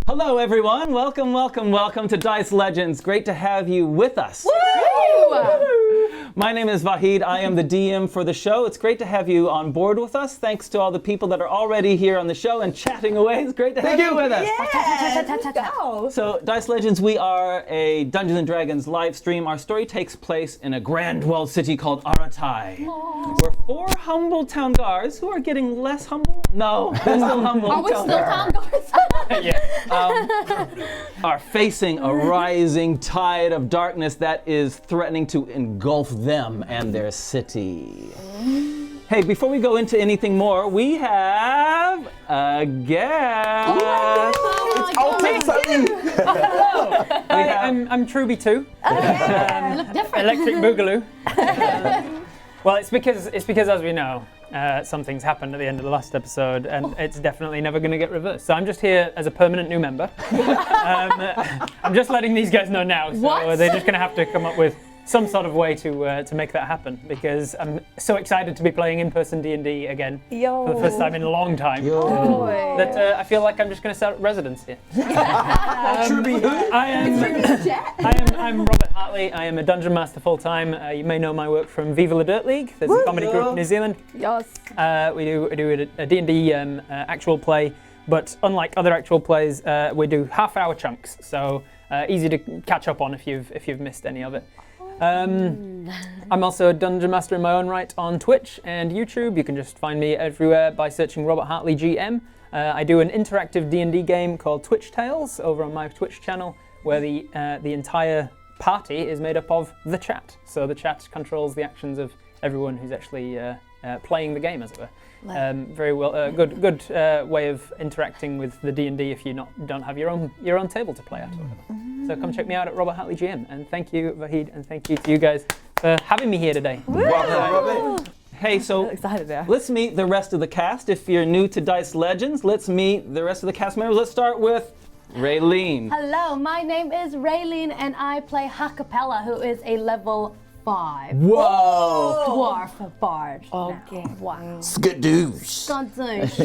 Hello, everyone. Welcome, welcome, welcome to Dice Legends. Great to have you with us. Woo! My name is Vahid. I am the DM for the show. It's great to have you on board with us. Thanks to all the people that are already here on the show and chatting away. It's great to have you with us. Go. So, Dice Legends, we are a Dungeons & Dragons live stream. Our story takes place in a grand walled city called Aratai. We're 4 humble town guards who are getting less humble. No, they're still humble. Are we still town guards? Are facing a rising tide of darkness that is threatening to engulf them and their city. Hey, before we go into anything more, we have a guest. Hello. I'm Truby too. Look different. Electric Boogaloo. Well, it's because as we know, something's happened at the end of the last episode, and it's definitely never going to get reversed. So I'm just here as a permanent new member. I'm just letting these guys know now. So What? they're just going to have to come up with some sort of way to make that happen, because I'm so excited to be playing in-person D&D again for the first time in a long time. That I feel like I'm just going to start residence here. I'm Robert Hartley. I am a dungeon master full-time. You may know my work from Viva La Dirt League. There's a comedy group in New Zealand. Yes. We do a D&D actual play, but unlike other actual plays, we do half-hour chunks, so easy to catch up on if you've missed any of it. I'm also a dungeon master in my own right on Twitch and YouTube. You can just find me everywhere by searching Robert Hartley GM. I do an interactive D&D game called Twitch Tales over on my Twitch channel, where the entire party is made up of the chat. So the chat controls the actions of everyone who's actually playing the game, as it were. Very well, good way of interacting with the D&D if you don't have your own table to play at. So come check me out at Robert Hartley GM, and thank you, Vahid, and thank you to you guys for having me here today. Hey, so let's meet the rest of the cast. If you're new to Dice Legends, let's meet the rest of the cast members. Let's start with Raylene. Hello, my name is Raylene, and I play Ha-Kapella, who is a level 5 Whoa! dwarf bard. Okay. Wow. Skadoosh. Skadoosh.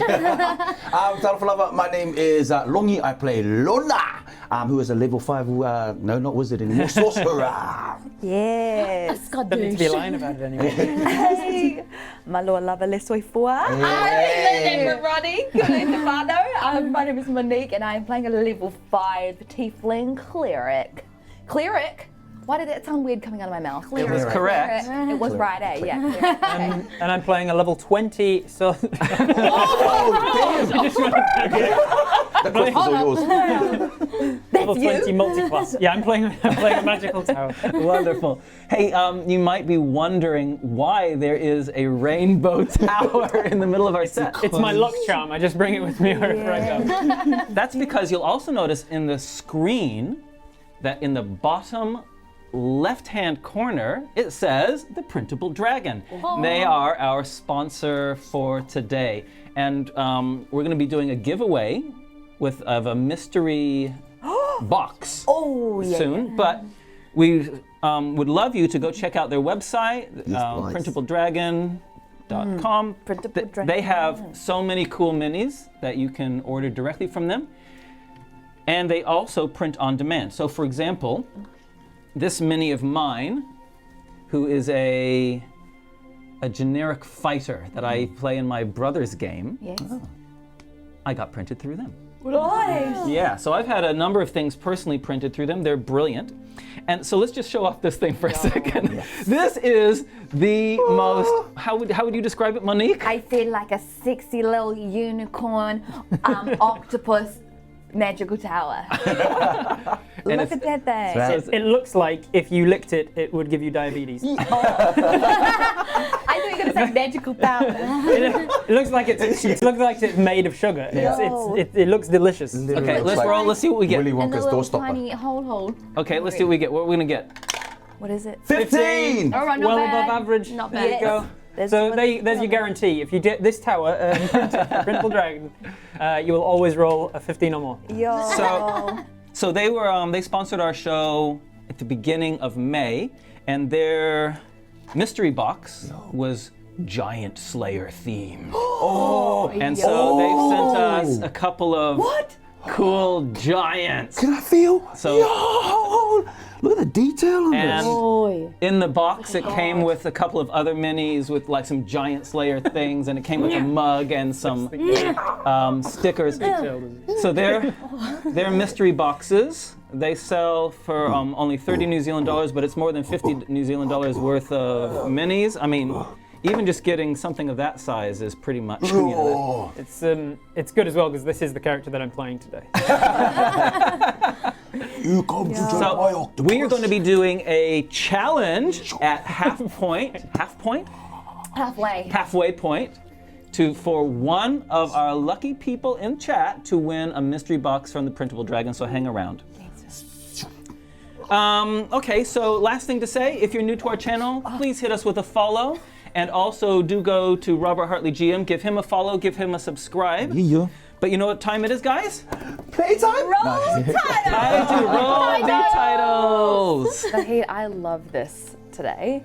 My name is Longy. I play Lona, who is a level 5, no, not wizard anymore, sorcerer. Yes. Don't need to be lying about it anyway. Hey. Malo lava le soifua. My name is Monique, and I'm playing a level 5 tiefling cleric. Cleric? Why did that sound weird coming out of my mouth? It was correct. It was right, eh? Yeah. And I'm playing a level 20, so... The questions are yours. level 20 multi-class. Yeah, I'm playing a magical tower. Wonderful. Hey, you might be wondering why there is a rainbow tower in the middle of our set. It's my luck charm. I just bring it with me wherever I go. That's because you'll also notice in the screen that in the bottom left-hand corner, it says the Printable Dragon. They are our sponsor for today. And we're going to be doing a giveaway of a mystery box soon. But we would love you to go check out their website, printabledragon.com. They have so many cool minis that you can order directly from them. And they also print on demand. So for example, this mini of mine, who is a generic fighter that I play in my brother's game, I got printed through them. Nice. Yeah, so I've had a number of things personally printed through them. They're brilliant. And so let's just show off this thing for a second. Yes. This is the most, how would you describe it, Monique? I feel like a sexy little unicorn, octopus, magical tower. Look at that thing. So it looks like if you licked it, it would give you diabetes. I thought you were going to say magical power. It looks like it's made of sugar. It looks delicious. Okay, let's roll. Let's see what we get. Willy Wonka's doorstopper. Tiny hole. Okay, let's see what we get. What are we gonna get? What is it? 15! All right, not Well bad. above average. Not There bad. you go. So there's your guarantee. If you get this tower, Printable Dragon, you will always roll a 15 or more. So they were they sponsored our show at the beginning of May, and their mystery box was Giant Slayer themed. And so they've sent us a couple of cool giants. Can I feel? So- Yo, look at the detail on And this. Boy. in the box, it came with a couple of other minis with like some giant Slayer things, and it came with a mug and some stickers. So they're mystery boxes. They sell for only 30 New Zealand dollars, but it's more than 50 New Zealand dollars worth of minis. I mean, even just getting something of that size is pretty much. You know, It's good as well because this is the character that I'm playing today. You come to join my so octopus. we are going to be doing a challenge at halfway point for one of our lucky people in chat to win a mystery box from the Printable Dragon. So hang around. Okay, so last thing to say, if you're new to our channel, please hit us with a follow. And also do go to Robert Hartley GM, give him a follow, give him a subscribe. Yeah. But you know what time it is, guys? Playtime? Roll Time to roll the titles. Hey, I love this today.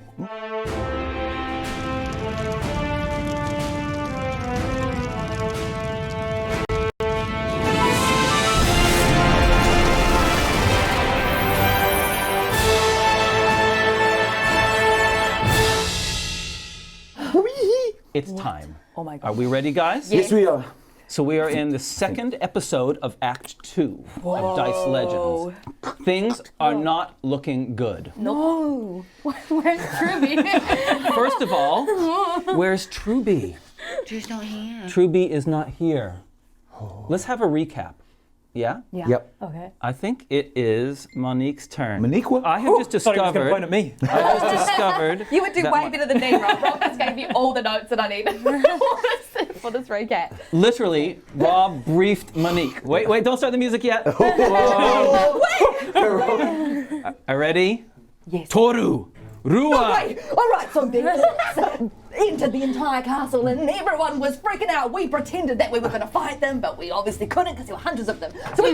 It's time. Oh my Are god. we ready, guys? Yes, we are. So we are in the second episode of Act 2 of Dice Legends. Things are not looking good. No. Where's Truby? First of all, where's Truby? She's not here. Truby is not here. Let's have a recap. Yeah? Yep. Okay. I think it is Monique's turn. Maniqua? I have just Thought he was going to discovered. point at me. I just discovered. You would do that way my- better than me, Rob. Rob just gave me all the notes that I needed for this recap. Literally, Rob briefed Monique. Wait, don't start the music yet. Are ready? Yes. Toru, Rua. Right, all right, so they entered the entire castle and everyone was freaking out. We pretended that we were going to fight them, but we obviously couldn't because there were hundreds of them. So we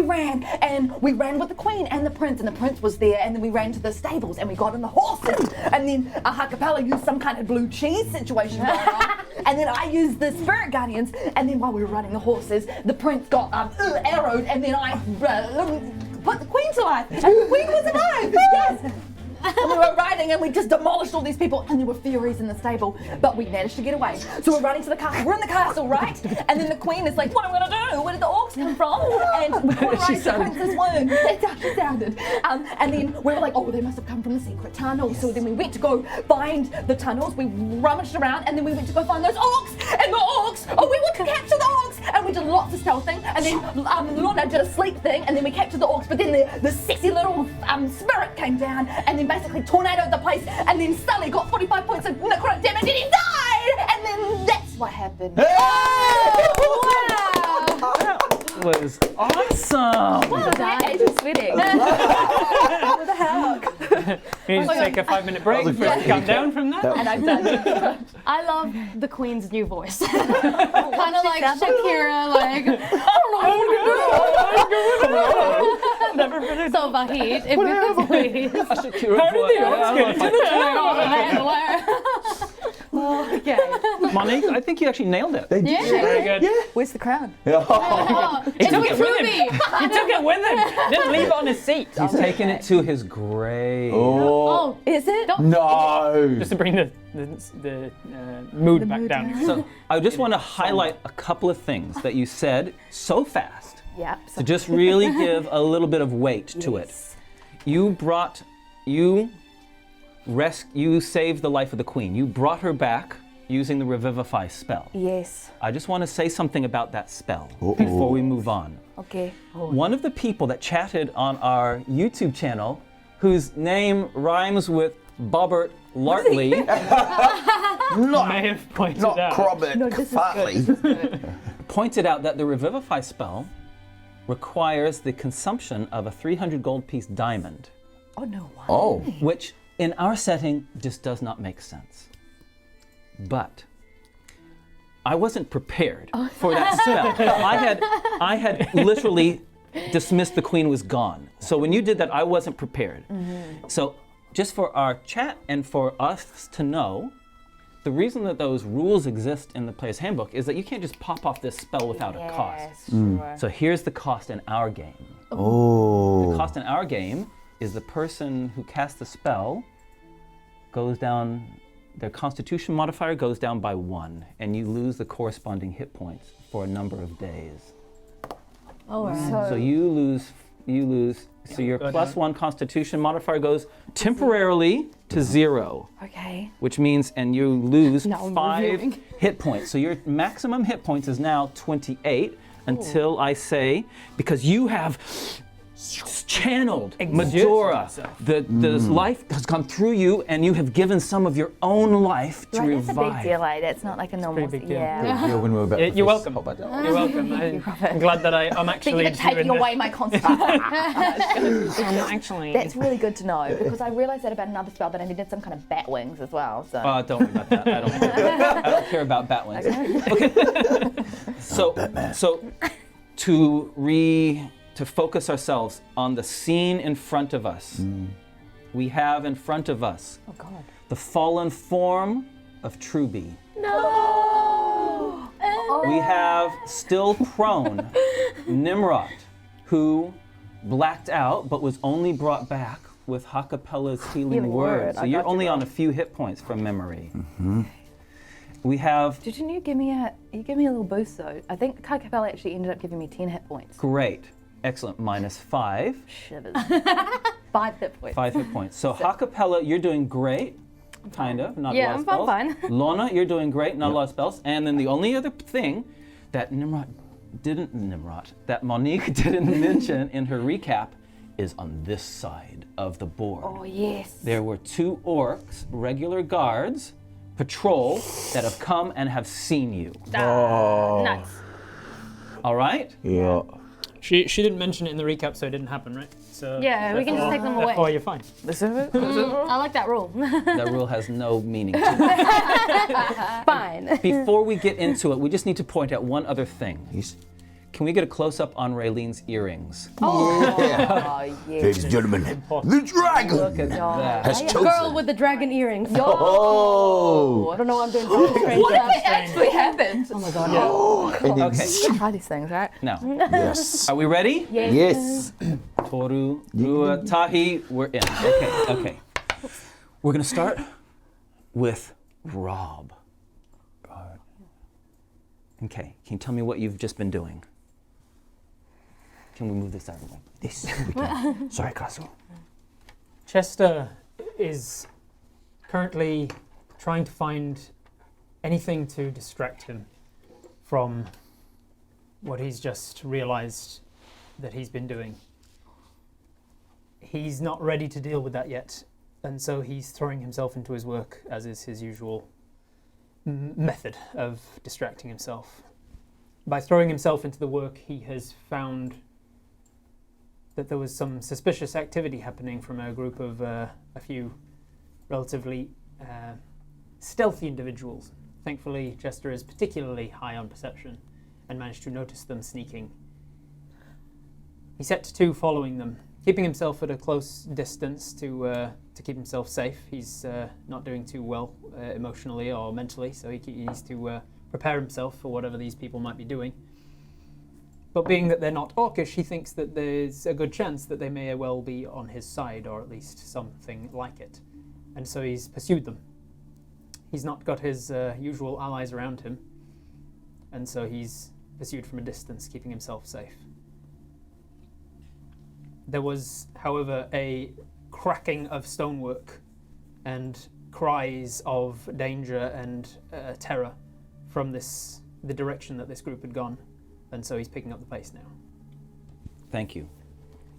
ran with the queen and the prince was there, and then we ran to the stables and we got on the horses, and then Ha-Kapella used some kind of blue cheese situation going on, and then I used the spirit guardians, and then while we were running the horses, the prince got arrowed, and then I put the queen to life, and the queen was alive. Yes. And we were riding and we just demolished all these people, and there were furies in the stable, but we managed to get away. So we're running to the castle. We're in the castle, right? And then the queen is like, what am I gonna do? Where did the orcs come from? And we caught right the princess wound. That's how she sounded. And then we were like, oh, they must have come from the secret tunnel. So then we went to go find the tunnels. We rummaged around, and then we went to go find those orcs. And the orcs, we went to capture the orcs. And we did lots of stealthing. And then Lona did a sleep thing, and then we captured the orcs. But then the sexy little spirit came down, and then basically tornadoed the place, and then Sully got 45 points of necromatic damage and he died! And then that's what happened. That was awesome. Agent sweating. What the heck? We need to take a 5-minute break That was for us to great. come down from that. And I'm done. I love the Queen's new voice. Kind of like Shakira, like. Never finished. So Vahid, if you could please. How did the orcs get into the Okay. Monique, I think you actually nailed it. They did. Yeah. Very good. Where's the crown? Oh, He took it's it with him. Truby. He took it with him. Didn't leave it on his seat. He's taken it to his grave. Oh, Oh, Is it? no. Just to bring the mood back down. So I just want to highlight a couple of things that you said so fast Yep. to just really give a little bit of weight to it. You saved the life of the queen. You brought her back using the Revivify spell. Yes. I just want to say something about that spell before we move on. Okay. One of the people that chatted on our YouTube channel, whose name rhymes with Bobbert Lartley, May have pointed Not out. Crobert. No, this is Fartley. pointed out that the Revivify spell requires the consumption of a 300 gold piece diamond, Oh, no. Why? Oh. which in our setting just does not make sense. But I wasn't prepared for that spell. I had literally dismissed the queen was gone. So when you did that, I wasn't prepared. So just for our chat and for us to know, the reason that those rules exist in the player's handbook is that you can't just pop off this spell without a cost. Sure. So here's the cost in our game. Oh. The cost in our game is the person who casts the spell goes down, their constitution modifier goes down by 1, and you lose the corresponding hit points for a number of days. All right. So you lose, so your go plus down. 1 constitution modifier goes temporarily to 0, Okay. which means, and you lose Now I'm 5 reviewing. hit points. So your maximum hit points is now 28 until I say, because you have channeled Majora, the life has gone through you, and you have given some of your own life to Right, that's a big revive. deal, eh? That's not like a normal. pretty big deal. Yeah. When we're about You're welcome. Hop back down. You're welcome. I'm glad that I'm actually Thinking of taking doing away my construct. actually. That's really good to know because I realised that about another spell that I needed some kind of bat wings as well. So Don't worry about that. I don't care about bat wings. Okay. So to focus ourselves on the scene in front of us, we have in front of us the fallen form of Truby. No! We have still prone Tnemrot, who blacked out but was only brought back with Ha-Kapella's healing word. So I you're got you only on wrong. a few hit points from memory. We have didn't you give me a little boost though? I think Ha-Kapella actually ended up giving me 10 hit points. great, excellent, -5. Shivers. 5 hit points. 5 hit points. So Ha-Kapella, you're doing great, kind of, not a Yeah, lot of I'm spells. fine. Lona, you're doing great, not a lot of spells. And then the only other thing that that Monique didn't mention in her recap is on this side of the board. Oh yes. There were 2 orcs, regular guards, patrol, that have come and have seen you. Nice. All right? Yeah. She didn't mention it in the recap, so it didn't happen, right? So Yeah, we can just take them away. therefore you're fine. I like that rule. That rule has no meaning to it. Fine. Before we get into it, we just need to point out one other thing. He's, Can we get a close-up on Raylene's earrings? Oh yes. ladies and gentlemen, the dragon Look at that. has chosen. Girl with the dragon earrings. Oh. I don't know what I'm doing. Something strange. What if it actually happened? Oh my god. And then- Okay, Try these things, right? now, Yes. are we ready? Yes. Toru, Rua, Tahi, we're in. Okay. We're gonna start with Rob. Okay, can you tell me what you've just been doing? Can we move this out of the way? This we can. Sorry, Castle. Chester is currently trying to find anything to distract him from what he's just realized that he's been doing. He's not ready to deal with that yet, and so he's throwing himself into his work, as is his usual method of distracting himself. By throwing himself into the work, he has found that there was some suspicious activity happening from a group of a few relatively stealthy individuals. Thankfully, Chester is particularly high on perception and managed to notice them sneaking. He set to following them, keeping himself at a close distance to keep himself safe. He's not doing too well emotionally or mentally, so he needs to prepare himself for whatever these people might be doing. But being that they're not orcish, he thinks that there's a good chance that they may well be on his side, or at least something like it. And so he's pursued them. He's not got his usual allies around him, and so he's pursued from a distance, keeping himself safe. There was, however, a cracking of stonework and cries of danger and terror from the direction that this group had gone. And so he's picking up the pace now. Thank you.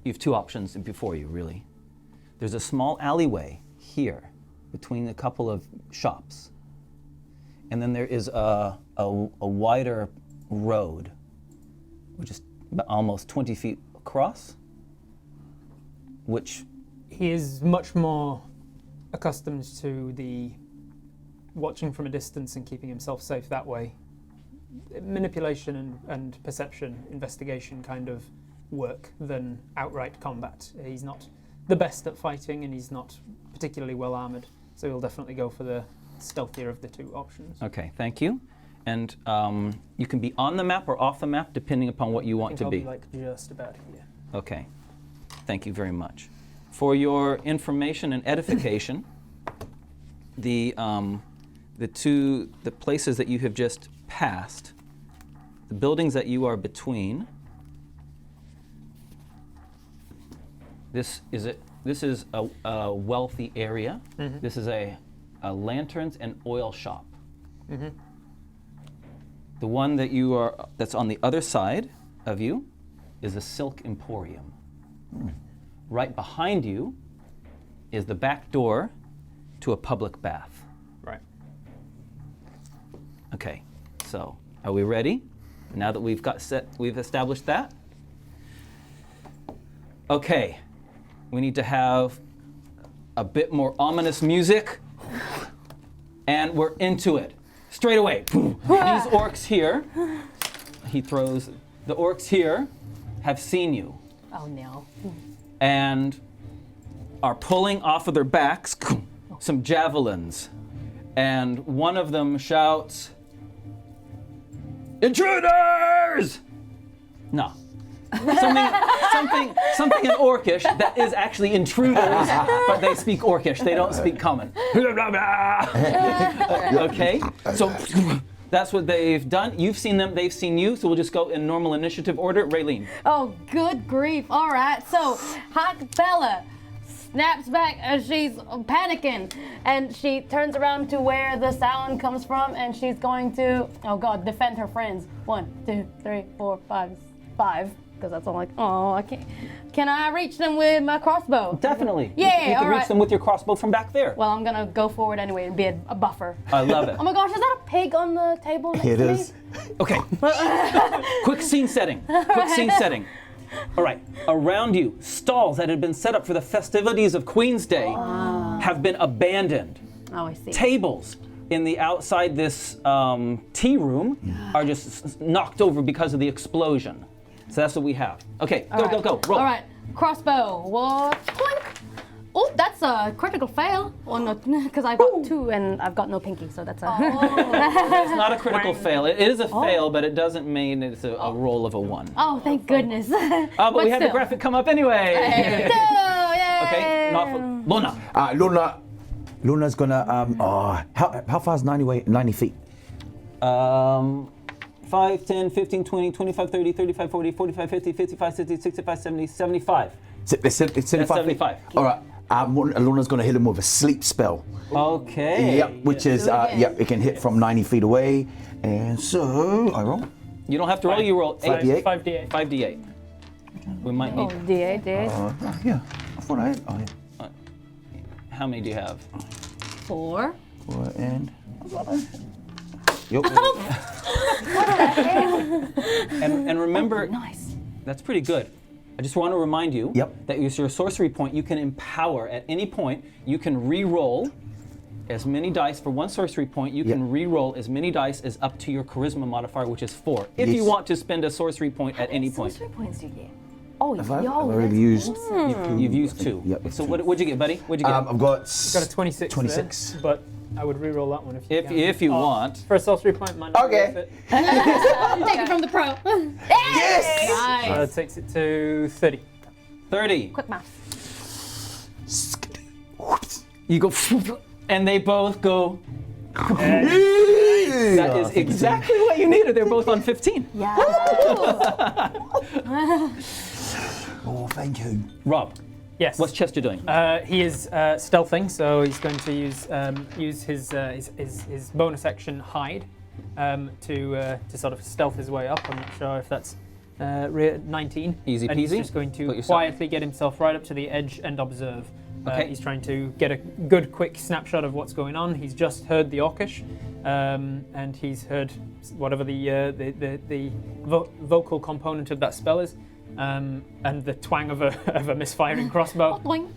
You have 2 options before you, really. There's a small alleyway here between a couple of shops. And then there is a wider road, which is almost 20 feet across, which... He is much more accustomed to the watching from a distance and keeping himself safe that way. Manipulation and perception, investigation kind of work than outright combat. He's not the best at fighting, and he's not particularly well armoured, so he'll definitely go for the stealthier of the two options. Okay, thank you. And you can be on the map or off the map depending upon what you I want think to I'll be. like just about here. Okay, thank you very much. For your information and edification, the places that you have just passed, the buildings that you are between, this is a wealthy area. Mm-hmm. This is a lanterns and oil shop. Mm-hmm. The one that's on the other side of you is a silk emporium. Right behind you is the back door to a public bath. Right. Okay, so are we ready? Now that we've established that? Okay, we need to have a bit more ominous music, and we're into it. Straight away. These orcs here, he throws, the orcs here have seen you Oh no. and are pulling off of their backs some javelins. And one of them shouts, "Intruders!" No. Something in Orcish that is actually intruders, but they speak Orcish. They don't speak common. Okay, so that's what they've done. You've seen them, they've seen you, so we'll just go in normal initiative order. Raylene. Oh, good grief. All right, so Ha-Kapella snaps back as she's panicking, and she turns around to where the sound comes from, and she's going to, oh God, defend her friends. 1, 2, 3, 4, 5. Because that's all like, oh, I can't. Can I reach them with my crossbow? Definitely. Yeah, You can all reach right. them with your crossbow from back there. Well, I'm gonna go forward anyway and be a buffer. I love it. Oh my gosh, is that a pig on the table next It to is. me? Okay. Quick scene setting. Quick scene setting. All right. Around you, stalls that had been set up for the festivities of Queen's Day have been abandoned. Oh, I see. Tables in the outside this tea room are just knocked over because of the explosion. So that's what we have. Okay, go. Roll. All right, crossbow. What? Oh, that's a critical fail. Oh no, because I got 2 and I've got no pinky, so that's a. It's not a critical fail. It is a fail, but it doesn't mean it's a roll of a 1. Oh, thank goodness. But we had the still. graphic come up anyway. Yay! Okay, not for Lona. Luna's gonna. How far is 90 feet? 5, 10, 15, 20, 25, 30, 35, 40, 45, 50, 55, 60, 65, 70, 75. It's 75 That's 75. feet? All right. Luna's gonna hit him with a sleep spell. Okay. Yep, which is, it can hit from 90 feet away. And so, I roll. You don't have to roll, you roll 5d8. 5d8. 5d8. We might Oh, need. D8. Yeah, I thought I had. Oh, yeah. How many do you have? 4. 4 and. Yep. And remember, Nice. that's pretty good. I just want to remind you Yep. that with your sorcery point, you can empower at any point. You can re-roll as many dice for 1 sorcery point. You can re-roll as many dice as up to your charisma modifier, which is 4. If you Yes. want to spend a sorcery point at any point. Sorcery points do you get? Oh, I've already that's used. awesome. You've used 2. Yep, it's So 2. what'd you get, buddy? What'd you get? I've got. Got a 26. 26. There, but I would re-roll that one if you if you want. For a sorcery point, might not Okay. be worth it. Take it from the pro. Yes! Nice. That takes it to 30. 30. Quick math. You go, and they both go. That is exactly what you needed. They're both on 15. Yeah. Oh, thank you. Rob, Yes. what's Chester doing? He is stealthing, so he's going to use his bonus action hide to sort of stealth his way up. I'm not sure if that's 19. Easy And he's peasy. just going Put to yourself- quietly get himself right up to the edge and observe. Okay. He's trying to get a good, quick snapshot of what's going on. He's just heard the Orcish, and he's heard whatever the vocal component of that spell is, and the twang of a misfiring crossbow. Boink.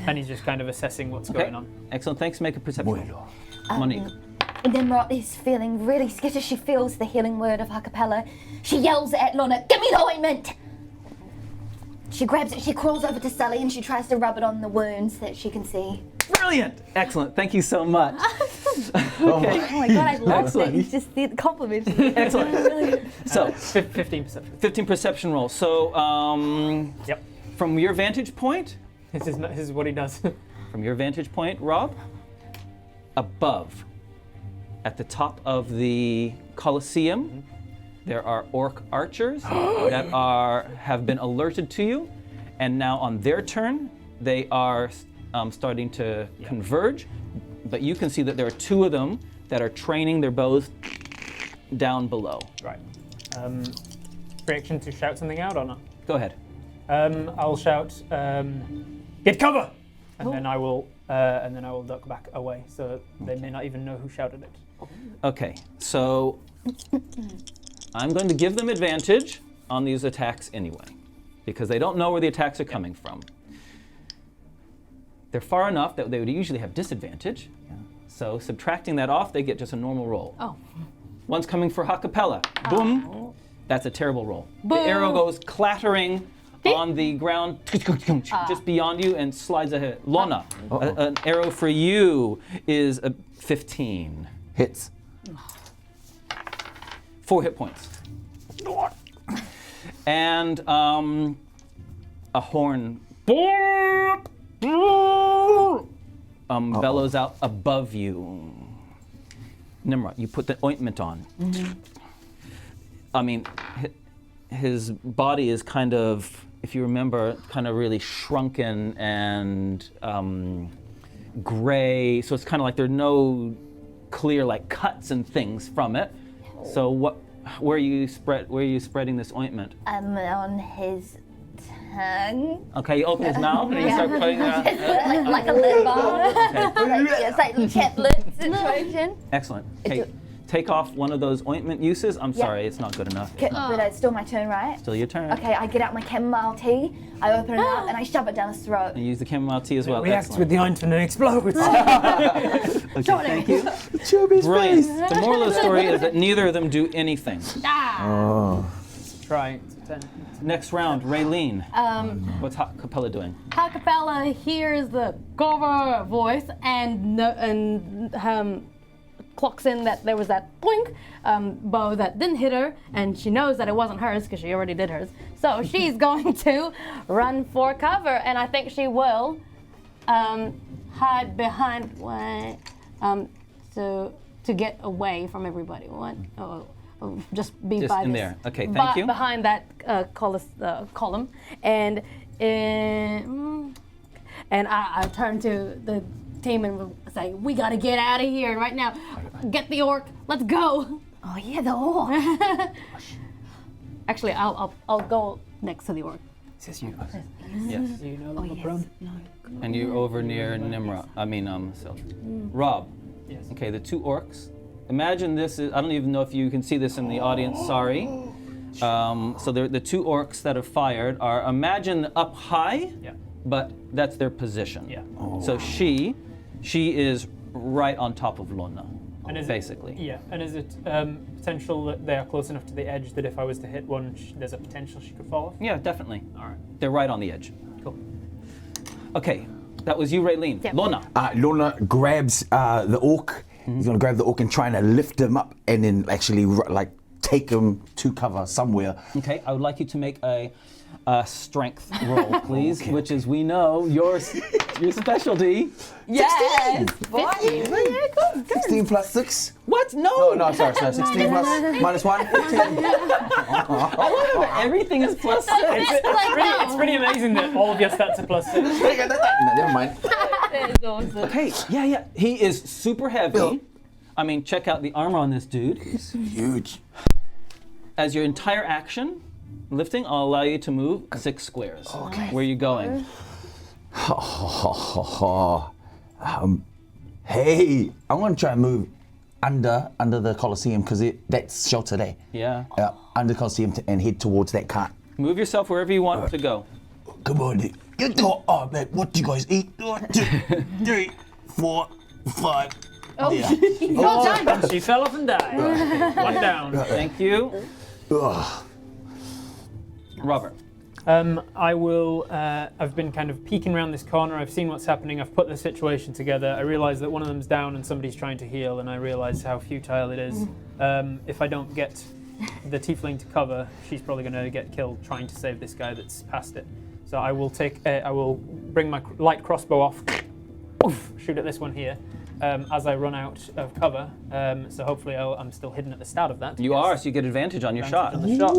And he's just kind of assessing what's going on. Excellent. Thanks. Make a perception roll. Monique. Tnemrot is feeling really skittish. She feels the healing word of Ha-Kapella. She yells at Lona, "Give me the ointment!" She grabs it, she crawls over to Sully, and she tries to rub it on the wounds that she can see. Brilliant. Excellent. Thank you so much. Oh my god, I love that you just did compliments. Excellent. So, 15 perception. 15 perception roll. So, Yep. from your vantage point, This is what he does. from your vantage point, Rob, above, at the top of the Colosseum, there are orc archers that have been alerted to you, and now on their turn, they are starting to converge. But you can see that there are two of them that are training their bows down below. Right. Reaction to shout something out or not? Go ahead. I'll shout, "Get cover!" And then I will duck back away, so they may not even know who shouted it. Okay, so I'm going to give them advantage on these attacks anyway, because they don't know where the attacks are coming from. They're far enough that they would usually have disadvantage. So subtracting that off, they get just a normal roll. Oh. One's coming for Ha-Kapella. Boom. That's a terrible roll. The arrow goes clattering on the ground just beyond you and slides ahead. Lona, an arrow for you is a 15. Hits. 4 hit points. And a horn bellows out above you. Tnemrot, you put the ointment on. I mean, his body is kind of, if you remember, kind of really shrunken and gray. So it's kind of like there are no clear like cuts and things from it. So where are you spreading this ointment? On his tongue. Okay, you open his mouth and you start putting it like a lip balm. It's like chaplet situation. Excellent. Okay, take off one of those ointment uses. I'm sorry, it's not good enough. But it's still my turn, right? Still your turn. Okay, I get out my chamomile tea, I open it up, and I shove it down his throat. And use the chamomile tea as well. Reacts with the ointment and explodes. Okay, thank you. Brilliant. The moral of the story is that neither of them do anything. Try 10. Next round, Raylene. What's Ha-Kapella doing? Ha-Kapella hears the cover voice and clocks in that there was that boink bow that didn't hit her, and she knows that it wasn't hers because she already did hers. So she's going to run for cover, and I think she will hide behind to get away from everybody. Just be Just by in this, there. Okay, thank you. Behind that column, and I turn to the team and say, "We got to get out of here right now. Get the orc. Let's go." Oh yeah, the orc. Actually, I'll go next to the orc. Says you. Yes. You know the prone. And you're over near Tnemrot. Sully. Rob. Yes. Okay, the two orcs. Imagine this is, I don't even know if you can see this in the audience, sorry. So the two orcs that have fired are, imagine up high, but that's their position. Yeah. So she is right on top of Lona, And is basically. And is it potential that they are close enough to the edge that if I was to hit one, there's a potential she could fall off? Yeah, definitely. All right. They're right on the edge. Cool. Okay, that was you, Raylene. Yep. Lona. Lona grabs the orc. He's gonna grab the orc and trying to lift him up and then actually like take him to cover somewhere. Okay, I would like you to make a strength roll, please, which is, we know, your specialty. Yes! 16 plus 6. What? No! No, sorry. 16 plus minus 1. 15. I love it. Everything is plus 6. It's pretty amazing that all of your stats are plus 6. No, never mind. Okay, yeah. He is super heavy. I mean, check out the armor on this dude. It's huge. As your entire action, lifting, I'll allow you to move 6 squares. Okay. Where are you going? Hey, I want to try and move under the Colosseum because that's shelter there. Yeah. Under the Colosseum and head towards that cart. Move yourself wherever you want to go. Come on, Nick. Oh, man, what do you guys eat? 1, 2, 3, 4, 5. Oh, Yeah. well done. She fell off and died. One down. Thank you. Ugh. Robert. I will. I've been kind of peeking around this corner. I've seen what's happening. I've put the situation together. I realise that one of them's down and somebody's trying to heal, and I realise how futile it is. If I don't get the tiefling to cover, she's probably going to get killed trying to save this guy that's past it. So I will take. I will bring my light crossbow off. Oof, shoot at this one here. As I run out of cover, so hopefully I'm still hidden at the start of that. You are, so you get advantage on your shot. On the shot.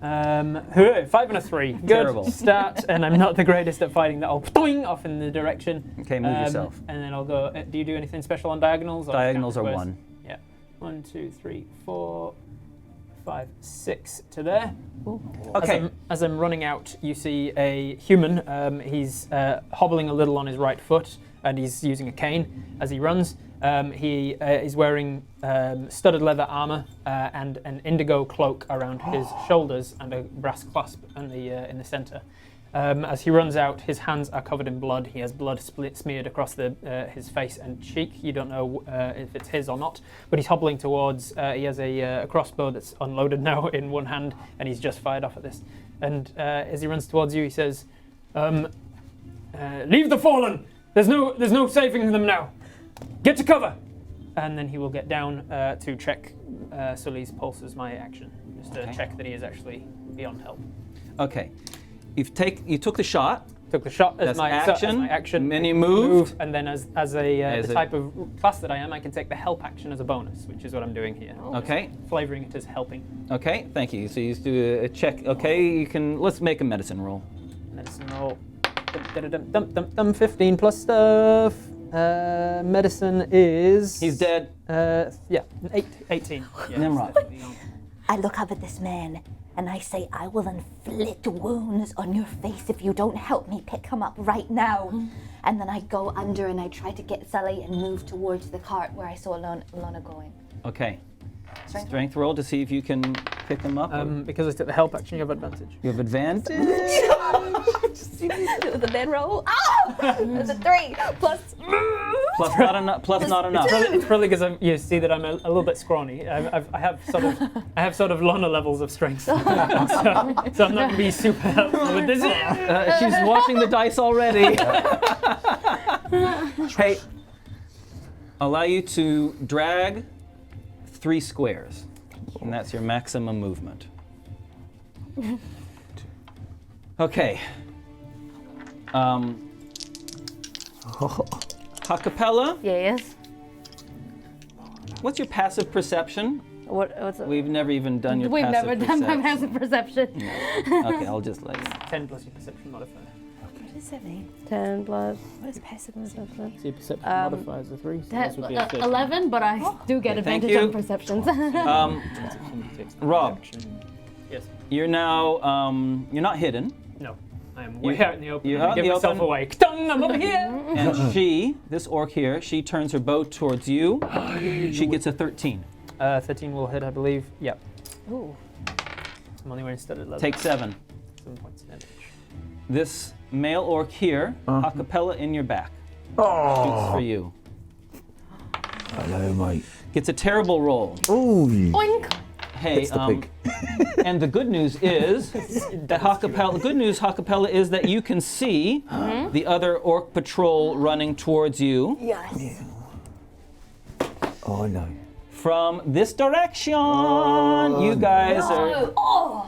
5 and a 3. Good Terrible. start, and I'm not the greatest at fighting that. I'll boing off in the direction. Okay, move yourself. And then I'll go. Do you do anything special on diagonals? Or Diagonals are squares? 1. Yeah. 1, 2, 3, 4, 5, 6 to there. Okay. As I'm running out, you see a human. He's hobbling a little on his right foot, and he's using a cane as he runs. He is wearing studded leather armor and an indigo cloak around his shoulders and a brass clasp in the center. As he runs out, his hands are covered in blood. He has blood smeared across his face and cheek. You don't know if it's his or not, but he's hobbling towards. He has a crossbow that's unloaded now in one hand, and he's just fired off at this. And as he runs towards you, he says, "Leave the fallen. There's no saving them now. Get to cover!" And then he will get down to check Sully's pulse as my action, just to check that he is actually beyond help. Okay. You took the shot. Took the shot as That's my action. action. Then you moved. And then as the type of class that I am, I can take the help action as a bonus, which is what I'm doing here. Okay. Flavoring it as helping. Okay, thank you. So you just do a check. Okay, let's make a medicine roll. Medicine roll. 15 plus stuff. Medicine is... He's dead. 18. Yeah. Tnemrot. I look up at this man and I say, I will inflict wounds on your face if you don't help me pick him up right now. And then I go under and I try to get Sully and move towards the cart where I saw Lona going. Okay. Strength roll to see if you can pick him up. Because I took the help action, you have advantage. You have advantage. Do the then roll. Oh! There's a 3 plus. Plus not enough. Plus not enough. It's probably because you see that I'm a little bit scrawny. I have sort of Lona levels of strength, so I'm not going to be super helpful with this. She's watching the dice already. Hey, allow you to drag 3 squares, and that's your maximum movement. Okay. Ha-Kapella, Yes. what's your passive perception? What's it? We've never even done your We've passive never perception. done my passive perception. Okay, I'll just let you. 10 plus your perception modifier. What is that mean? 10 plus. What is passive perception? So your perception modifier is a 3. So this would be a 13. 11, but I do get Thank advantage you. on perceptions. Rob, Yes. you're now, you're not hidden. No. I am way out in the open. You're I'm out gonna in give the myself open. away. Tung, I'm over here. And this orc here, she turns her bow towards you. She gets a 13. 13 will hit, I believe. Yep. Ooh. I'm only wearing studded leather. Take 7. 7 points of damage. This male orc here, Ha-Kapella in your back. Shoots for you. Hello, mate. Gets a terrible roll. Ooh. Oink. Hey, It's the pig. and the good news is that Ha-Kapella is that you can see the other orc patrol running towards you Yes. Oh, no. from this direction. You guys are. Oh!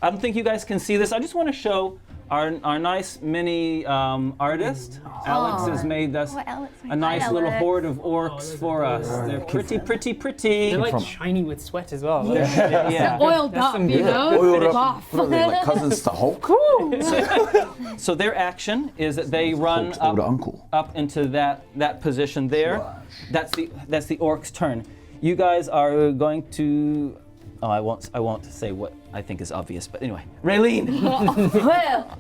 I don't think you guys can see this. I just want to show our nice mini artist. Alex has made us a nice little horde of orcs for us. They're pretty, pretty, pretty. They're like shiny with sweat as well. Yeah. Oiled That's up, some you good- know? Oiled up. Buff. What are they, like cousins to Hulk? So their action is that they run Hulk's older up, uncle. up into that position there. That's the orc's turn. You guys are going to. Oh, I won't say what I think is obvious, but anyway, Raylene. Well,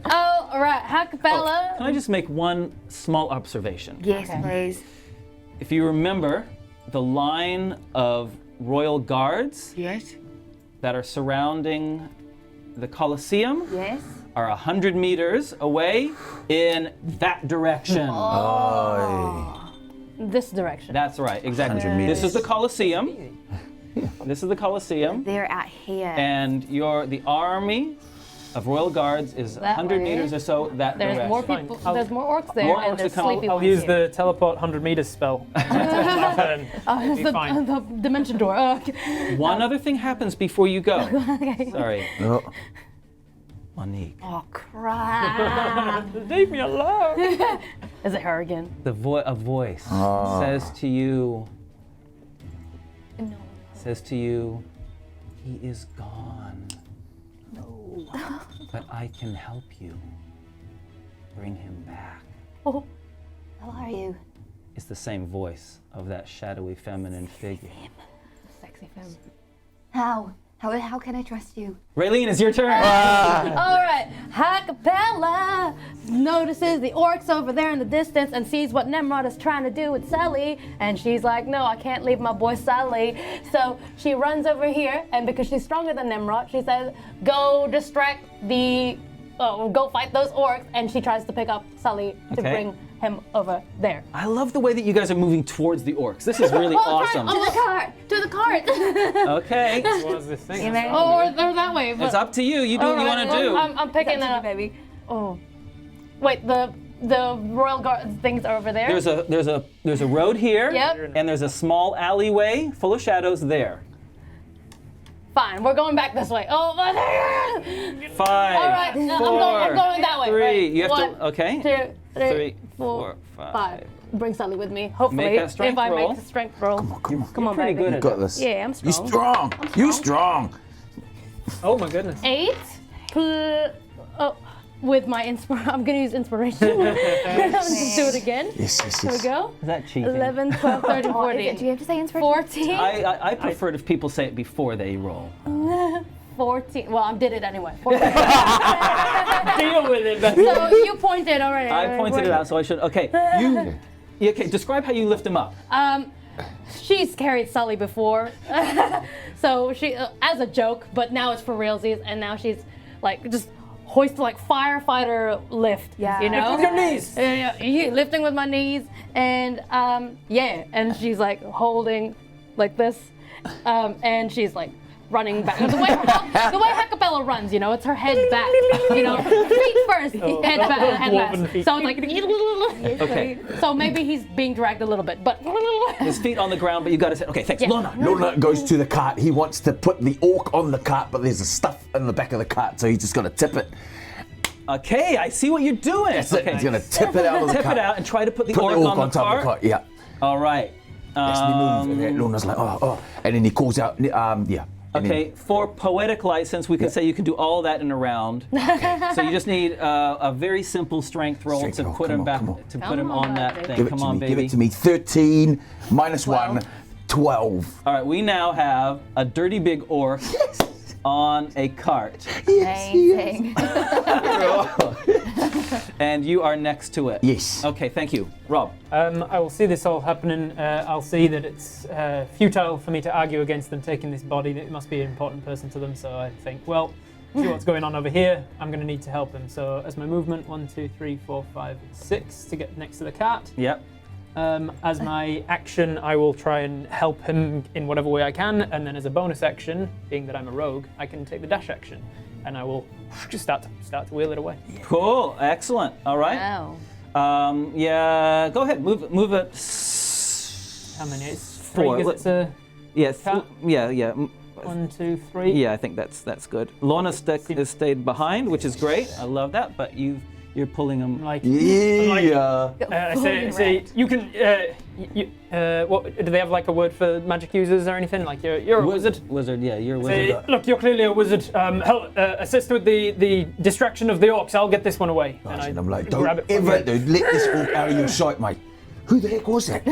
all right, Ha-Kapella. Can I just make one small observation? Yes, please. If you remember, the line of royal guards Yes. that are surrounding the Colosseum Yes. are 100 meters away in that direction. Oh. This direction. That's right, exactly. 100 This is the Colosseum. This is the Colosseum. They're out here. And the army of royal guards is That 100 way. meters or so that There's direction. more Fine. people. I'll- There's more orcs there, More and orcs there's to come. sleeping I'll ones use here. the teleport 100 meters spell. My turn. It'll be the, fine. the dimension door. Oh, okay. One other thing happens before you go. Okay. Sorry. No. Monique. Oh crap! Leave me alone. Is it her again? A voice says to you, he is gone. No. But I can help you. Bring him back. Oh, How are you? It's the same voice of that shadowy feminine figure. sexy femme. How? How can I trust you? Raylene, it's your turn. All right, Ha-Kapella notices the orcs over there in the distance and sees what Tnemrot is trying to do with Sully, and she's like, no, I can't leave my boy Sully. So she runs over here, and because she's stronger than Tnemrot, she says, go distract go fight those orcs, and she tries to pick up Sully to Okay. bring him over there. I love the way that you guys are moving towards the orcs. This is really awesome. To the cart! To the cart! Okay. What is this thing? or that way. It's up to you. You do what you want to do. I'm picking that up. baby. Oh. Wait, the royal guard things are over there? There's a road here. Yep. And there's a small alleyway full of shadows there. Fine, we're going back this way. Oh, my 5, All right, 4, I'm going that way. 3. Right. You have One, to. Okay. 2, 3, 3, 4, 5. 5. Bring Sully with me. Hopefully, Make that strength if I roll. make the strength roll. Come on, Pretty baby. good You at got it. this. Yeah, I'm You strong. strong. You strong. Oh my goodness. 8 with my I'm gonna use inspiration. I'm gonna do it again. Yes. Here we go. Is that cheating? 11, 12, 13, Do 14. you have to say inspiration? 14. I prefer it if people say it before they roll. 14. Well, I did it anyway. 14. Deal with it. So you pointed already. I pointed it out, so I should. Okay. Okay. Describe how you lift him up. She's carried Sully before, so she as a joke, but now it's for realsies, and now she's like just hoist like firefighter lift. Yeah. You know. Lift with your knees. Yeah, lifting with my knees, and and she's like holding like this, and she's like running back. The way Ha-Kapella runs, you know, it's her head back, you know, feet first, head back, head Woven last. feet. So it's like, Okay. So maybe he's being dragged a little bit, but His feet on the ground, but you got to say, okay, thanks, Yeah. Lona. Lona goes to the cart. He wants to put the orc on the cart, but there's a stuff in the back of the cart, so he's just going to tip it. Okay, I see what you're doing. That's it. Okay. He's going to tip it out of the Tip cart. it out and try to put the Put orc the orc on on top of the cart. Yeah. All right. That's the move. And then Lona's like, oh. And then he calls out, yeah. And then- Okay, for poetic license, we can say you can do all that in a round. So you just need a very simple strength roll Strength to roll, put come him on, back, come on. to put Come him on, on that baby. thing. Give it Come to on, me. baby. Give it to me. 13 minus 1, 12. All right, we now have a dirty big orc on a cart, Amazing. and you are next to it. Yes. Okay, thank you, Rob. I will see this all happening. I'll see that it's futile for me to argue against them taking this body. It must be an important person to them. So I think, well, see what's going on over here. I'm going to need to help him. So as my movement, 1, 2, 3, 4, 5, 6 to get next to the cart. Yep. As my action, I will try and help him in whatever way I can, and then as a bonus action, being that I'm a rogue, I can take the dash action, and I will just start to wheel it away. Cool. Excellent. All right. Wow. Yeah. Go ahead. Move it. How many? It's 4. 3 because it's a Yes. Cat. Yeah. 1, 2, 3. Yeah, I think that's good. Lona has stayed behind, which is great. I love that. But you're pulling them. Like, Yeah. I say you can. What do they have like a word for magic users or anything? Like you're a wizard. Wizard. Yeah, you're a Say, wizard. look, you're clearly a wizard. Help, assist with the distraction of the orcs. I'll get this one away. And I'm like, grab don't it from ever you. let this orc out of your sight, mate. Who the heck was that?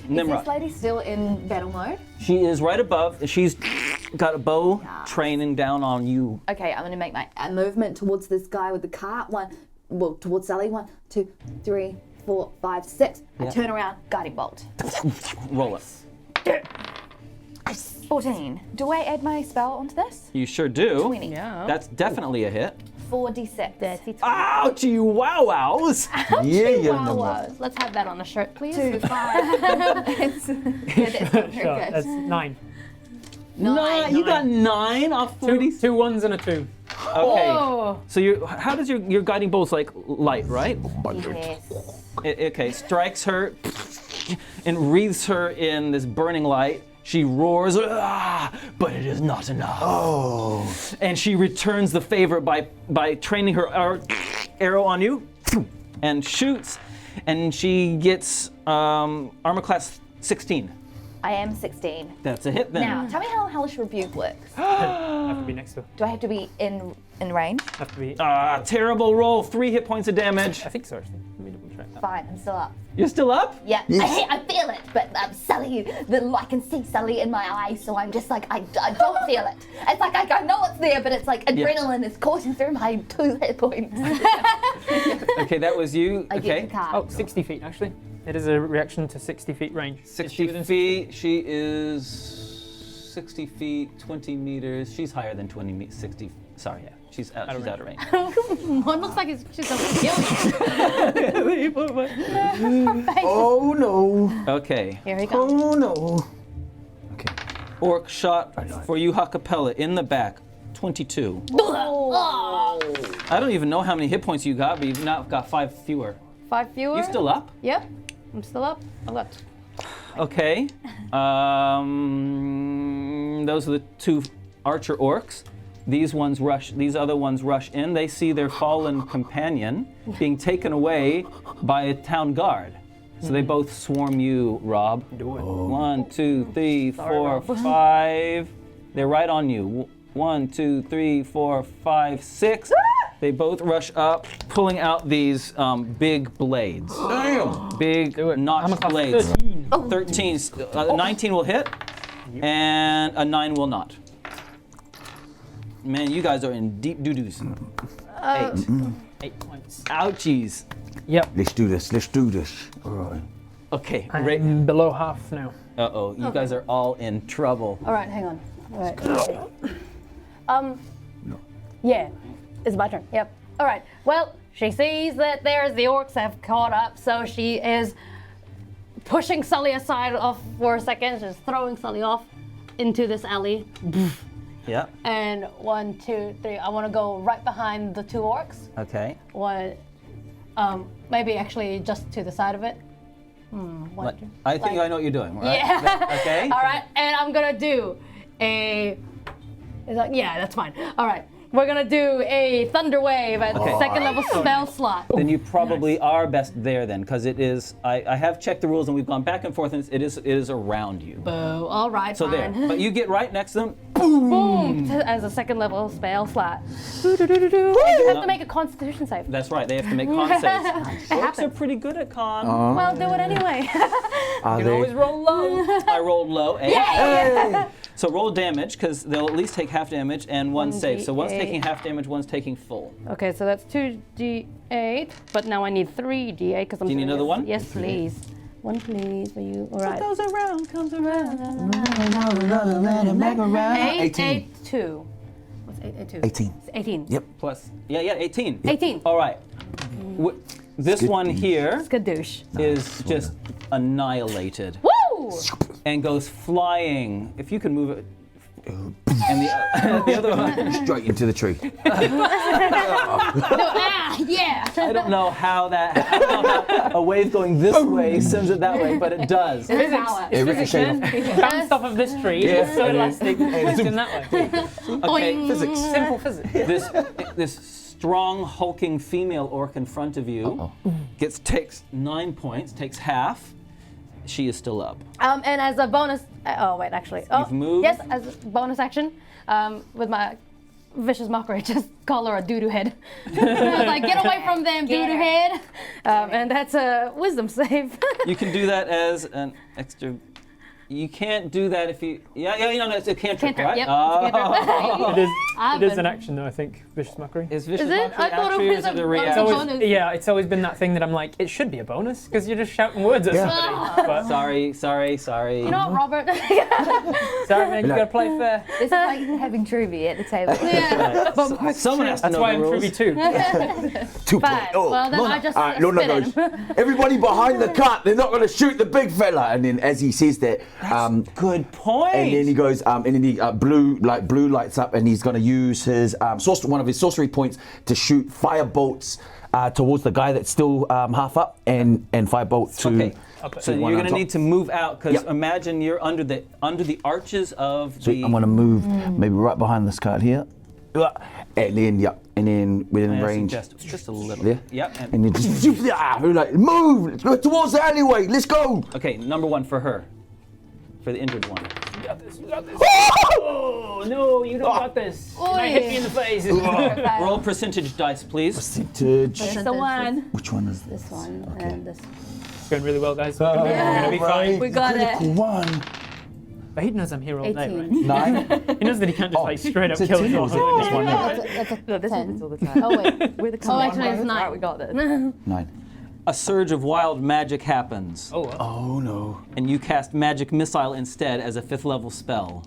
Is this Nimrod. lady still in battle mode? She is right above. She's got a bow training down on you. Okay, I'm gonna make my movement towards this guy with the cart. Towards Sully. 1, 2, 3, 4, 5, 6. I turn around, guiding bolt. Roll it. 14. Do I add my spell onto this? You sure do. 20. Yeah. That's definitely a hit. 4d6. Ouch, you wow-wows. Yeah, yeah. Wow. Let's have that on a shirt, please. 2, 5. That's not very Sure, good. that's 9. Nine. You got 9 off 40. Two ones and a 2. Okay. Oh. So how does your guiding bolt like light, right? Yes. Okay, strikes her and wreathes her in this burning light. She roars, but it is not enough. Oh. And she returns the favor by training her arrow on you and shoots, and she gets armor class 16. I am 16. That's a hit then. Now, tell me how Hellish Rebuke works. Have to be next to her. Do I have to be in range? Have to be. Terrible roll, 3 hit points of damage. I think so. Actually. Let me double check that. Fine, I'm still up. You're still up? Yeah, Yes. I feel it, but Sully, I can see Sully in my eyes, so I'm just like, I don't feel it. It's like I know it's there, but it's like adrenaline is coursing through my 2 hit points. Okay, that was you. I Okay. get the card. Oh, 60 feet actually. It is a reaction to 60 feet range. Is she 60 within feet. She is 60 feet, 20 meters. She's higher than 20 meters. 60. Sorry, yeah. She's out of range. One looks like she's gonna kill you. Oh no. Okay. Here he comes. Oh no. Okay. Orc shot for you, Ha-Kapella, in the back. 22. Oh. I don't even know how many hit points you got, but you've now got 5 fewer. 5 fewer. You still up? Yep. I'm still up. I left. Okay. Those are the 2 archer orcs. These other ones rush in. They see their fallen companion being taken away by a town guard. So they both swarm you, Rob. Do it. 1, 2, 3, 4, 5. They're right on you. 1, 2, 3, 4, 5, 6. They both rush up, pulling out these big blades. Damn. Big Do it. notched I'm a blades. 13. 13. 19 will hit, and a 9 will not. Man, you guys are in deep doo-doos. 8. 8 points. Ouchies. Yep. Let's do this. Let's do this. All right. Okay, I'm below half now. uh-oh, you guys are all in trouble. All right, hang on. All right. Yeah, it's my turn. Yep. All right. Well, she sees that the orcs have caught up, so she is pushing Sully aside off for a second, just throwing Sully off into this alley. Yeah, And 1, 2, 3. I want to go right behind the 2 orcs. okay. One, maybe actually just to the side of it. Like, I think I know what you're doing, right? Yeah. Okay. All right, and I'm gonna do a. Is that, yeah, that's fine. All right, we're gonna do a thunder wave at second level spell slot. Then you probably are best there then, because it is. I have checked the rules and we've gone back and forth, and it is around you. Boo. All right, So there, fine. but you get right next to them. Boom! As a second level spell slot. And you have to make a Constitution save. That's right. They have to make con saves. Orcs are happens. pretty good at con. Well, do it anyway. Are You can always roll low. I rolled low. Yeah. So roll damage, because they'll at least take half damage and 1 save. So one's 1d8. taking half damage, one's taking full. Okay, so that's 2d8, but now I need 3d8 because I'm. Do you need doing another this. one? Yes, please. 1, please, for you. All right. Goes around, comes around. 8, 18. 8, 2. What's 8, 8, 2? 18. It's 18. Yep. Plus, yeah, 18. 18. All right. This one here Skadoosh. is just annihilated Woo! and goes flying. If you can move it. And the other one, Straight into the tree. Yeah. I don't know how a wave going this way sends it that way, but it does. Physics. It ricocheted off. Bounced off of this tree. Yeah. It's so elastic. It's in that way. Okay, Physics. Simple physics. this strong hulking female orc in front of you takes 9 points, takes half. She is still up. And as a bonus, oh wait, actually, You've moved? Yes, as a bonus action, with my vicious mockery, just call her a doo-doo head. I was like, get away from them, doo-doo head. And that's a wisdom save. You can do that as an extra. You can't do that if you. Yeah, it's a cantrip, Cantrip, right? yep, it's a cantrip. It is an action though, I think. Vicious mockery. Is vicious Is it? mockery I thought it actually, or was is it a a bonus. It's reaction? always, yeah, it's always been that thing that I'm like, it should be a bonus because you're just shouting words at somebody. But Sorry. You know what, Robert? sorry, man, you gotta play fair. This is like having trivia at the table. Yeah. Someone has to That's know why the I'm rules. privy too. 2 Fine. point. Oh, Well, then Lona. I just All right, Lona spit goes, everybody behind the cut, they're not going to shoot the big fella. And then as he says that, Good point. And then he goes, and then he blue lights up, and he's going to use his one of his sorcery points to shoot fire bolts towards the guy that's still half up, and firebolt to. Okay. So one you're on going to top. need to move out because Yep. imagine you're under the arches of So the. I'm going to move maybe right behind this card here, and then within I range. suggest just a little. Yeah. Yep. And then just like move, let's go towards the alleyway. Let's go. Okay, number one for her, for the injured one. Oh no, you don't got this. And I hit me in the face. Roll percentage dice, please. Percentage. There's the one. Which one is This one Okay. and this. It's going really well, guys. We're gonna be fine. We got it. Critical one. But he knows I'm here all night, 18. right? 9. He knows that he can't just like straight up it's a kill 10 you. or is it this one here? That's a No, this 10. happens all the time. Oh wait. We're the Oh, actually, it's Alright, 9. we got this. 9. A surge of wild magic happens, Oh, well. Oh no. and you cast magic missile instead as a 5th level spell.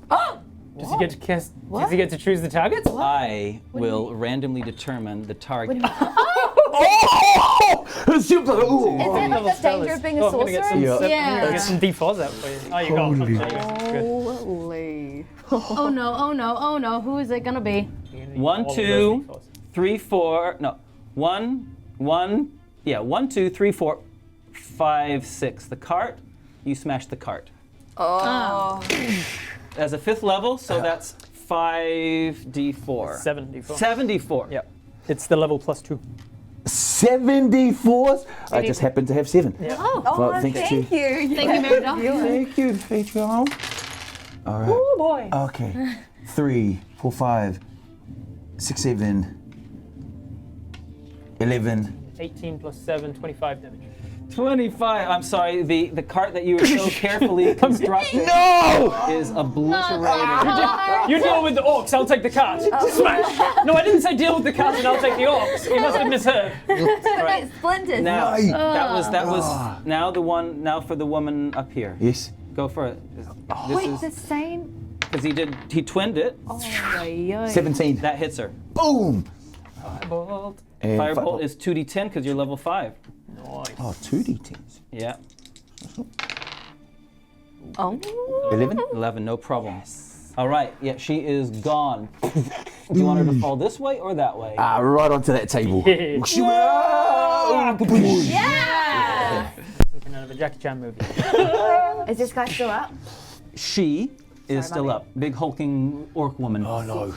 Does he get to cast? Does he get to choose the targets? I will randomly determine the target. Oh! Super. Ooh. Is it like the danger of being a Oh, I'm gonna get some, sorcerer? I'm gonna get some D4s out for you. Oh, you got Holy. Good. Holy. Oh no, oh no, oh no. Who is it gonna be? You're gonna need 1, all of 2, those D4s. 3, 4. No, 1. Yeah, 1, 2, 3, 4, 5, 6. The cart. You smash the cart. Oh. As a 5th level, so that's 5d4. 74. 74. Yep. It's the level +2. 74s. I just happen to have 7. Oh, Well, Oh, thank thank you. you. thank you, Mary Doc. Thank you, Patreon. All right. Oh boy. Okay. 3, 4, 5, 6, 7, 11. 18 + 7, 25 damage. 25. I'm sorry, the cart that you were so carefully constructing No! is obliterated. You deal with the orcs, I'll take the cart. Smash! No, I didn't say deal with the cart and I'll take the orcs. You must have misheard. Right, splinters. Now, Right. that was now for the woman up here. Yes. Go for it. Wait, the same. Because he twinned it. Oh, yeah. 17. That hits her. Boom. Bolt. And Firebolt is 2d10 because you're level 5. Nice. Oh, 2d10s. Yeah. Oh. 11. 11, no problem. All right, yeah, she is gone. Do you want her to fall this way or that way? Right onto that table. Yeah. Yeah! Something out of a Jackie Chan movie. Is this guy still up? She is still mommy. up. Big hulking orc woman. Oh no.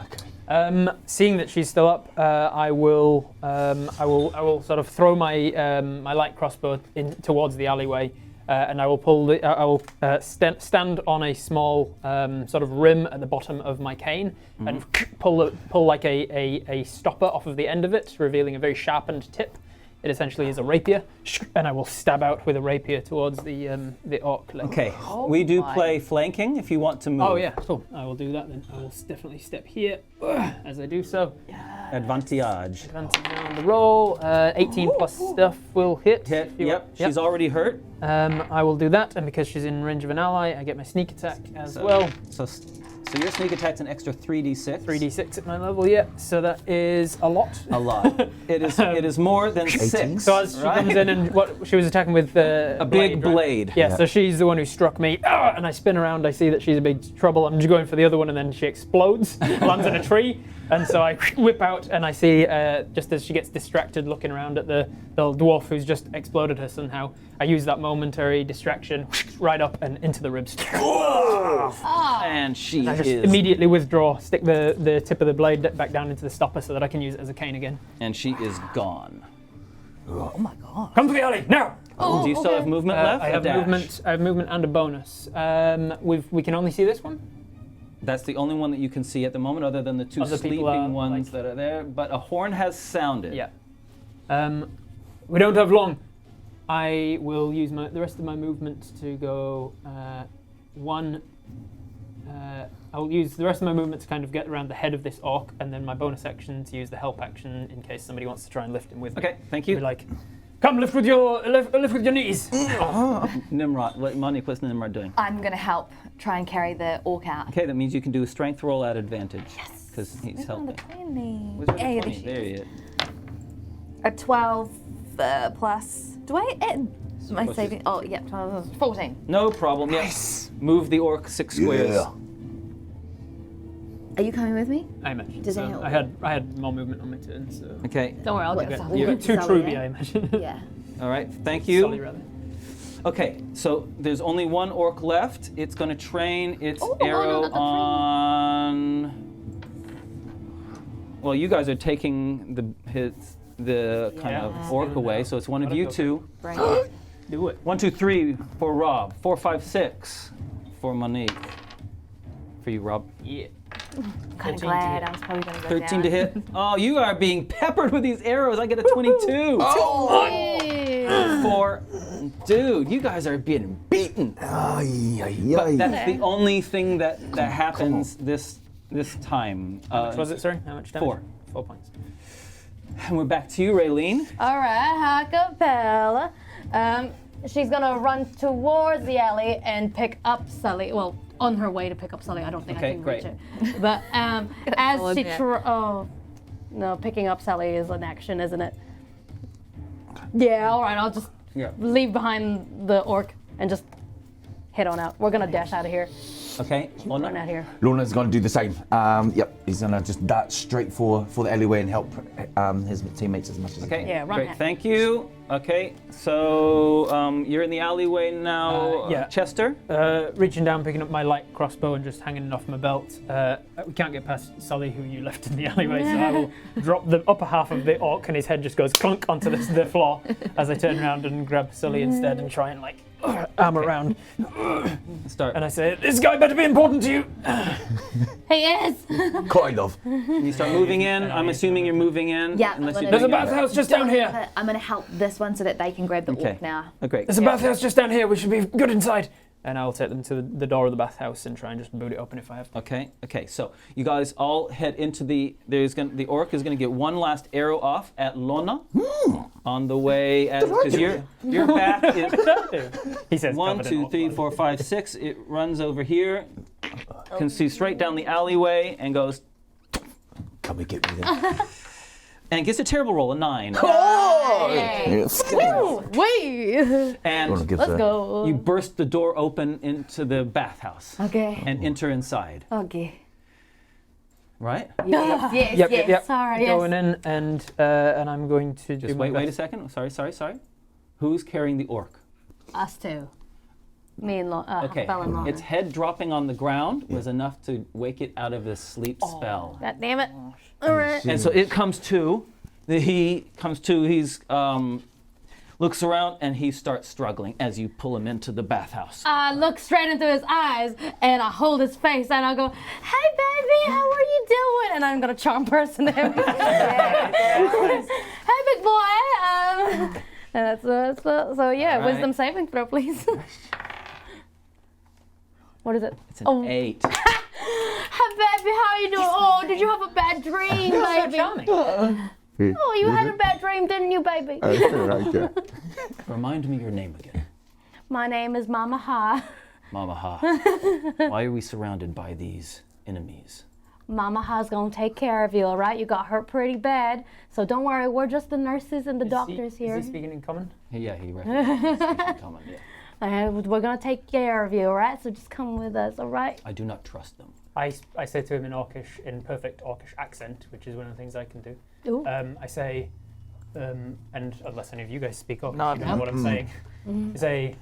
Okay. Seeing that she's still up, I will sort of throw my my light crossbow in towards the alleyway, and I will stand on a small sort of rim at the bottom of my cane and pull like a stopper off of the end of it, revealing a very sharpened tip. It essentially is a rapier, and I will stab out with a rapier towards the orc. Okay, we do play flanking if you want to move. Oh yeah, cool. I will do that then. I will definitely step here as I do so. Advantage. Advantage on the roll. 18 plus stuff will hit. Hit. If you Yep, want. she's already hurt. I will do that, and because she's in range of an ally, I get my sneak attack as well. So your sneak attack's an extra 3d6. 3d6 at my level, yeah. So that is a lot. A lot. It is more than 6. So as she comes in and she was attacking with a big blade. Yeah, so she's the one who struck me, and I spin around, I see that she's in big trouble, I'm just going for the other one, and then she explodes, lands in a tree, and so I whip out, and I see, just as she gets distracted looking around at the dwarf who's just exploded her somehow, I use that momentary distraction, right up and into the ribs. And she I just is. immediately withdraw, stick the tip of the blade back down into the stopper so that I can use it as a cane again. And she is gone. Come to the alley, now! Do you still have movement left? I A have dash? movement. I have movement and a bonus. We can only see this one. That's the only one that you can see at the moment, other than the two Other people sleeping are, ones like- that are there. But a horn has sounded. Yeah. We don't have long. I will use the rest of my movement to go one. I will use the rest of my movement to kind of get around the head of this orc, and then my bonus action to use the help action in case somebody wants to try and lift him with me. Okay, thank Be you. like, come lift with your knees. Nimrod, Monique, what's Nimrod doing? I'm gonna help try and carry the orc out. Okay, that means you can do a strength roll at advantage. Yes. Because he's Where's one of helping. the 20? Wizard of Yeah, 20, there he is. A 12 plus. Do I? My saving. Oh, yeah. 14. No problem. Yes. Move the orc 6 squares. Yeah. Are you coming with me? I imagine. Does So it help? I had more movement on my turn, so. Okay. Don't worry, I'll get Okay. Sully. You've got 2 Sully, Truby, yeah? I imagine. Yeah. All right. Thank Sully, you. rather. Okay. So there's only one orc left. It's going to train its Oh, arrow no, not the on. Well, you guys are taking the kind of Yeah. orc away, so it's one of you Gotta two. Right. Do it. 1, 2, 3 for Rob. 4, 5, 6 for Monique. For you, Rob. Yeah. Kind 13 of to glad hit. I was probably going to go 13 down. to hit. Oh, you are being peppered with these arrows. I get a 22. For, dude, you guys are being beaten. Ay, ay, But ay. that's the only thing that happens this time. How much was it, sorry? How much damage? 4. 4 points. And we're back to you, Raylene. All right, Ha-Kapella. She's gonna run towards the alley and pick up Sully. Well, on her way to pick up Sully. I don't think Okay, I can great. reach her. But as Solid she hit. oh no, picking up Sully is an action, isn't it? Yeah. All right. I'll just Yeah. leave behind the orc and just head on out. We're gonna dash out of here. Okay. Run Lona. out here. Lona's gonna do the same. Yep, he's gonna just dart straight for the alleyway and help his teammates as much as he Okay. can. Yeah, run Great. out. Thank you. Okay. So you're in the alleyway now, Yeah. Chester. Reaching down, picking up my light crossbow and just hanging it off my belt. We can't get past Sully, who you left in the alleyway, so I will drop the upper half of the orc and his head just goes clunk onto the floor as I turn around and grab Sully instead and try and arm around. Start. And I say, this guy better be important to you. He is. Kind of. You start moving in. I'm assuming you're moving in. Yeah, Unless I'm you gonna There's a don't get- bathhouse just down here. But I'm going to help this one so that they can grab the Okay. orc now. Oh, great. There's a bathhouse just down here. We should be good inside. And I'll take them to the door of the bathhouse and try and just boot it open if I have to. Okay. Okay. So you guys all head into the. The orc is going to get one last arrow off at Lona on the way, because your back is He says, 1, covered in 2, orc 3, blood. 4, 5, 6. It runs over here, can see straight down the alleyway, and goes Come and get me then. and gets a terrible roll, a 9. Yes. Wait. And Wanna give Let's the- go. you burst the door open into the bathhouse Okay. and enter inside. Okay. Right? Yes, yes, Yep, yes. yep. Sorry, yes. Going in and I'm going to do Just my wait a best. second. Sorry. Who's carrying the orc? Us two. Me and Okay. Ha-Kapella and Lona. Its head dropping on the ground was enough to wake it out of this sleep spell. God damn it. All right. And so it comes to. He comes to. He's looks around and he starts struggling as you pull him into the bathhouse. I look straight into his eyes and I hold his face and I go, "Hey baby, how are you doing?" And I'm gonna charm person him. Hey big boy. And so yeah, All right. wisdom saving throw, please. What is it? It's an Oh. 8. Hey baby, how are you doing? Oh, did you have a bad dream, baby? Oh, you had a bad dream, didn't you, baby? Remind me your name again. My name is Mama Ha. Mama Ha. Why are we surrounded by these enemies? Mama Ha's gonna take care of you, all right? You got hurt pretty bad, so don't worry. We're just the nurses and the doctors here. Is he speaking in common? Yeah, he recognizes speaking common, yeah. We're gonna take care of you, all right? So just come with us, all right? I do not trust them. I say to him in Orcish, in perfect Orcish accent, which is one of the things I can do. Ooh. I say, and unless any of you guys speak Orcish, No, you know what I'm saying. I say,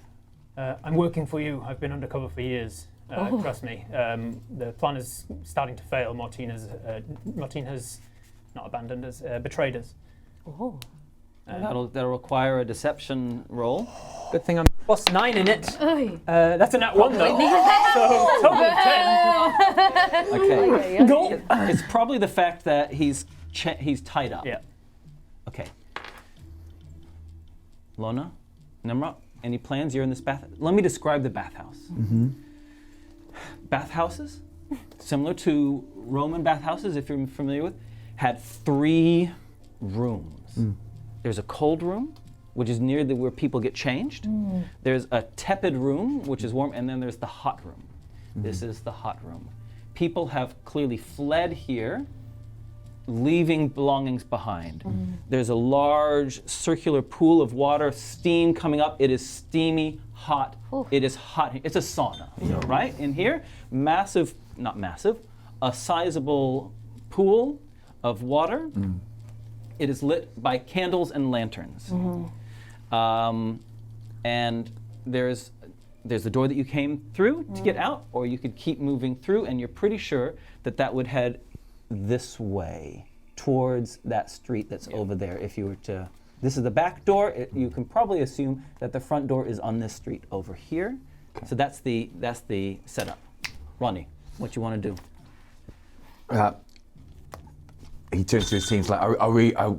I'm working for you. I've been undercover for years. Trust me. The plan is starting to fail. Martine has not abandoned us, betrayed us. Oh. That'll require a deception roll. Good thing I'm +9 in it. Oy. That's a nat 1 though. So total of 10. Okay. Go. It's probably the fact that he's tied up. Yeah. Okay. Lona, Tnemrot, any plans? You're in this bath. Let me describe the bathhouse. Bathhouses, similar to Roman bathhouses, if you're familiar with, had 3 rooms. There's a cold room, which is near where people get changed. There's a tepid room, which is warm, and then there's the hot room. This is the hot room. People have clearly fled here leaving belongings behind. There's a large circular pool of water, steam coming up. It is steamy, hot. It is hot. It's a sauna, right? In here, not massive, a sizable pool of water. It is lit by candles and lanterns. And there's the door that you came through to get out, or you could keep moving through, and you're pretty sure that would head this way towards that street that's over there. If you were to, this is the back door. You can probably assume that the front door is on this street over here. So that's the setup. Ronnie, what you want to do? He turns to his teams like,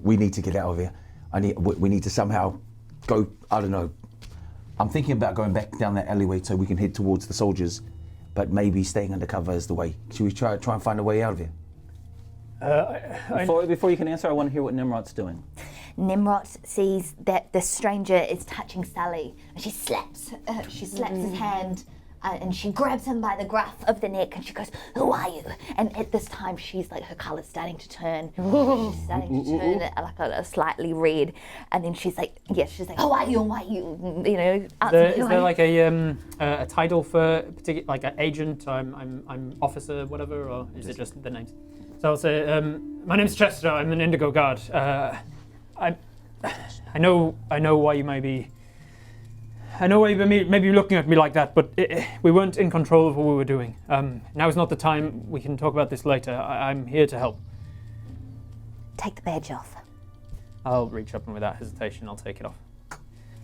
we need to get out of here. We need to somehow go, I don't know. I'm thinking about going back down that alleyway so we can head towards the soldiers, but maybe staying undercover is the way. Should we try and find a way out of here? Before you can answer, I want to hear what Nimrod's doing. Tnemrot sees that the stranger is touching Sully, and she slaps his hand, and she grabs him by the gruff of the neck, and she goes, "Who are you?" And at this time, she's like, her colour's starting to turn. She's starting to turn like a slightly red, and then she's like, "Who are you? And why are you?" You know. Is there like a title for particular, like an agent? I'm officer, whatever, or is it just the names? So I'll say, my name's Chester. I'm an Indigo Guard. I know why you may be. I know why you may be looking at me like that, but we weren't in control of what we were doing. Now is not the time. We can talk about this later. I'm here to help. Take the badge off. I'll reach up and without hesitation, I'll take it off.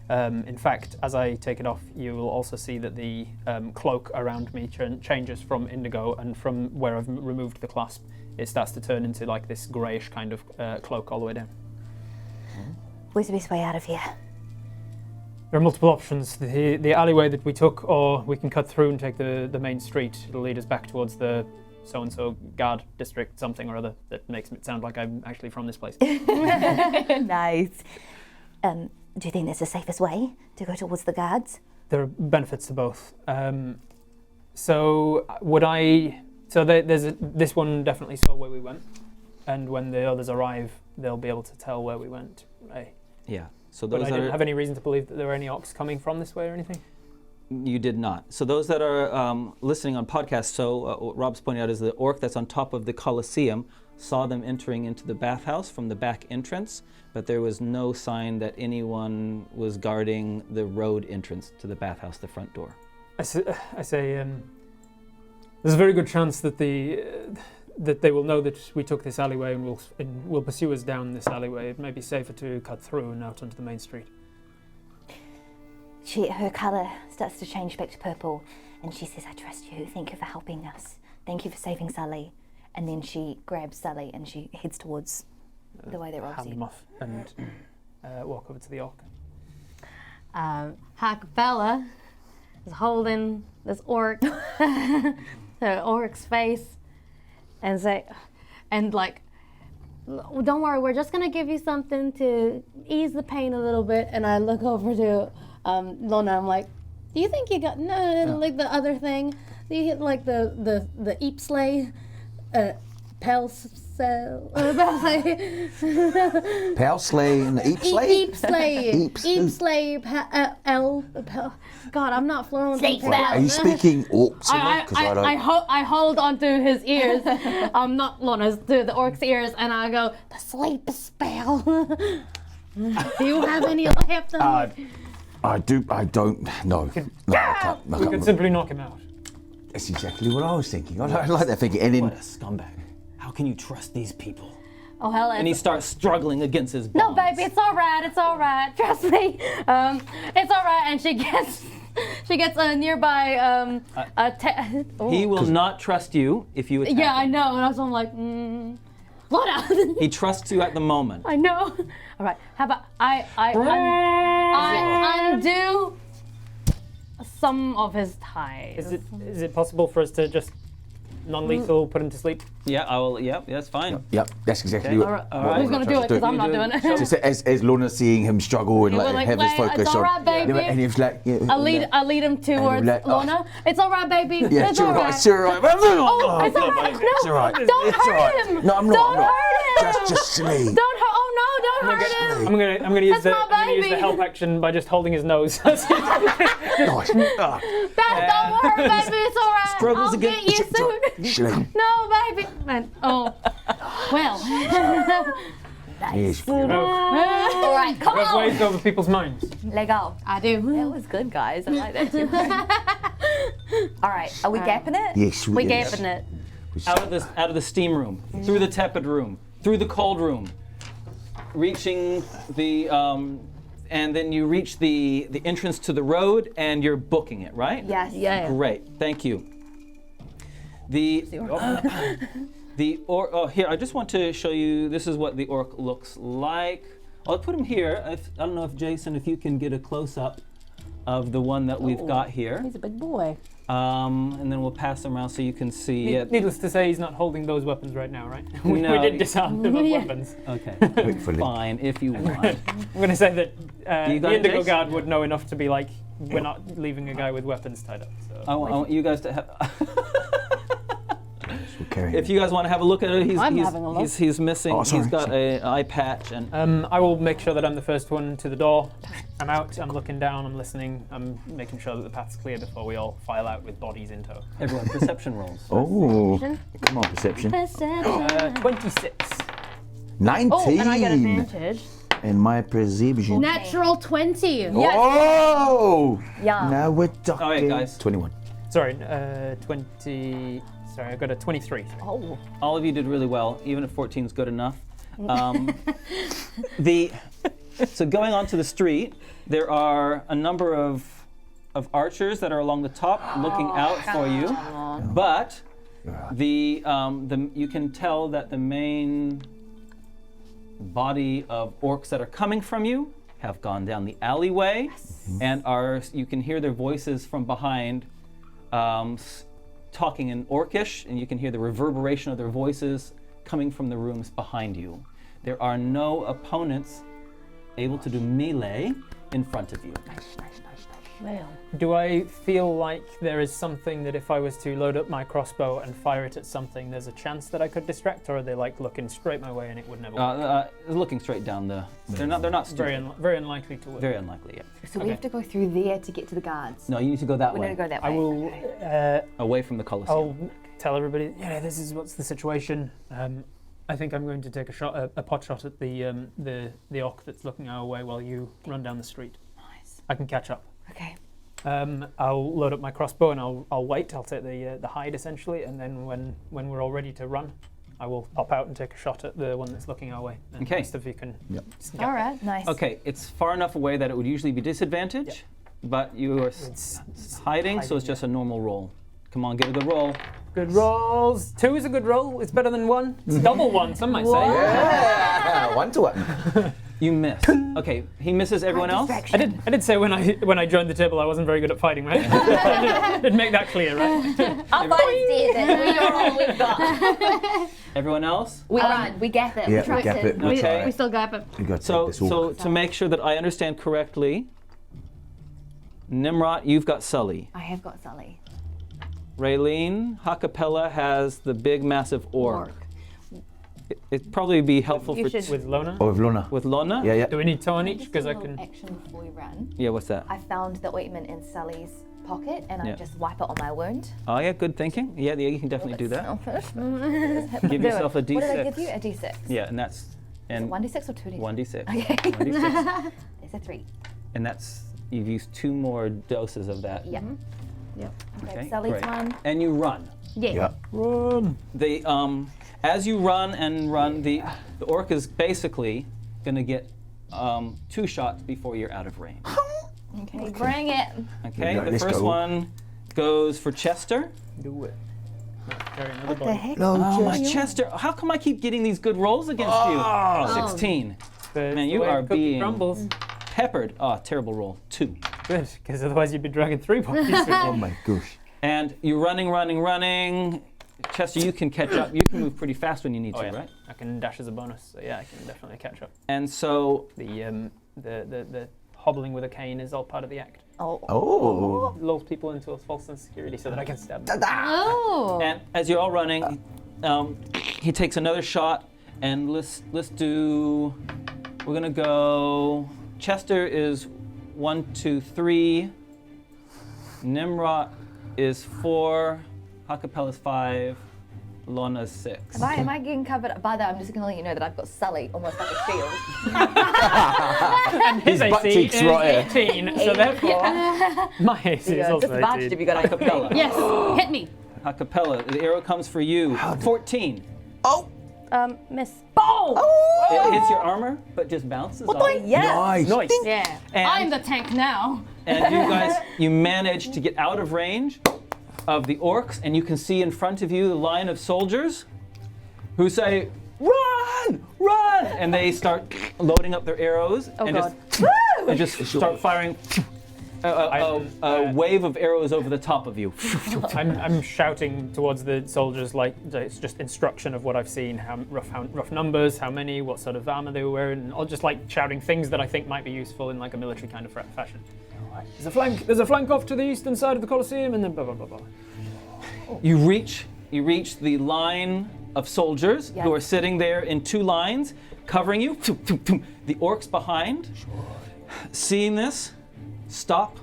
In fact, as I take it off, you will also see that the cloak around me changes from indigo, and from where I've removed the clasp, it starts to turn into like this greyish kind of cloak all the way down. Where's the best way out of here? There are multiple options. The alleyway that we took, or we can cut through and take the main street. It'll lead us back towards the so-and-so guard district, something or other that makes it sound like I'm actually from this place. Nice. Do you think that's the safest way to go towards the guards? There are benefits to both. This one definitely saw where we went, and when the others arrive, they'll be able to tell where we went. Right? Yeah. So But those I that didn't are, have any reason to believe that there were any orcs coming from this way or anything. you did not. So those that are listening on podcasts, what Rob's pointing out is the orc that's on top of the Colosseum saw them entering into the bathhouse from the back entrance, but there was no sign that anyone was guarding the road entrance to the bathhouse, the front door. I say, there's a very good chance that that they will know that we took this alleyway and will pursue us down this alleyway. It may be safer to cut through and out onto the main street. Her colour starts to change back to purple, and she says, "I trust you. Thank you for helping us. Thank you for saving Sully." And then she grabs Sully and she heads towards the way that Rob's Hand them off and walk over to the orc. Ha-Kapella is holding this orc, the orc's face, and say, and like, "Don't worry, we're just gonna give you something to ease the pain a little bit." And I look over to Lona. I'm like, "Do you think you got like the other thing? Do you get like the Eepsley, Pelsley and Eepsley? God, I'm not fluent. Are you speaking orcs? I hold onto his ears. I'm not Lona's, to the orc's ears, and I go, "The sleep spell." Do you have any left? I don't know. You can simply knock him out. That's exactly what I was thinking. I like that thinking. And What then a scumbag. How can you trust these people? Oh, hell, And he starts struggling against his no, bonds. baby, it's all right. Trust me. It's all right. And she gets a nearby He will not trust you if you attack Yeah, I him. know. And I'm like, Lona. He trusts you at the moment. I know. All right. How about I undo some of his ties. Is it possible for us to just non-lethal, put him to sleep. Yeah, I will. Yep, that's fine. Yep, that's exactly Okay. what. All right. Who's gonna do it? Because I'm not doing it. Just as Lorna's seeing him struggle and He like was like, have his "Wait, focus it's all on, right, baby." and he was like, yeah, I lead him towards like, oh. Lona. It's all right, baby. yeah, it's sure all right, right. sure right. Oh, it's all right. It's No, all right. don't It's all hurt right. him. No, I'm not. Don't I'm not. hurt him. Just silly. Don't hurt. Oh no, don't hurt him. I'm gonna use That's my use the baby. help action by just holding his nose. Nice. Don't hurt, baby. It's all right. Struggles I'll again. get you soon. Silly. No, baby. Man, oh, well. Yes. All right, come I've on. waved over people's minds. Let go. I do. That was good, guys. I like that too. All right, are we gapping it? Yes, We yes. gaping it. Out of the steam room, through the tepid room, through the cold room, reaching the and then you reach the entrance to the road, and you're booking it, right? Yes. Yeah. Great, thank you. Here, I just want to show you, this is what the orc looks like. I'll put him here. I don't know if Jason, if you can get a close-up of the one that we've got here. He's a big boy. And then we'll pass them around so you can see it. Needless to say, he's not holding those weapons right now, right? we No. did disarm them of weapons. Okay, Hopefully. fine, if you want. I'm going to say that Do you got the it, Indigo Jace? Guard would know enough to be like, we're not leaving a guy with weapons tied up. So. I want you guys to have. We're carrying If you guys want to have a look at it, I'm having a look. he's missing. Oh, sorry, he's got sorry. an eye patch and. I will make sure that I'm the first one to the door. I'm out, I'm looking down, I'm listening, I'm making sure that the path's clear before we all file out with bodies in tow. Everyone, perception rolls. Oh, come on, perception. 26. 19. Oh, and I get advantage. And my perception. Natural 20. Oh! Yeah. Now we're talking. All right, guys. 21. Sorry, 20. Sorry, I got a 23. Oh. All of you did really well, even if 14 is good enough. So going onto the street, there are a number of archers that are along the top looking out for you, but you can tell that the main body of orcs that are coming from you have gone down the alleyway, and you can hear their voices from behind talking in orcish, and you can hear the reverberation of their voices coming from the rooms behind you. There are no opponents able to do melee in front of you. Do I feel like there is something that if I was to load up my crossbow and fire it at something, there's a chance that I could distract, or are they like looking straight my way and it would never work? Looking straight down the. They're not Very, stupid. very unlikely to work. Very unlikely. Yeah. So we have to go through there to get to the guards. No, you need to go that We way. need to go that way. I will. Away from the Colosseum. I'll tell everybody. Yeah, this is what's the situation. I think I'm going to take a pot shot at the orc that's looking our way while you run down the street. Nice. I can catch up. Okay. I'll load up my crossbow and I'll wait. I'll take the hide essentially, and then when we're all ready to run, I will pop out and take a shot at the one that's looking our way. And Okay. the rest of you can. Yep. Get All right. Nice. Okay, it's far enough away that it would usually be disadvantage, but you are hiding, so it's just a normal roll. Come on, get a good roll. Good rolls. 2 is a good roll. It's better than 1. It's double 1. Some might say. Yeah, 1 to 1. You miss. Okay, he misses everyone else. I did say when I joined the table I wasn't very good at fighting, right? I did make that clear, right? Our body's dead, and we are all we've got. Everyone else? We run, we gap it, Yeah, we try we gap to. it. We Okay. try. We still got it. We got to So, take this all. to make sure that I understand correctly, Tnemrot, you've got Sully. I have got Sully. Raylene, Ha-Kapella has the big, massive orc. It'd probably be helpful You for should- With Lona. Oh, with Lona. with Lona. Yeah, yeah. Do we need 2 on each? Because I Just a can. little action before we run. Yeah, what's that? I found the ointment in Sully's pocket, and Yeah. I just wipe it on my wound. Oh yeah, good thinking. Yeah, you can definitely do that. Give Give yourself a What did I D6. give you? A D6. Yeah, and that's and 1d6 or 2d6? 1d6. Okay. 1d6. It's a 3. And that's you've used 2 more doses of that. Yep. Okay, Okay, Sully's great. one. And you run. Yeah. Yeah. Run. As you run and run, the orc is basically gonna get 2 shots before you're out of range. Okay, bring it. Okay, Right, the let's first go. one goes for Chester. Do it. Carry another What the body. heck? Oh, my Chester! How come I keep getting these good rolls against you? 16. That's Man, the you way are a cookie being crumbles. peppered. Oh, terrible roll. 2. Good, because otherwise you'd be dragging 3 bodies. Oh my gosh. And you're running. Chester, you can catch up. You can move pretty fast when you need Oh, to, yeah. right? I can dash as a bonus, so yeah, I can definitely catch up. And so The hobbling with a cane is all part of the act. Oh. Lulls people into a false sense of security so that I can stab them. Oh. And as you're all running, he takes another shot, and let's do. We're gonna go. Chester is 1, 2, 3. Tnemrot is 4. Ha-Kapella is 5. Lona is 6. Am I getting covered? By that, I'm just going to let you know that I've got Sully almost like a shield. And his butt AC cheeks is right 18, so therefore my AC is also Disadvantage 18. if you got Ha-Kapella. Yes, hit me. Ha-Kapella, the arrow comes for you. 14. Oh. Miss. It hits your armor, but just bounces off. Yeah. Nice. Yeah. And- I'm the tank now. And you guys, you manage to get out of range of the orcs, and you can see in front of you the line of soldiers who say, "Run! Run!" And they start loading up their arrows and God. just start firing a wave of arrows over the top of you. I'm shouting towards the soldiers like it's just instruction of what I've seen, how rough numbers, how many, what sort of armor they were wearing, or just like shouting things that I think might be useful in like a military kind of fashion. There's a flank off to the eastern side of the Colosseum, and then blah blah blah blah. You reach the line of soldiers who are sitting there in 2 lines, covering you. The orcs behind, seeing this, stop,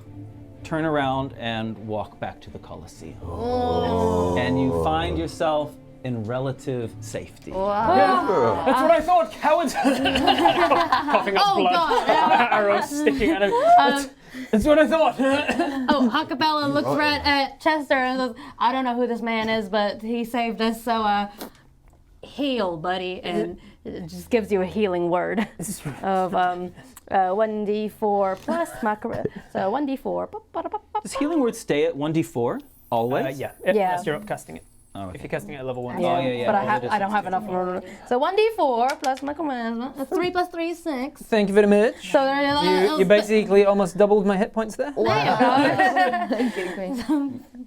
turn around, and walk back to the Colosseum. And you find yourself in relative safety. Yeah, that's what I thought, cowards! Coughing up blood, arrows sticking out of. That's what I thought. Ha-Kapella looks right at Chester and says, I don't know who this man is, but he saved us, so heal, buddy. And it just gives you a healing word of 1d4 plus my so 1d4. Does healing word stay at 1d4 always? Yeah, Yeah. unless you're upcasting it. Oh, If you're casting it at level 1. yeah. But Well, I don't have enough. So 1d4 plus my charisma. 3 plus 3 is 6. Thank you very much. So there You basically almost doubled my hit points there.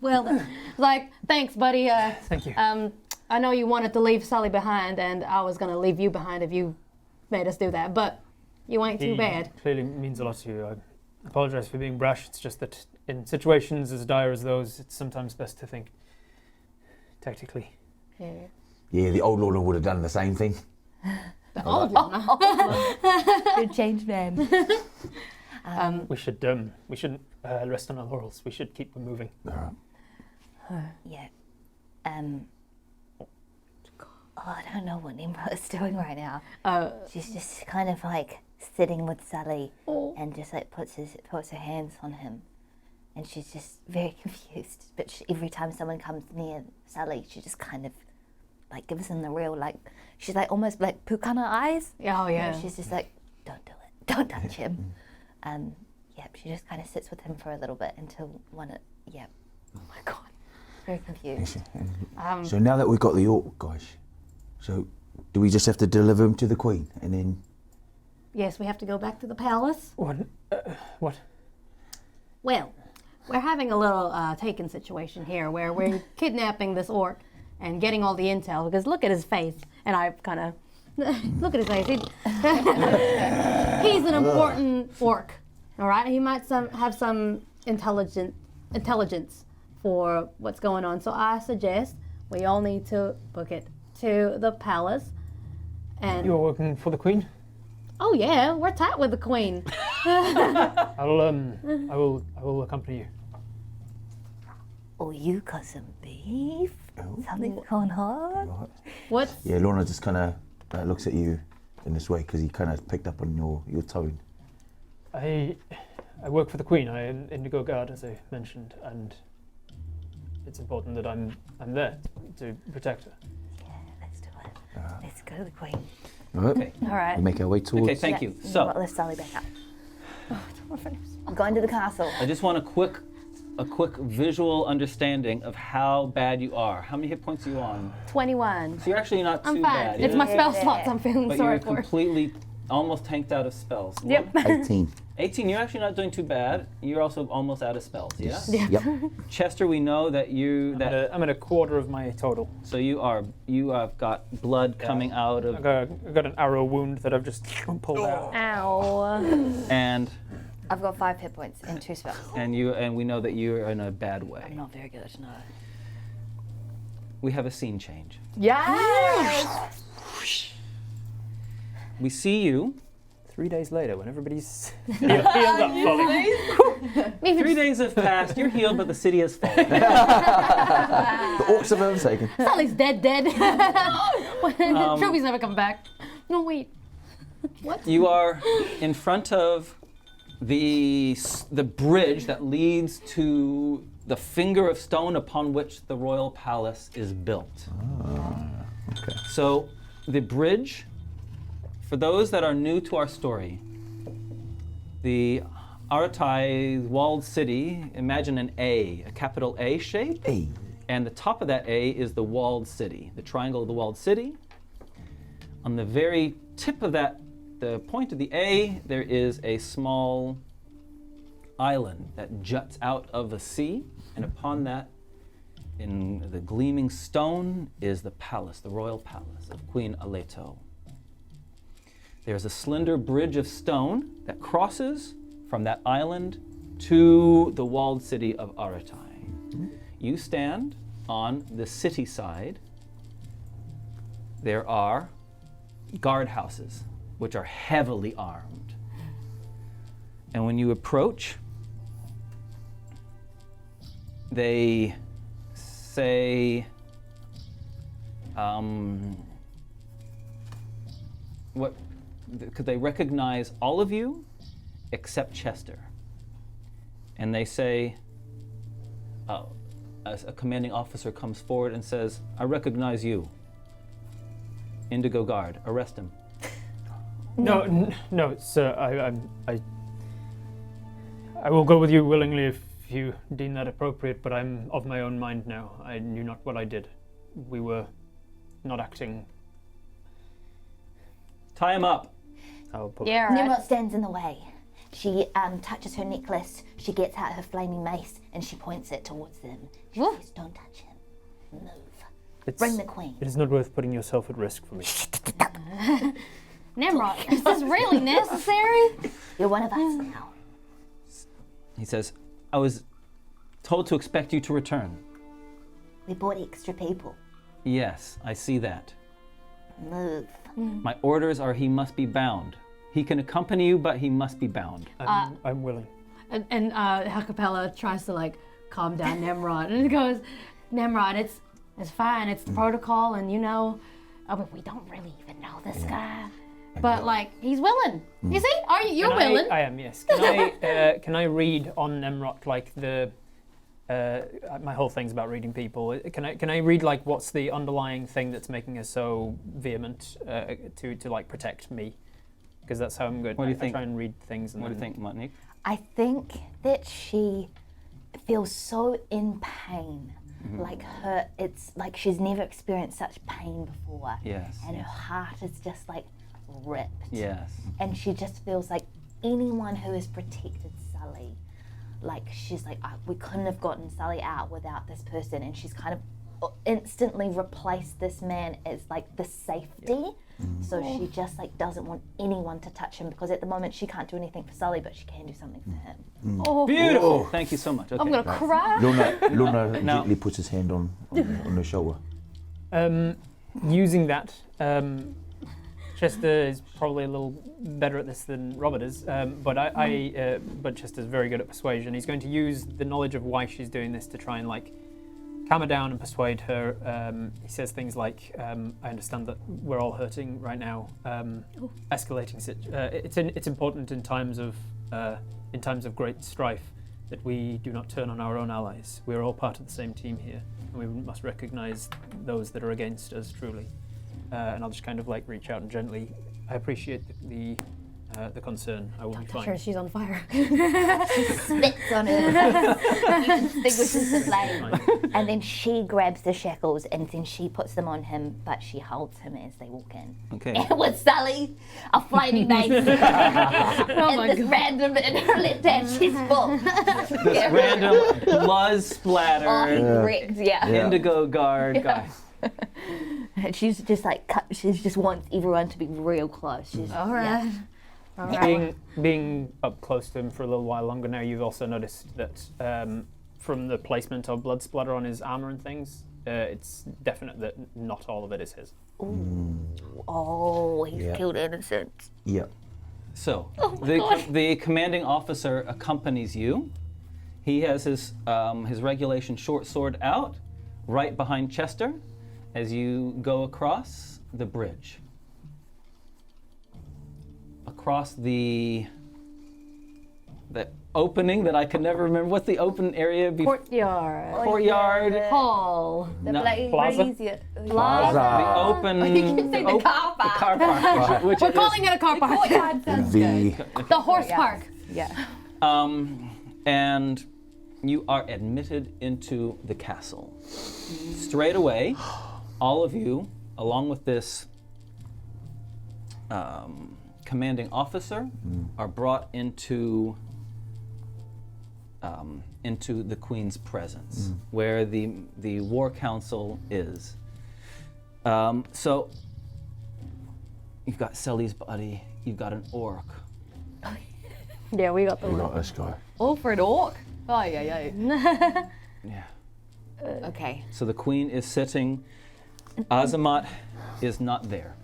Well, like, thanks, buddy. Thank you. I know you wanted to leave Sully behind, and I was gonna leave you behind if you made us do that, but you ain't too bad. Clearly means a lot to you. I apologize for being brash. It's just that in situations as dire as those, it's sometimes best to think tactically. Yeah, the old Lona would have done the same thing. The old one. Good change, man. We shouldn't rest on our laurels. We should keep moving. Yeah. I don't know what Nimrod is doing right now. She's just kind of like sitting with Sully and just like puts her hands on him. And she's just very confused. But every time someone comes near Sully, she just kind of like gives him the real, like, she's like almost like Pukana eyes. Oh, yeah. And she's just like, don't do it. Don't touch him. She just kind of sits with him for a little bit until Oh my God. Very confused. So now that we've got the orc guys, so do we just have to deliver him to the Queen and then? Yes, we have to go back to the palace. What? Well, we're having a little taken situation here where we're kidnapping this orc and getting all the intel, because look at his face. And I kind of, look at his face. He's an important orc, all right? He might have some intelligence for what's going on. So I suggest we all need to book it to the palace. And You're working for the Queen? oh yeah, we're tight with the Queen. I will accompany you. Oh, you got some beef? Something's going on? What's Yeah, Lorna just kind of looks at you in this way because he kind of picked up on your tone. I work for the Queen. I am Indigo Guard, as I mentioned, and it's important that I'm there to protect her. Yeah, let's do it. Let's go to the Queen. Okay. all right? We make our way towards. Okay, thank you. So Let's Sully back up. I'm going to the castle. I just want a quick visual understanding of how bad you are. How many hit points are you on? 21. So you're actually not I'm too fine. bad. It's my spell slots I'm feeling but sorry you're for. completely almost tanked out of spells. Yep. 18. 18, you're actually not doing too bad. You're also almost out of spells, yeah? Yep. Chester, we know that I'm at a quarter of my total. so you have got blood coming out of I've got an arrow wound that I've just pulled out. Ow. and I've got 5 hit points and 2 spells. and we know that you're in a bad way. I'm not very good, no. We have a scene change. Yes! We see you 3 days later, when everybody's healed up fully. 3 days have passed, you're healed, but the city has fallen. The orcs have overtaken. Sully's dead. Trophy's never come back. No, wait. You are in front of the bridge that leads to the finger of stone upon which the royal palace is built. Okay. So the bridge, for those that are new to our story, the Aratai walled city, imagine an A, a capital A shape. Hey. And the top of that A is the walled city, the triangle of the walled city. On the very tip of that, the point of the A, there is a small island that juts out of the sea, and upon that, in the gleaming stone, is the palace, the royal palace of Queen Aleto. There's a slender bridge of stone that crosses from that island to the walled city of Aratai. You stand on the city side. There are guard houses, which are heavily armed. And when you approach, they say, could they recognize all of you except Chester? And they say, as a commanding officer comes forward and says, I recognize you. Indigo Guard, arrest him. No, sir. I will go with you willingly if you deem that appropriate. But I'm of my own mind now. I knew not what I did. We were not acting. Tie him up. I'll put Yeah, right. Tnemrot stands in the way. She touches her necklace, she gets out her flaming mace, and she points it towards them. She Woof. says, don't touch him. Move. It's- Bring the queen. It is not worth putting yourself at risk for me. Tnemrot, is this really necessary? You're one of us now. He says, I was told to expect you to return. We brought extra people. Yes, I see that. Move. My orders are he must be bound. He can accompany you, but he must be bound. I'm willing. And Ha-Kapella tries to like calm down Tnemrot and goes, Tnemrot, it's fine, it's the protocol, and you know, we don't really even know this guy, but like he's willing. You see, you're willing? I am, yes. Can I read on Tnemrot like the? My whole thing's about reading people. Can I read like what's the underlying thing that's making her so vehement to like protect me? Because that's how I'm good. What do you think? I try and read things. And What do you think, Monique? I think that she feels so in pain. Like it's like she's never experienced such pain before. Yes. And her heart is just like ripped. Yes. And she just feels like anyone who has protected Sully, like she's like, we couldn't have gotten Sully out without this person, and she's kind of instantly replaced this man as like the safety. So she just like doesn't want anyone to touch him, because at the moment she can't do anything for Sully, but she can do something for him. Oh, Beautiful. Thank you so much. Okay. I'm gonna cry. Lona Now- gently puts his hand on her shoulder. Using that, Chester is probably a little better at this than Robert is, but Chester's very good at persuasion. He's going to use the knowledge of why she's doing this to try and like calm her down and persuade her. He says things like, "I understand that we're all hurting right now. Escalating. It's important in times of great strife that we do not turn on our own allies. We are all part of the same team here, and we must recognize those that are against us truly." And I'll just kind of like reach out and gently. I appreciate the the concern. I will be fine. Sure, she's on fire. Spits on her. He extinguishes the flame. And then she grabs the shackles and then she puts them on him, but she holds him as they walk in. Okay. And with Sully, a flaming mace, and this random in her left hand, she's full. This random blood splatter. Wrecked, yeah. Indigo Guard guy. And she's just like, she just wants everyone to be real close. She's, All right. Being up close to him for a little while longer now, you've also noticed that from the placement of blood splatter on his armor and things, it's definite that not all of it is his. Oh, he's killed innocents. Yep. So, the commanding officer accompanies you. He has his regulation short sword out, right behind Chester, as you go across the bridge. Across the opening that I can never remember. What's the open area before? Courtyard. Courtyard. Hall. No, Plaza? the open. the car park. Car park. Which We're is- calling it a car park. Courtyard sounds The The horse park. Yeah. And you are admitted into the castle. Straight away, all of you, along with this commanding officer, are brought into the Queen's presence, where the War Council is. So you've got Sully's body, you've got an orc. Yeah, we got the we one. got this guy. All for an orc? Oh, yeah. Yeah. Okay. So the Queen is sitting. Azamat is not there.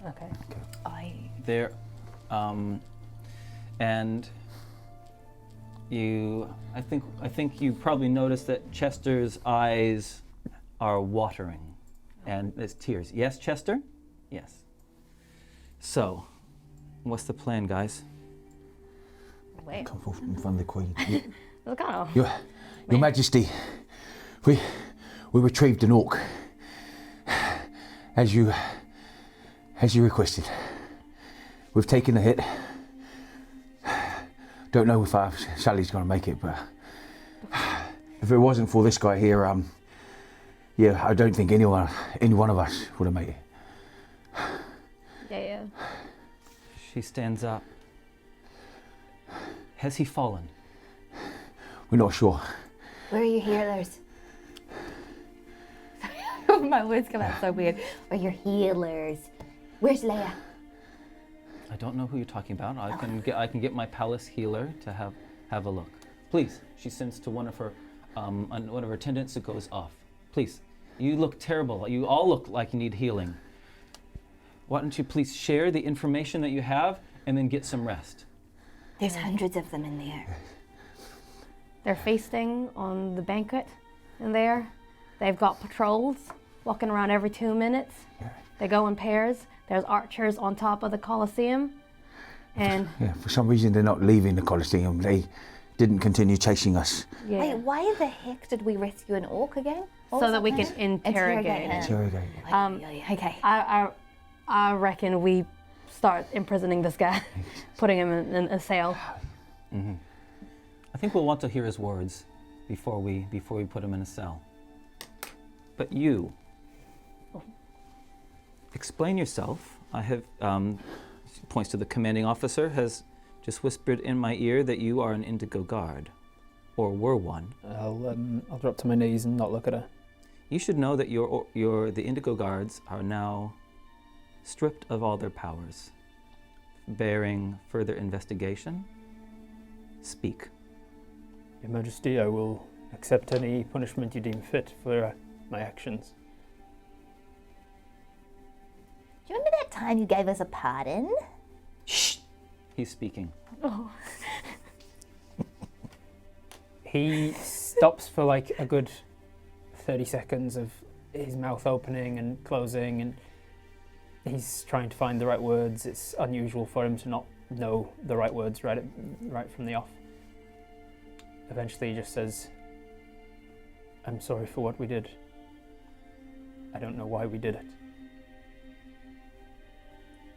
Okay. There, and you. I think you probably noticed that Chester's eyes are watering, and there's tears. Yes, Chester. Yes. So, what's the plan, guys? Come forth in front of the Queen. Look out. Your Majesty, we retrieved an orc, as you requested. We've taken the hit. Don't know if Sally's going to make it, but if it wasn't for this guy here, I don't think any one of us would have made it. Yeah. She stands up. Has he fallen? We're not sure. Where are your healers? My words come out so weird. Where are your healers? Where's Leia? I don't know who you're talking about. I can get my palace healer to have a look. Please. She sends to one of her attendants. It goes off. Please. You look terrible. You all look like you need healing. Why don't you please share the information that you have and then get some rest? There's hundreds of them in there. They're feasting on the banquet in there. They've got patrols walking around every 2 minutes. They go in pairs. There's archers on top of the Colosseum. And Yeah, for some reason they're not leaving the Colosseum. They didn't continue chasing us. yeah, Wait, why the heck did we rescue an orc again? What so was that we his can name? interrogate him. Interrogate. Okay. I reckon we start imprisoning this guy, putting him in a cell. I think we'll want to hear his words before we put him in a cell. But you, explain yourself. I have, points to the commanding officer, has just whispered in my ear that you are an Indigo Guard, or were one. I'll drop to my knees and not look at her. You should know that the Indigo Guards are now stripped of all their powers, bearing further investigation. Speak. Your Majesty, I will accept any punishment you deem fit for my actions. Do you remember that time you gave us a pardon? Shh! He's speaking. He stops for like a good 30 seconds of his mouth opening and closing, and he's trying to find the right words. It's unusual for him to not know the right words right from the off. Eventually he just says, I'm sorry for what we did. I don't know why we did it.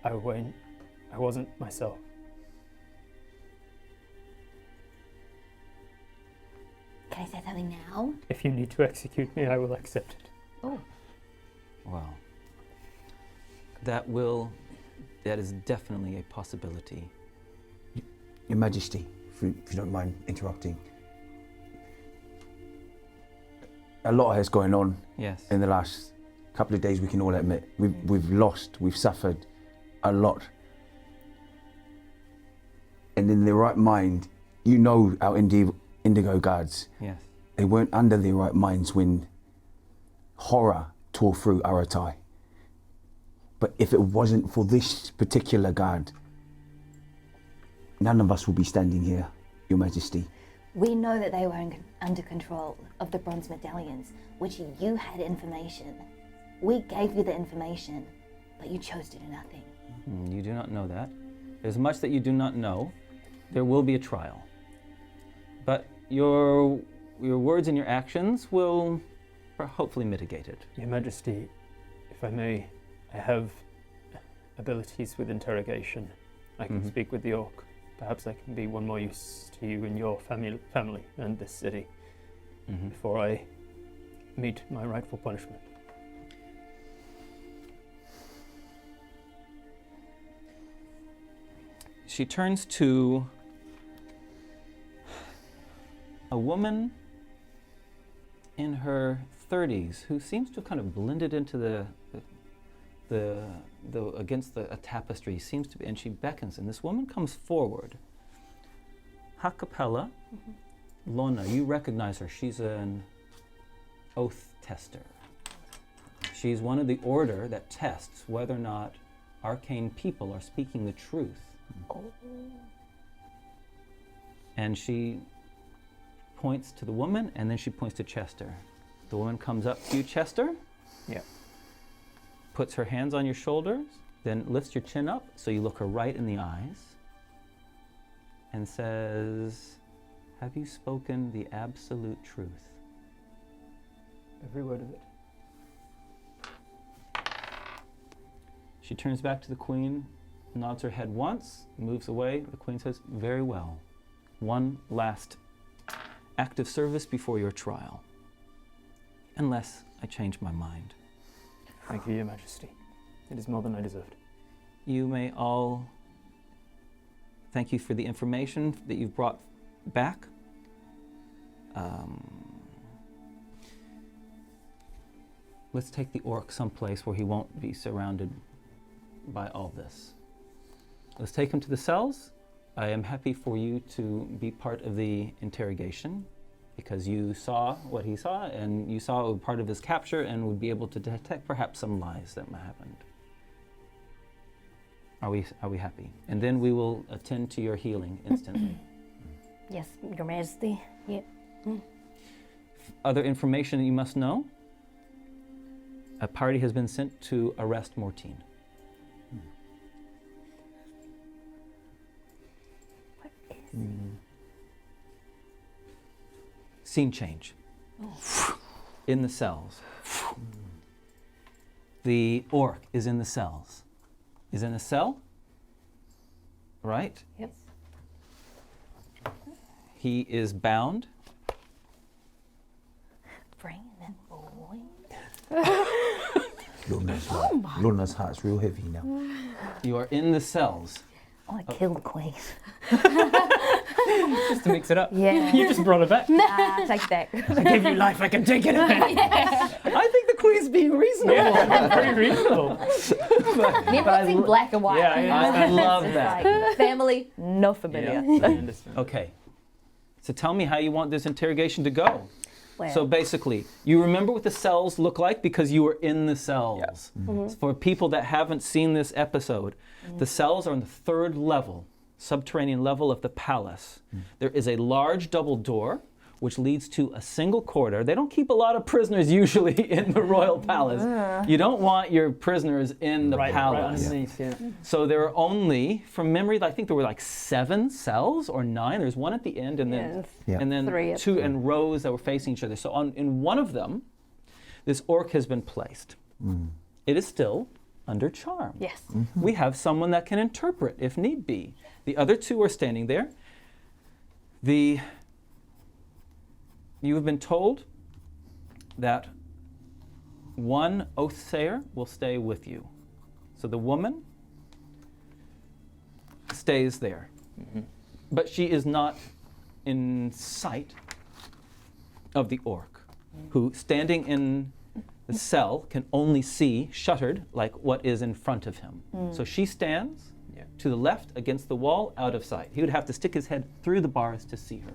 I wasn't myself. Can I say something now? If you need to execute me, I will accept it. Well, that is definitely a possibility. Your Majesty, if you don't mind interrupting. A lot has going on Yes. in the last couple of days, we can all admit. We've lost, we've suffered a lot. And in their right mind, you know our Indigo Guards, Yes. they weren't under their right minds when horror tore through Aratai. But if it wasn't for this particular guard, none of us will be standing here, Your Majesty. We know that they were under control of the bronze medallions, which you had information. We gave you the information, but you chose to do nothing. You do not know that. There's much that you do not know. There will be a trial. But your words and your actions will hopefully mitigate it. Your Majesty, if I may, I have abilities with interrogation. I can speak with the orc. Perhaps I can be one more use to you and your family and this city before I meet my rightful punishment. She turns to a woman in her 30s who seems to have kind of blended into the against a tapestry, seems to be, and she beckons, and this woman comes forward. Ha-Kapella, Lona, you recognize her. She's an oath tester. She's one of the order that tests whether or not arcane people are speaking the truth. And she points to the woman, and then she points to Chester. The woman comes up to you, Chester. Yeah. Puts her hands on your shoulders, then lifts your chin up so you look her right in the eyes, and says, "Have you spoken the absolute truth?" Every word of it. She turns back to the queen, nods her head once, moves away. The queen says, "Very well. One last act of service before your trial. Unless I change my mind." Thank you, Your Majesty. It is more than I deserved. You may all thank you for the information that you've brought back. Let's take the orc someplace where he won't be surrounded by all this. Let's take him to the cells. I am happy for you to be part of the interrogation because you saw what he saw and you saw part of his capture and would be able to detect perhaps some lies that happened. Are we happy? And then we will attend to your healing instantly. Yes, Your Majesty. Yeah. Other information that you must know. A party has been sent to arrest Mortine. What is Scene change. In the cells. The orc is in the cells. Is in a cell, right? Yes. He is bound. bring them boy? Lona's heart's real heavy now. You are in the cells. I want to kill the queen. Just to mix it up. Yeah. You just brought it back. Take that. I gave you life, I can take it away. I think the queen's being reasonable. Yeah, pretty reasonable. Never seen black and white. Yeah, I I love It's that. like, family, no familiar. Yeah, I understand. Okay. So tell me how you want this interrogation to go. Well, So basically, you remember what the cells look like because you were in the cells. For people that haven't seen this episode, the cells are on the third level, subterranean level of the palace. There is a large double door which leads to a single corridor. They don't keep a lot of prisoners usually in the royal palace. You don't want your prisoners in the Right palace. underneath, yeah. So there are only, from memory, I think there were like 7 cells or 9. There's one at the end and then Yes. and then 3 at 2 in rows that were facing each other. So in one of them, this orc has been placed. It is still under charm. Yes. We have someone that can interpret if need be. The other 2 are standing there. The You have been told that one Oathsayer will stay with you. So the woman stays there. But she is not in sight of the orc, who, standing in the cell, can only see, shuttered, like what is in front of him. So she stands to the left against the wall, out of sight. He would have to stick his head through the bars to see her.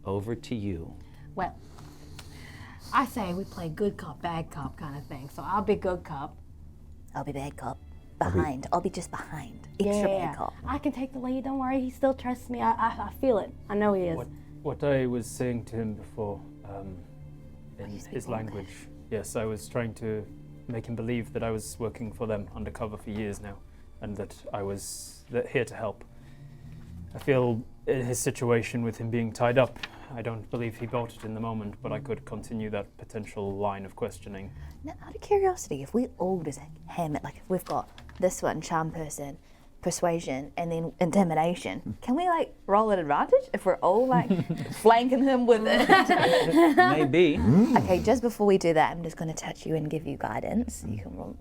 Over to you. Well, I say we play good cop, bad cop kind of thing. So I'll be good cop. I'll be bad cop. Behind. I'll be just behind. Extra bad cop. I can take the lead. Don't worry. He still trusts me. I feel it. I know he is. What I was saying to him before, in his language, yes, I was trying to make him believe that I was working for them undercover for years now, and that I was here to help. I feel in his situation with him being tied up, I don't believe he bought it in the moment, but I could continue that potential line of questioning. Now, out of curiosity, if we all just ham it, like if we've got this one, charm person, persuasion, and then intimidation, can we like roll at advantage if we're all like flanking him with it? Maybe. Okay, just before we do that, I'm just going to touch you and give you guidance. You can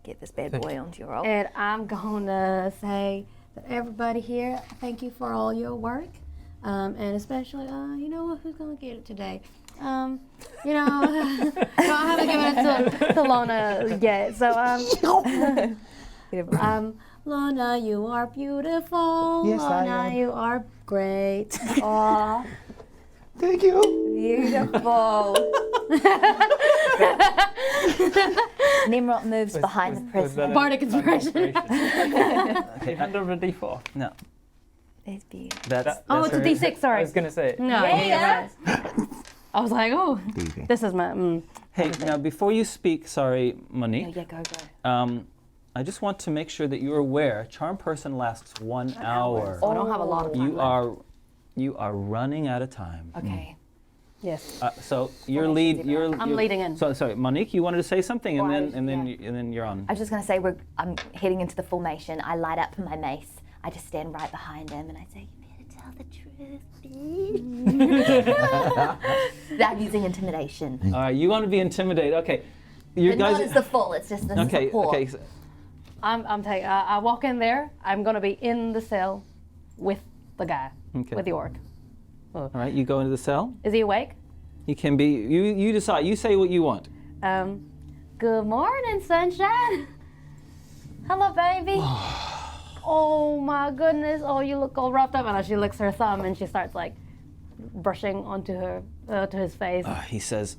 get this bad boy onto your roll. And I'm going to say that everybody here, thank you for all your work. And especially, you know who's going to get it today? No, I haven't given it to Lona yet. So, Lona, you are beautiful. Yes, I Lona, am. you are great. Aw, Thank you. Beautiful. Nimrod moves behind the prisoner. Bardic inspiration. Okay, Hand over a d4. no. It's beautiful. That's Oh, it's a D6, I sorry. was going to say it. No, Yeah. I was like, oh, Easy. this is my. Hey, now before you speak, sorry, Monique, Yeah, go. I just want to make sure that you're aware, charm person lasts 1 hour. I don't have a lot of time left. You are running out of time. Okay. Yes. So your lead, I'm leading in. So sorry, Monique, you wanted to say something, and Well, then you're on. I was just going to say, I'm heading into the formation. I light up my mace. I just stand right behind him and I say, you better tell the truth, bitch. I'm using intimidation. All right, you want to be intimidated. Okay. You But guys. not as the full, it's just the okay, support. okay. So, I'm taking. I walk in there. I'm gonna be in the cell with the guy, Okay. with the orc. all right, you go into the cell. Is he awake? You can be. You decide. You say what you want. Good morning, sunshine. Hello, baby. Oh my goodness. Oh, you look all roughed up. And she licks her thumb and she starts like brushing onto her, to his face. He says,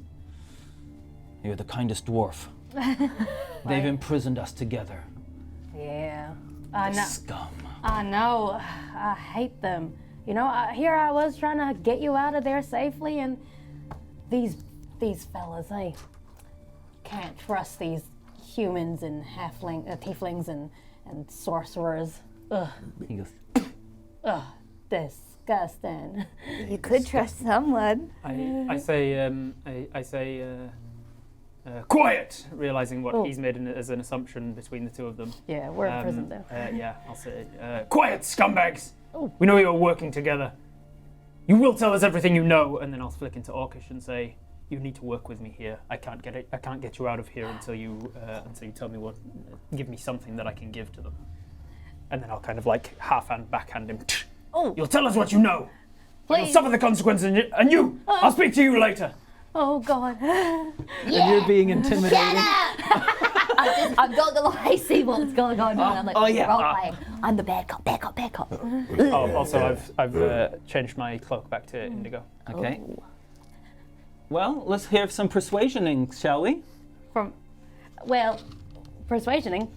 "You're the kindest dwarf. They've imprisoned us together. Yeah. I know. Scum." I know. I hate them. You know, here I was trying to get you out of there safely, and these fellas, I can't trust these humans and tieflings and sorcerers. Ugh, He goes, disgusting. You could trust someone. I say, quiet, realizing what he's made as an assumption between the two of them. Yeah, we're in prison though. Yeah, I'll say, quiet, scumbags! We know you are working together. You will tell us everything you know, and then I'll flick into Orcish and say, you need to work with me here. I can't get you out of here until you tell me give me something that I can give to them. And then I'll kind of like backhand him. You'll tell us what you know. You'll suffer the consequences, and you. I'll speak to you later. Oh God. and you're being intimidated. I'm not gonna lie, see what's going on. And I'm like, role playing. I'm the bad cop, bad cop, bad cop. Also, I've changed my cloak back to indigo. Okay. Well, let's hear some persuasioning, shall we? Persuasioning.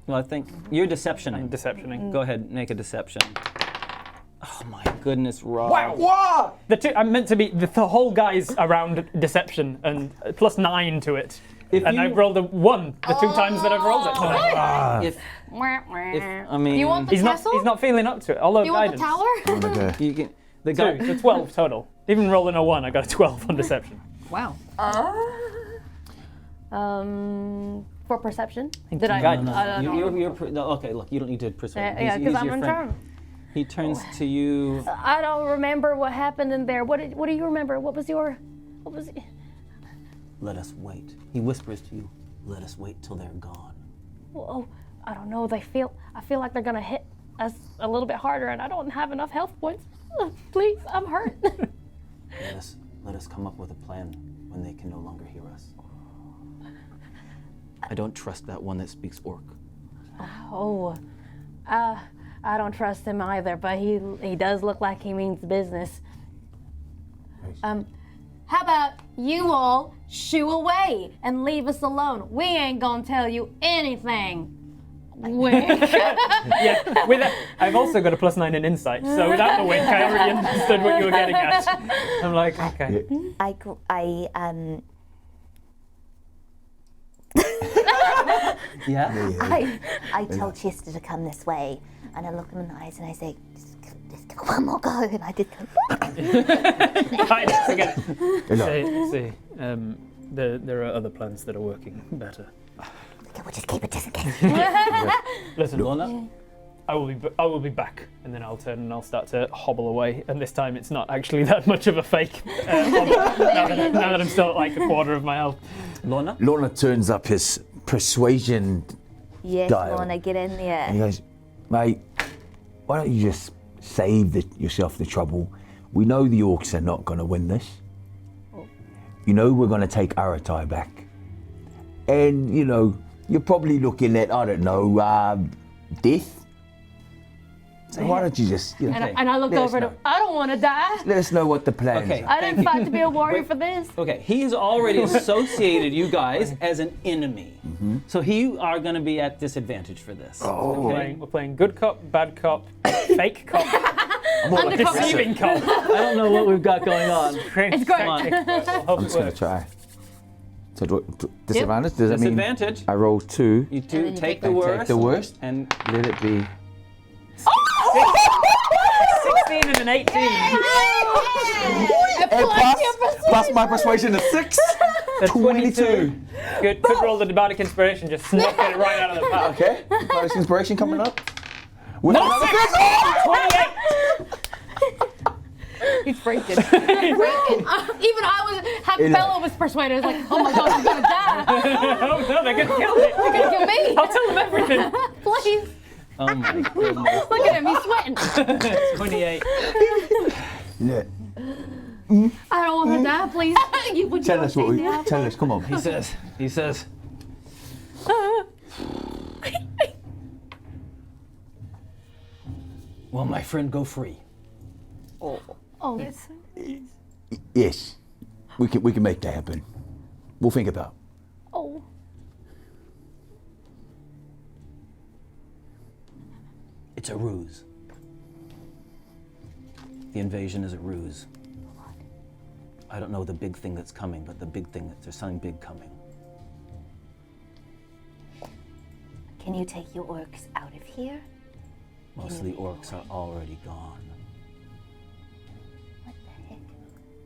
Well, I think you're deceptioning. Deceptioning. Go ahead, make a deception. Oh my goodness, Rob. Wow! I'm meant to be the whole guy's around deception and +9 to it. I've rolled a 1 the 2 times that I've rolled it tonight. I mean, You want the He's castle? not feeling up to it. Although You want the guidance. tower? you can, the guy. 2, so 12 total. Even rolling a 1, I got a 12 on deception. Wow. For perception? Did I? guidance. I don't know. Okay, look, you don't need to persuade. Yeah, He's because I'm your in friend. charm. He turns to you. I don't remember what happened in there. What do you remember? What was? Let us wait. He whispers to you. Let us wait till they're gone. Oh, I don't know. I feel like they're gonna hit us a little bit harder, and I don't have enough health points. Please, I'm hurt. Let us come up with a plan when they can no longer hear us. I don't trust that one that speaks orc. Oh, I don't trust him either, but he does look like he means business. How about you all shoo away and leave us alone? We ain't gonna tell you anything. Wink. Yeah, with that, I've also got a +9 in insight, so without the wink, I already understood what you were getting at. I'm like, okay. Yeah? I tell Chester to come this way, and I look him in the eyes and I say, just go one more go, and I did go. Right, forget it. See, there are other plans that are working better. Okay, we'll just keep it just in case. Listen, Lona? I will be back, and then I'll turn and I'll start to hobble away. And this time, it's not actually that much of a fake. Now that I'm still at like a quarter of my health. Lona? Lorna turns up his persuasion Yes, dial. Lorna, get in And there. he goes, mate, why don't you just save yourself the trouble? We know the orcs are not going to win this. You know we're going to take Aratai back. And, you know, you're probably looking at, I don't know, death. So why don't you just, you know, And I look Let us over to know. him. I don't want to die. let us know what the plan Okay. is. I didn't fight to be a warrior for this. Okay, he's already associated you guys as an enemy. So you are going to be at disadvantage for this. Okay? We're playing good cop, bad cop, fake cop, deceiving cop. I don't know what we've got going on. It's great. Come on. I'm just going to try. So disadvantage, does that mean Disadvantage. I roll 2, You then two you take take the the- worst. take the worst, And let it be. 16 and an 18. And plus my persuasion is 6. 22. Good. Could roll the demonic inspiration. Just snuck it right out of the park. Okay, bonus inspiration coming up. With another crit. 28. He's freaking. Even Ha-Kapella was persuaded. I was like, oh my god, he's gonna die. Oh no, they're gonna kill me. They're gonna kill me. I'll tell them everything. Please. oh my goodness. Look at him, he's sweating. 28. Yeah. I don't want to die, please. Would you Tell wanna us what take we. me out? Tell us. Come on. He says, will my friend go free? Oh, yes. Yes, we can make that happen. We'll think about. Oh. It's a ruse. The invasion is a ruse. I don't know the big thing that's coming, but the big thing, there's something big coming. Can you take your orcs out of here? Most of the orcs are already gone. What the heck?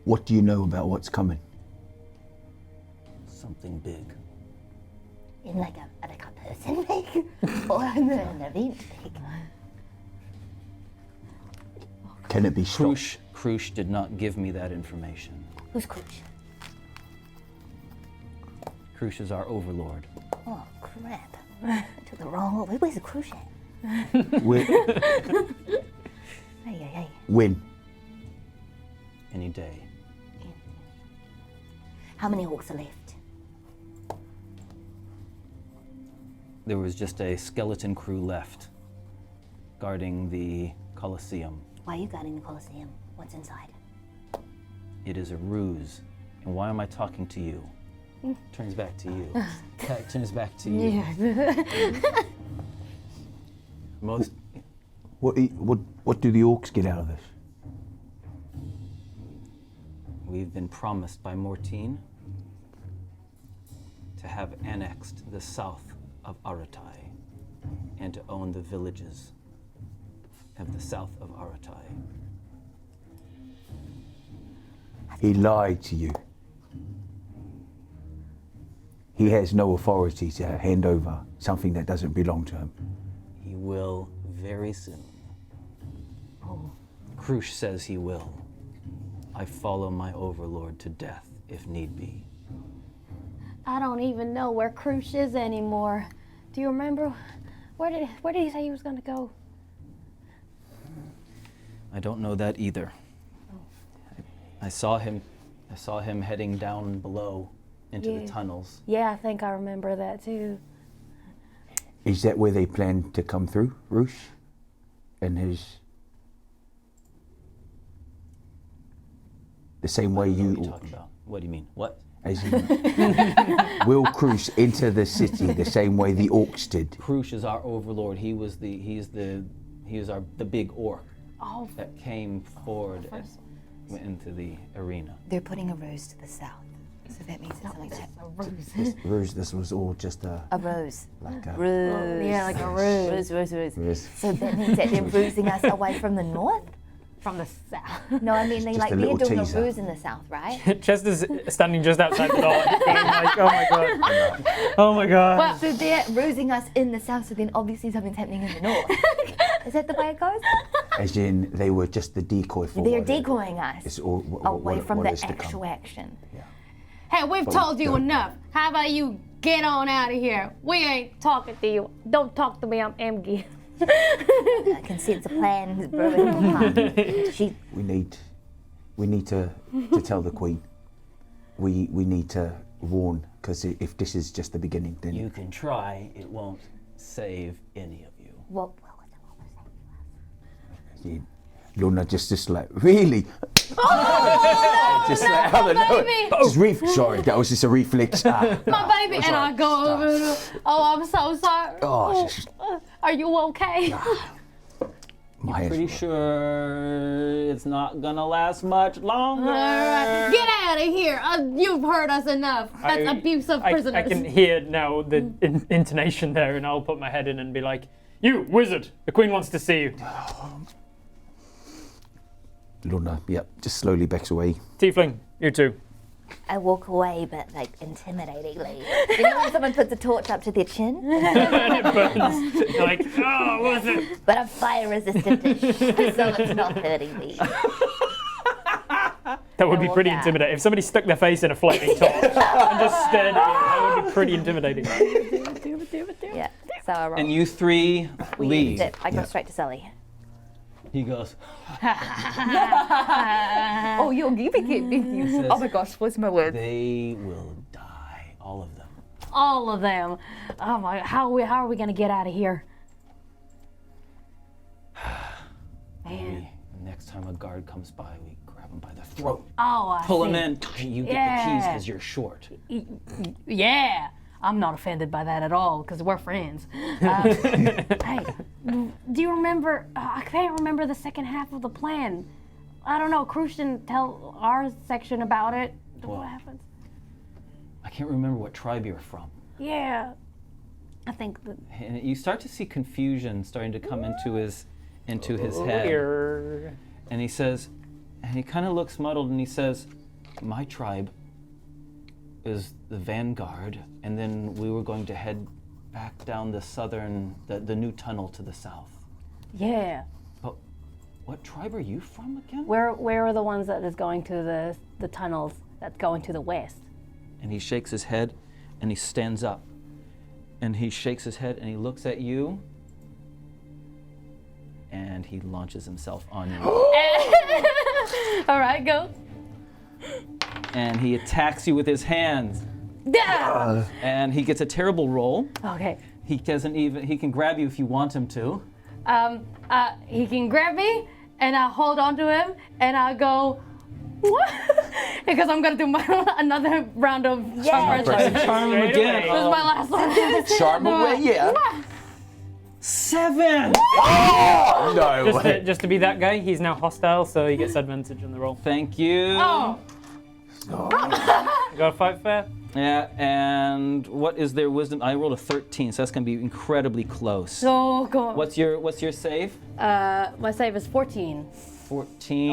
What do you know about what's coming? Something big. In like a person big? Or an event big? Can it be stopped? Krush did not give me that information. Who's Cooch? Krush is our overlord. Oh, crap. I took the wrong one. Where's the cruise at? When? Hey. When? Any day. How many orcs are left? There was just a skeleton crew left, guarding the Colosseum. Why are you guarding the Colosseum? What's inside? It is a ruse. And why am I talking to you? Turns back to you. Turns back to you. Most What do the orcs get out of this? we've been promised by Mortine to have annexed the south of Aratai and to own the villages of the south of Aratai. He lied to you. He has no authority to hand over something that doesn't belong to him. He will very soon. Krush says he will. I follow my overlord to death if need be. I don't even know where Krush is anymore. Do you remember? Where did he say he was gonna go? I don't know that either. I saw him heading down below into the tunnels. Yeah, I think I remember that too. Is that where they plan to come through, Roosh? And his... The same way What are you you... talking about? What do you mean? What? As in, will Krush enter the city the same way the orcs did? Krush is our overlord. He is the big orc Oh, that came forward and went into the arena. They're putting a rose to the south. So that means it's something that Rose, this was all just a rose. like a... Rose. yeah, like a rose. Rose. So that means that they're rusing us away from the north? From the south. No, I mean, Just they're a little doing teaser. a ruse in the south, right? Chester's standing just outside the door, being like, "Oh my god, oh my god." Well, So they're rusing us in the south, so then obviously something's happening in the north. Is that the way it goes? As in, they were just the decoy for... They're what it- decoying us It's all, away from what the is to come. actual action. Hey, we've told you enough. How about you get on out of here? We ain't talking to you. Don't talk to me. I'm Emgy. I can sense a plan is brewing in her heart. She, We need to tell the Queen. We need to warn, because if this is just the beginning, then... You can try. It won't save any of you. well, Lona just like, really? Just like, I don't know. baby. Sorry, that was just a reflex. My baby. And I go over to, oh, I'm so sorry. Oh, it's just- Are you okay? my hands Pretty were- sure it's not gonna last much longer. All right. Get out of here. You've heard us enough. That's abuse of prisoners. I can hear now the intonation there, and I'll put my head in and be like, "You wizard, the queen wants to see you." Lona, yep, just slowly backs away. Tiefling, you too. I walk away, but like intimidatingly. You know when someone puts a torch up to their chin? And it burns. You're like, "Oh, what's it?" But I'm fire resistant-ish, so it's not hurting me. That would be walk pretty out. intimidating. If somebody stuck their face in a flaming torch and just stared at you, that would be pretty intimidating. Yeah. So I roll. And you three leave. That's it. I go straight to Sully. He goes, Oh, you says, Oh my gosh, what's my word? they will die, all of them. All of them. Oh my! How are we gonna get out of here? Maybe next time a guard comes by, we grab him by the throat, Oh, I pull see. him in, and you get the keys because you're short. Yeah, I'm not offended by that at all because we're friends. Hey, do you remember? I can't remember the second half of the plan. I don't know. Krush didn't tell our section about it. Well- What happens? I can't remember what tribe you're from. Yeah, I think that. And you start to see confusion starting to come into his head. Weird. And he says, and he kind of looks muddled, and he says, my tribe is the vanguard, and then we were going to head back down the new tunnel to the south. Yeah, But what tribe are you from again? where are the ones that is going to the tunnels that's going to the west? And he shakes his head, and he stands up, and he shakes his head, and he looks at you, and he launches himself on you. All right, go. And he attacks you with his hands. Yeah. And he gets a terrible roll. Okay. He can grab you if you want him to. He can grab me, and I hold on to him, and I go, what? Because I'm gonna do another round of charm. Press This Charm him again. is my last one. Charm away, yeah. 7! No way. Just to be that guy, he's now hostile, so he gets advantage on the roll. Thank you. Oh, You gotta fight fair. Yeah, and what is their wisdom? I rolled a 13, so that's gonna be incredibly close. so go. What's your save? My save is 14. 14.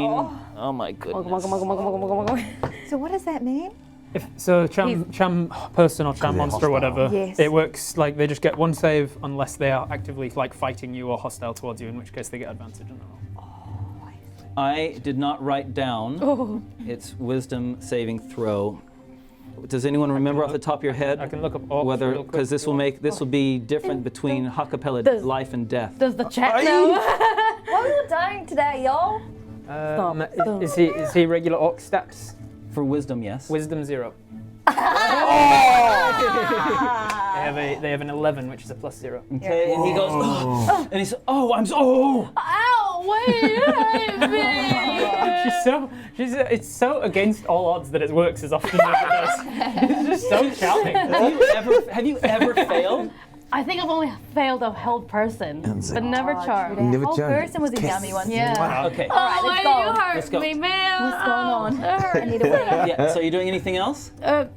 Oh my goodness. Come on. So what does that mean? So charm person or charm they're monster or hostile. whatever, Yes. it works like they just get one save unless they are actively like fighting you or hostile towards you, in which case they get advantage on the roll. I did not write down its wisdom saving throw. Does anyone remember off the top of your head? I can look up orcs whether, real quick because this will be different between Ha-Kapella life and death. Does the chat know? Why are you dying today, y'all? Is he regular orc stats? For wisdom, yes. Wisdom 0. They have an 11, which is a +0. Okay, and he goes, and he says, "Oh, I'm so." Ow! Wait! It's so against all odds that it works as often as it does. It's just so charming. Have you ever failed? I think I've only failed a held person, but never charmed. Never Whole charmed. person was a yummy one. Yeah. Okay. Oh, right, let's go. you hurt Let's go. me, man. What's going on? It hurt. I need a way. Yeah. So you're doing anything else? And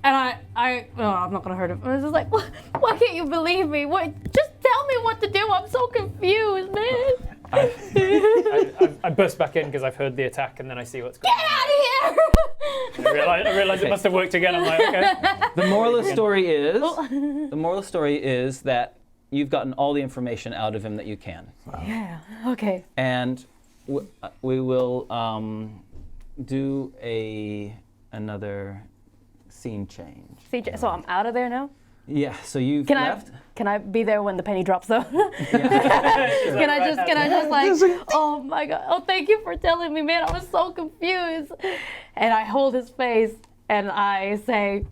I'm not gonna hurt him. I was just like, why can't you believe me? What? Just tell me what to do. I'm so confused, man. I burst back in because I've heard the attack, and then I see what's going Get out of here! I realize it must have worked again. I'm like, okay. The moral of the story is that you've gotten all the information out of him that you can, Yeah. Okay. and we will do another scene change. CJ, so I'm out of there now? Yeah. So you've Can left. Can I be there when the penny drops though? Can I just like, oh my god, oh thank you for telling me, man, I was so confused. And I hold his face and I say,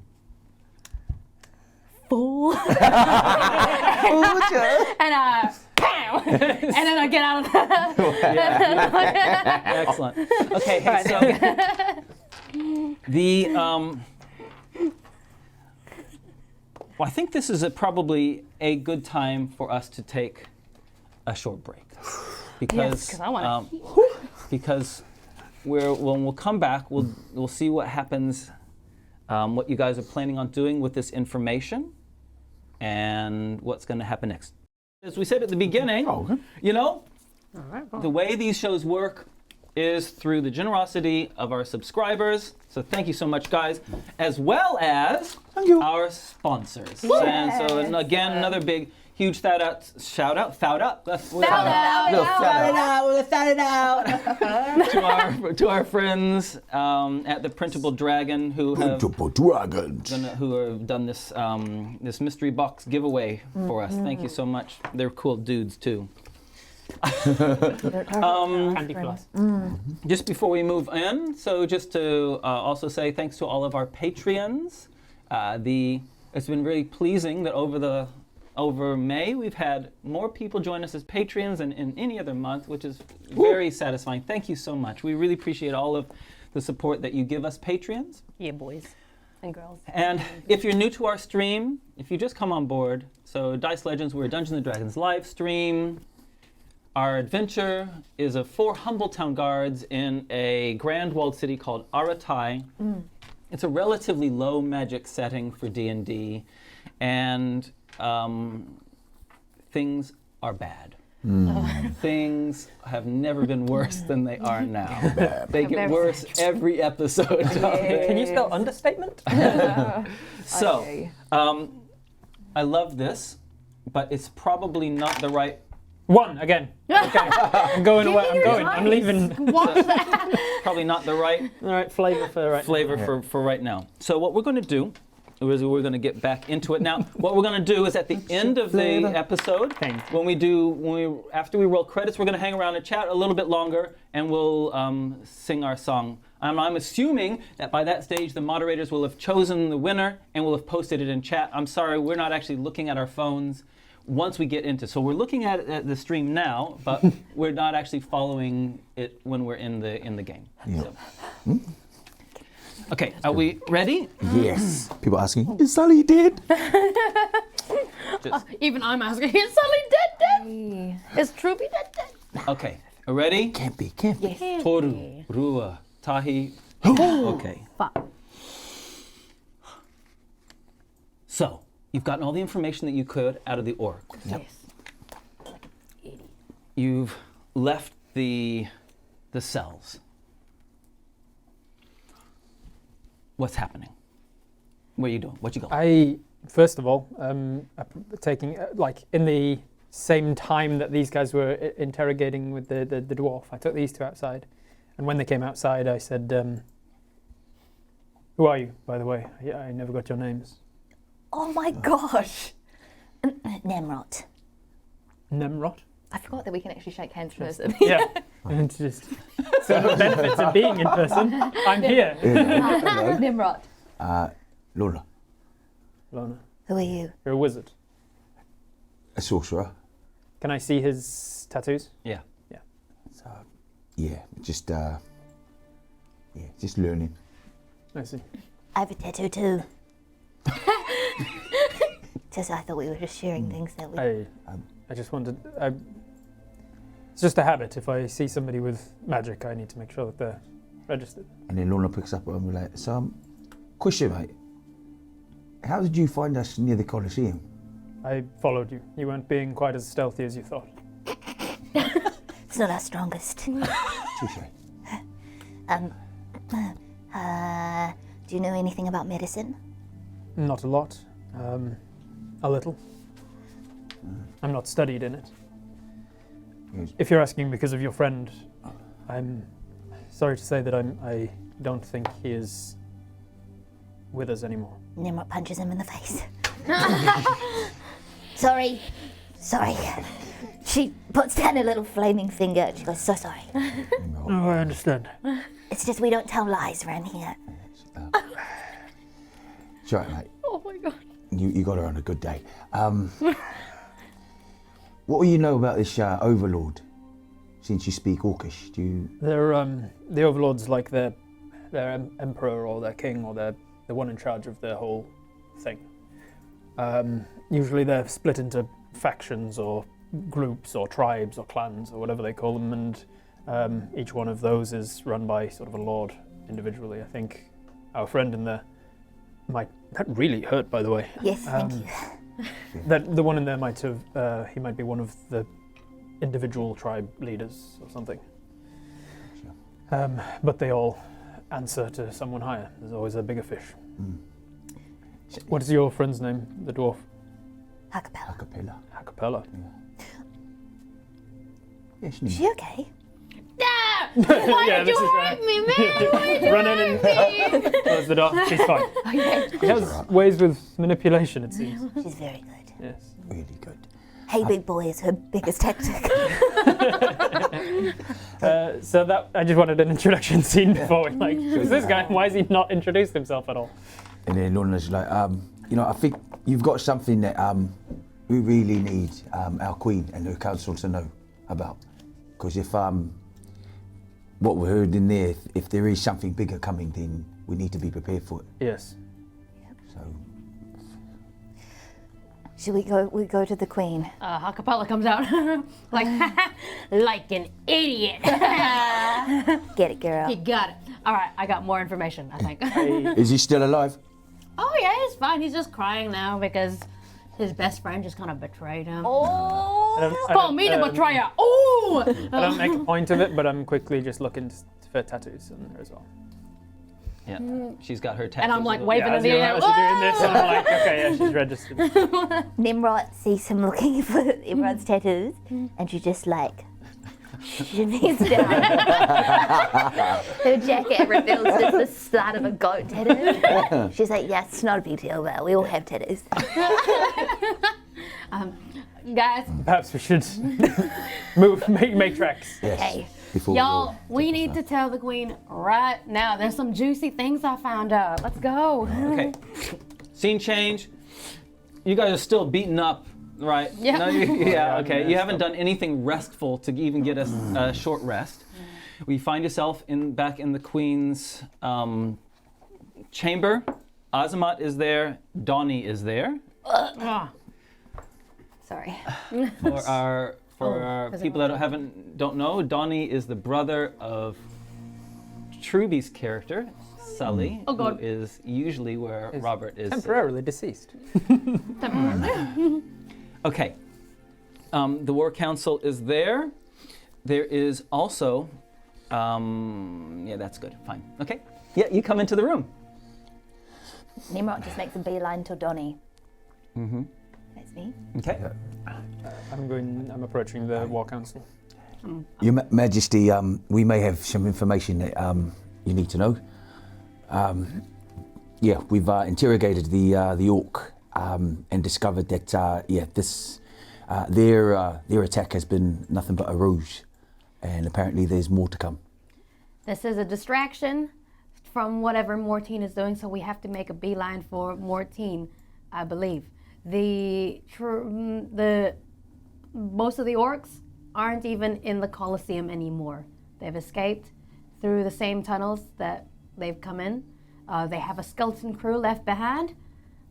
fool. And I, pow, and then I get out of there. Excellent. Okay. Hey, so the well, I think this is probably a good time for us to take a short break because 'cause I wanna because when we'll come back, we'll see what happens, what you guys are planning on doing with this information, and what's going to happen next. As we said at the beginning, you know, the way these shows work is through the generosity of our subscribers. So thank you so much, guys, as well as our sponsors. And so again, another big, huge shout out to our friends at the Printable Dragon who have done this this mystery box giveaway for us. Thank you so much. They're cool dudes too. Candy plus. Just before we move in, so just to also say thanks to all of our Patreons. It's been really pleasing that over May we've had more people join us as Patreons than in any other month, which is very satisfying. Thank you so much. We really appreciate all of the support that you give us Patreons. Yeah, boys and girls. And if you're new to our stream, if you just come on board, so Dice Legends, we're a Dungeons & Dragons live stream. Our adventure is of 4 Humbletown guards in a grand walled city called Aratai. It's a relatively low magic setting for D&D, and things are bad. Things have never been worse than they are now. They get worse every episode. Can you spell understatement? So, I love this, but it's probably not the right. One again. Okay, I'm going away. I'm leaving. Probably not the right All right, flavor for right now. So what we're going to do is we're going to get back into it. Now, what we're going to do is at the end of the episode, after we roll credits, we're going to hang around and chat a little bit longer, and we'll sing our song. I'm assuming that by that stage, the moderators will have chosen the winner and will have posted it in chat. I'm sorry, we're not actually looking at our phones once we get into. So we're looking at the stream now, but we're not actually following it when we're in the game. Yeah. So. Okay, are we ready? Yes. People asking, is Sully dead? Even I'm asking, is Sully dead? Is Troopy dead? Okay, ready? Can't be. Toru, Rua, Tahi. Okay. So, you've gotten all the information that you could out of the orc. Yes. You've left the cells. What's happening? What are you doing? What you going? I first of all, taking like in the same time that these guys were interrogating with the dwarf. I took these two outside, and when they came outside, I said, "Who are you, by the way? I never got your names." Oh my gosh. Tnemrot. Tnemrot. I forgot that we can actually shake hands in person. Yeah, and just some of the benefits of being in person. I'm here. Nimrod. Lona, Lona, Who are you? you're a wizard. a sorcerer. Can I see his tattoos? Yeah. So, just learning. I see. I have a tattoo too. Just I thought we were just sharing things that we. I just wanted. It's just a habit. If I see somebody with magic, I need to make sure that they're registered. And then Lona picks up and we're like, so, question, mate. How did you find us near the Colosseum? I followed you. You weren't being quite as stealthy as you thought. It's not our strongest. Touche. Do you know anything about medicine? Not a lot. A little. I'm not studied in it. Yes. If you're asking because of your friend, I'm sorry to say that I don't think he is with us anymore. Nimrod punches him in the face. Sorry. She puts down a little flaming finger and she goes, so sorry. Oh, I understand. It's just we don't tell lies around here. It's all right, mate. Oh my god. You got her on a good day. What do you know about this overlord? Since you speak Orcish, do you? They're the overlords, like their emperor or their king or the one in charge of the whole thing. Usually they're split into factions or groups or tribes or clans or whatever they call them, and each one of those is run by sort of a lord individually. I think our friend in there that really hurt, by the way. Yes, thank you. That the one in there might have he might be one of the individual tribe leaders or something. But they all answer to someone higher. There's always a bigger fish. What is your friend's name, the dwarf? Ha-Kapella. Ha-Kapella. Ha-Kapella. Yeah, Is she okay? Why Yeah, did you this is hurt me, man? Why did you Run in hurt and me? close the door. She's fine. She has ways with manipulation, it seems. She's very good. Yes. Really good. Hey, big boy is her biggest tactic. So that I just wanted an introduction scene before we like, who's this guy? Why has he not introduced himself at all? And then Lona's like, I think you've got something that we really need our queen and her council to know about. Because if what we heard in there, if there is something bigger coming, then we need to be prepared for it. Yes. So, Should we go? We go to the queen. Ha-Kapella comes out like an idiot. Get it, girl. You got it. All right, I got more information, I think. is he still alive? Oh yeah, he's fine. He's just crying now because his best friend just kind of betrayed him. Call me the betrayer. Oh! I don't make a point of it, but I'm quickly just looking for tattoos in there as well. Yeah. She's got her tattoos. And I'm like as well. waving in the air. As you're doing this, and I'm like, okay, yeah, she's registered. Nimrod sees him looking for Imran's tattoos, and she just like shimmies down. Her jacket reveals just the start of a goat tattoo. She's like, "Yeah, it's not a big deal, but we all have tattoos." Guys, Perhaps we should make tracks. Yes. Okay. Before y'all, we we need to tell the queen right now. There's some juicy things I found out. Let's go. Okay. Scene change. You guys are still beaten up, right? Yeah. No, yeah. Okay. You haven't done anything restful to even get a short rest. We find yourself back in the queen's chamber. Azamat is there. Donnie is there. Sorry. For our people that don't know, Donnie is the brother of Truby's character, Sully, who is usually where Robert is. Temporarily deceased. Okay. The War Council is there. There is also, yeah, that's good. Fine. Okay. Yeah, you come into the room. Nimrod just makes a beeline to Donnie. Mm-hmm. That's me. Okay. I'm approaching the War Council. Your Majesty, we may have some information that you need to know. Yeah, we've interrogated the orc and discovered that their attack has been nothing but a ruse, and apparently there's more to come. This is a distraction from whatever Mortine is doing, so we have to make a beeline for Mortine, I believe. Most of the orcs aren't even in the Colosseum anymore. They've escaped through the same tunnels that they've come in. They have a skeleton crew left behind,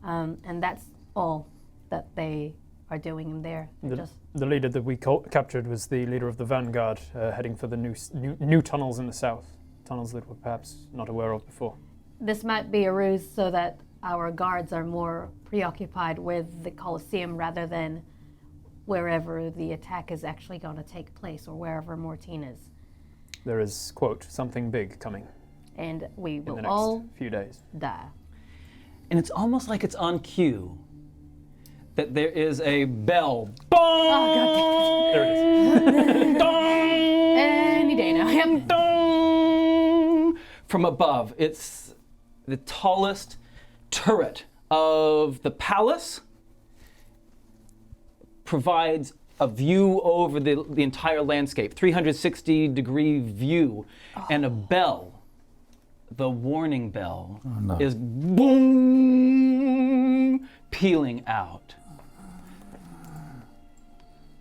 and that's all that they are doing in there. The leader that we captured was the leader of the vanguard, heading for the new tunnels in the south. Tunnels that we're perhaps not aware of before. This might be a ruse so that our guards are more preoccupied with the Colosseum rather than wherever the attack is actually going to take place or wherever Mortine is. There is, quote, something big coming And we in the will next all few days. die. And it's almost like it's on cue that there is a bell. Bong! There it is. Any day now. Yep. Dong! From above. It's the tallest turret of the palace. Provides a view over the entire landscape, 360-degree view, and a bell. The warning bell is boom, pealing out.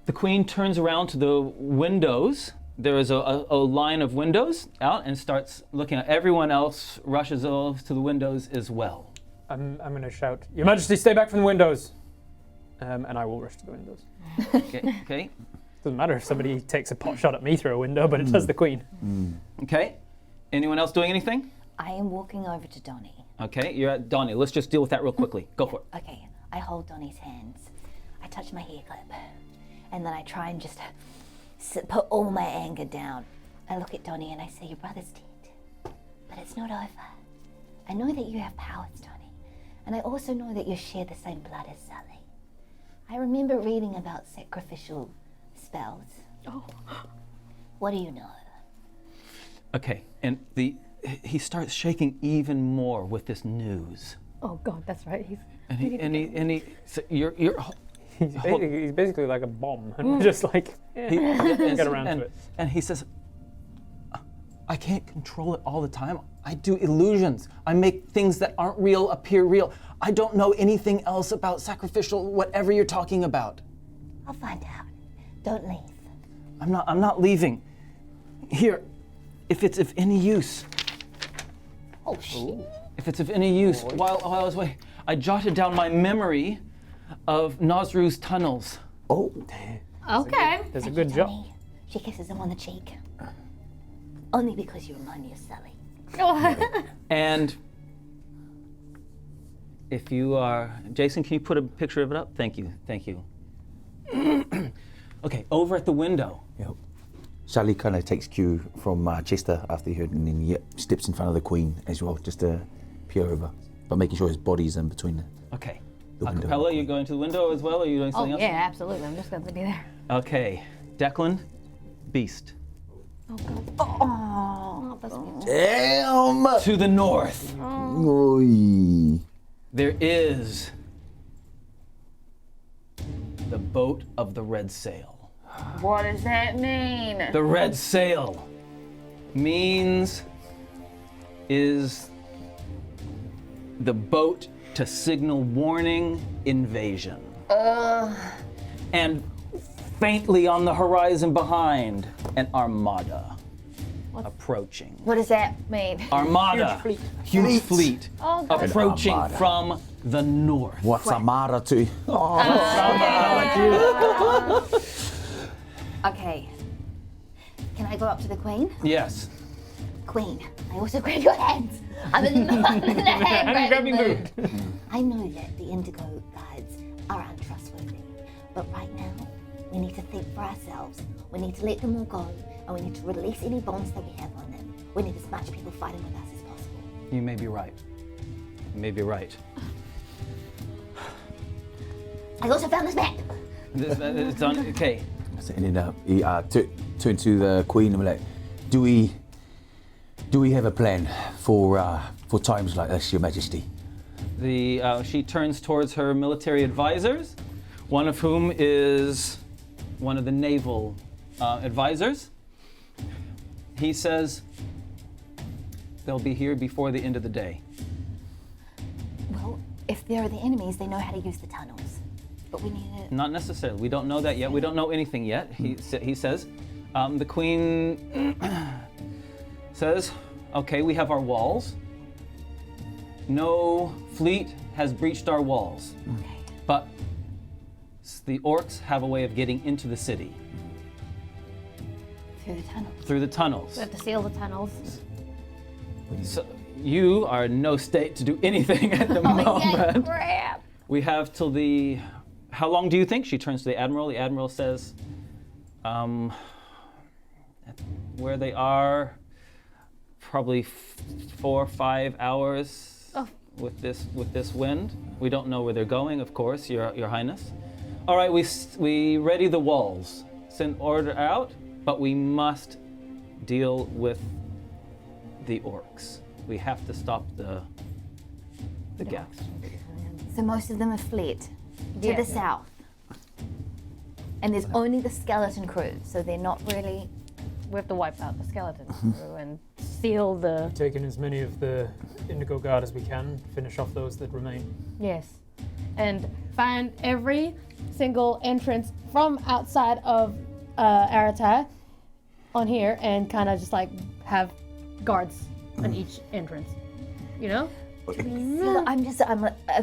The queen turns around to the windows. There is a line of windows out and starts looking at everyone else, rushes over to the windows as well. I'm going to shout, Your Majesty, stay back from the windows. And I will rush to the windows. Okay. Doesn't matter if somebody takes a pot shot at me through a window, but it does the queen. Okay. Anyone else doing anything? I am walking over to Donnie. Okay, you're at Donnie. Let's just deal with that real quickly. Go for it. Okay, I hold Donnie's hands. I touch my hair clip. And then I try and just put all my anger down. I look at Donnie and I say, your brother's dead. But it's not over. I know that you have powers, Donnie. And I also know that you share the same blood as Sully. I remember reading about sacrificial spells. Oh. What do you know? Okay, and he starts shaking even more with this news. Oh God, that's right. So you're He's basically like a bomb, and we're just like, get around to it. And he says, I can't control it all the time. I do illusions. I make things that aren't real appear real. I don't know anything else about sacrificial, whatever you're talking about. I'll find out. Don't leave. I'm not leaving. Here, if it's of any use. Oh, shit. If it's of any use, while I was away, I jotted down my memory of Nazru's tunnels. Oh, Okay. Does a good job. Donnie. She kisses him on the cheek. Only because you remind me of Sully. And if you are, Jason, can you put a picture of it up? Thank you. Okay, over at the window. yep. Sully kind of takes cue from Chester after he heard, and then steps in front of the queen as well, just to peer over, but making sure his body's in between Okay. the window. Ha-Kapella, you going to the window as well, or are you doing Oh something else? yeah, absolutely. I'm just going to be there. Okay, Declan, Beast. Oh God. Oh, that's me. Damn! To the north, Oy. there is the boat of the red sail. What does that mean? The red sail is the boat to signal warning invasion. And faintly on the horizon behind, an armada approaching. What does that mean? Armada, huge fleet Oh God. approaching armada. from the north. What's a matter to you? Okay. Can I go up to the queen? Yes. Queen, I also grab your hands. I'm in the hand grabbing mood. I know that the Indigo Guards are untrustworthy, but right now, we need to think for ourselves. We need to let them all go, and we need to release any bonds that we have on them. We need as much people fighting with us as possible. You may be right. You may be right. I also found this map. It's done. Okay. And then he turned to the Queen and was like, "Do we have a plan for times like this, Your Majesty?" She turns towards her military advisors, one of whom is one of the naval advisors. He says they'll be here before the end of the day. Well, if they're the enemies, they know how to use the tunnels. But we need it. Not necessarily. We don't know that yet. We don't know anything yet. He says. The Queen says, "Okay, we have our walls. No fleet has breached our walls, but the orcs have a way of getting into the city Through the tunnels. We have to seal the tunnels. So you are in no state to do anything at the moment. Crap. We have till the. How long do you think?" She turns to the admiral. The admiral says, "Where they are, probably 4 or 5 hours with this wind. We don't know where they're going, of course, Your Highness. All right, we ready the walls. Send order out, but we must deal with the orcs. We have to stop the gaps." So most of them are fled to Yeah. the south. And there's only the skeleton crew, so they're not really. We have to wipe out the skeleton crew and seal the. Taking as many of the Indigo Guard as we can, finish off those that remain. Yes. And find every single entrance from outside of Aratai on here and kind of just like have guards on each entrance. You know? I'm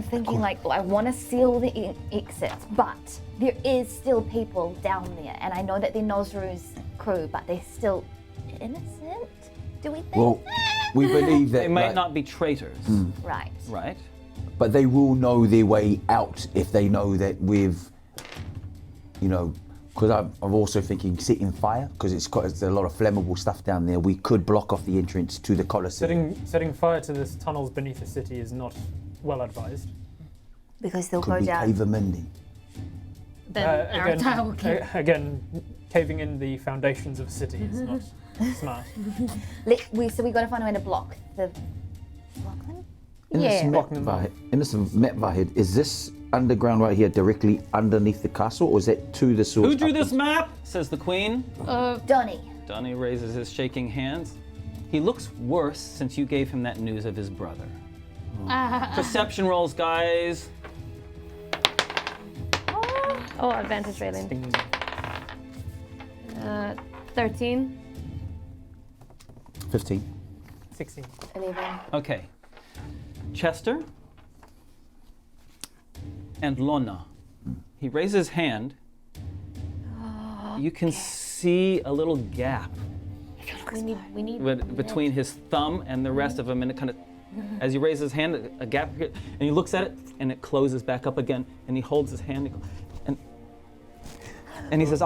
thinking like I want to seal the exits, but there is still people down there, and I know that they're Nosru's crew, but they're still innocent. Do we think? Well, we believe that They might not be traitors, Right. right? but they will know their way out if they know that we've, because I'm also thinking setting fire, because there's a lot of flammable stuff down there. We could block off the entrance to the Colosseum. Setting fire to the tunnels beneath the city is not well advised. Because they'll Could go be down. cave mending. Then Aratai will keep. Again, caving in the foundations of a city is not smart. So we got to find a way to block them. In Yeah. this map, Vahid, is this underground right here directly underneath the castle, or is that to the source? Who drew this map? Says the Queen. Donnie. Donnie raises his shaking hands. He looks worse since you gave him that news of his brother. Perception rolls, guys. Oh, advantage railing. 13. 15. 16. 11. Okay. Chester and Lona. He raises his hand. You can see a little gap We need. between his thumb and the rest of him, and it kind of, as he raises his hand, a gap here, and he looks at it, and it closes back up again, and he holds his hand, and he says,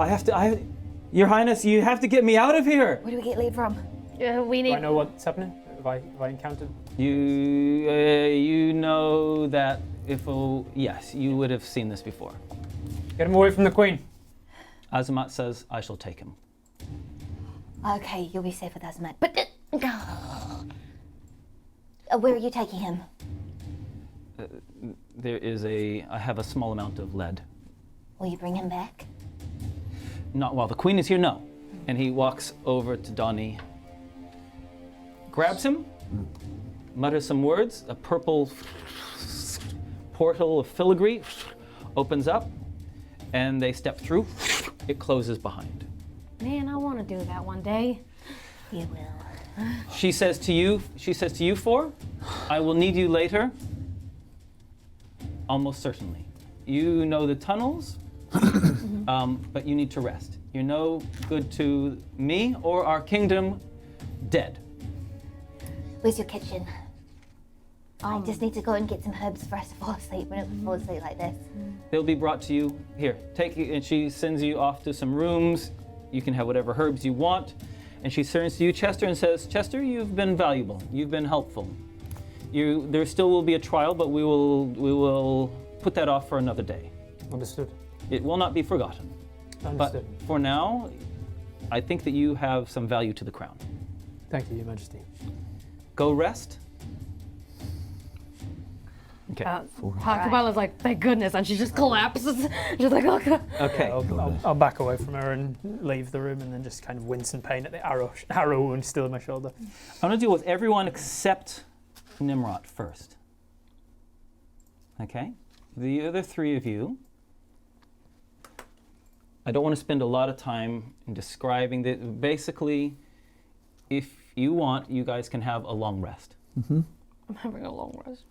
Your Highness, you have to get me out of here. Where do we get lead from? We Do I need. know what's happening? Have I encountered? You know that yes, you would have seen this before. Get him away from the Queen. Azamat says, I shall take him. Okay, you'll be safe with us, Matt. But where are you taking him? I have a small amount of lead. Will you bring him back? Not while the Queen is here, no. And he walks over to Donnie, grabs him, mutters some words, a purple portal of filigree opens up, and they step through. It closes behind. Man, I want to do that one day. You will. She says to you four, I will need you later. Almost certainly. You know the tunnels, but you need to rest. You're no good to me or our kingdom. Dead. Where's your kitchen? I just need to go and get some herbs for us to fall asleep. We don't fall asleep like this. They'll be brought to you. Here, take it. And she sends you off to some rooms. You can have whatever herbs you want. And she turns to you, Chester, and says, Chester, you've been valuable. You've been helpful. There still will be a trial, but we will put that off for another day. Understood. It will not be forgotten. Understood. But for now, I think that you have some value to the crown. Thank you, Your Majesty. Go rest. Okay. Ha-Kapella's like, thank goodness, and she just collapses. She's like, oh god. Okay. I'll back away from her and leave the room, and then just kind of wince in pain at the arrow wound still in my shoulder. I'm going to deal with everyone except Tnemrot first. Okay? The other three of you, I don't want to spend a lot of time in describing that. Basically, if you want, you guys can have a long rest. I'm having a long rest.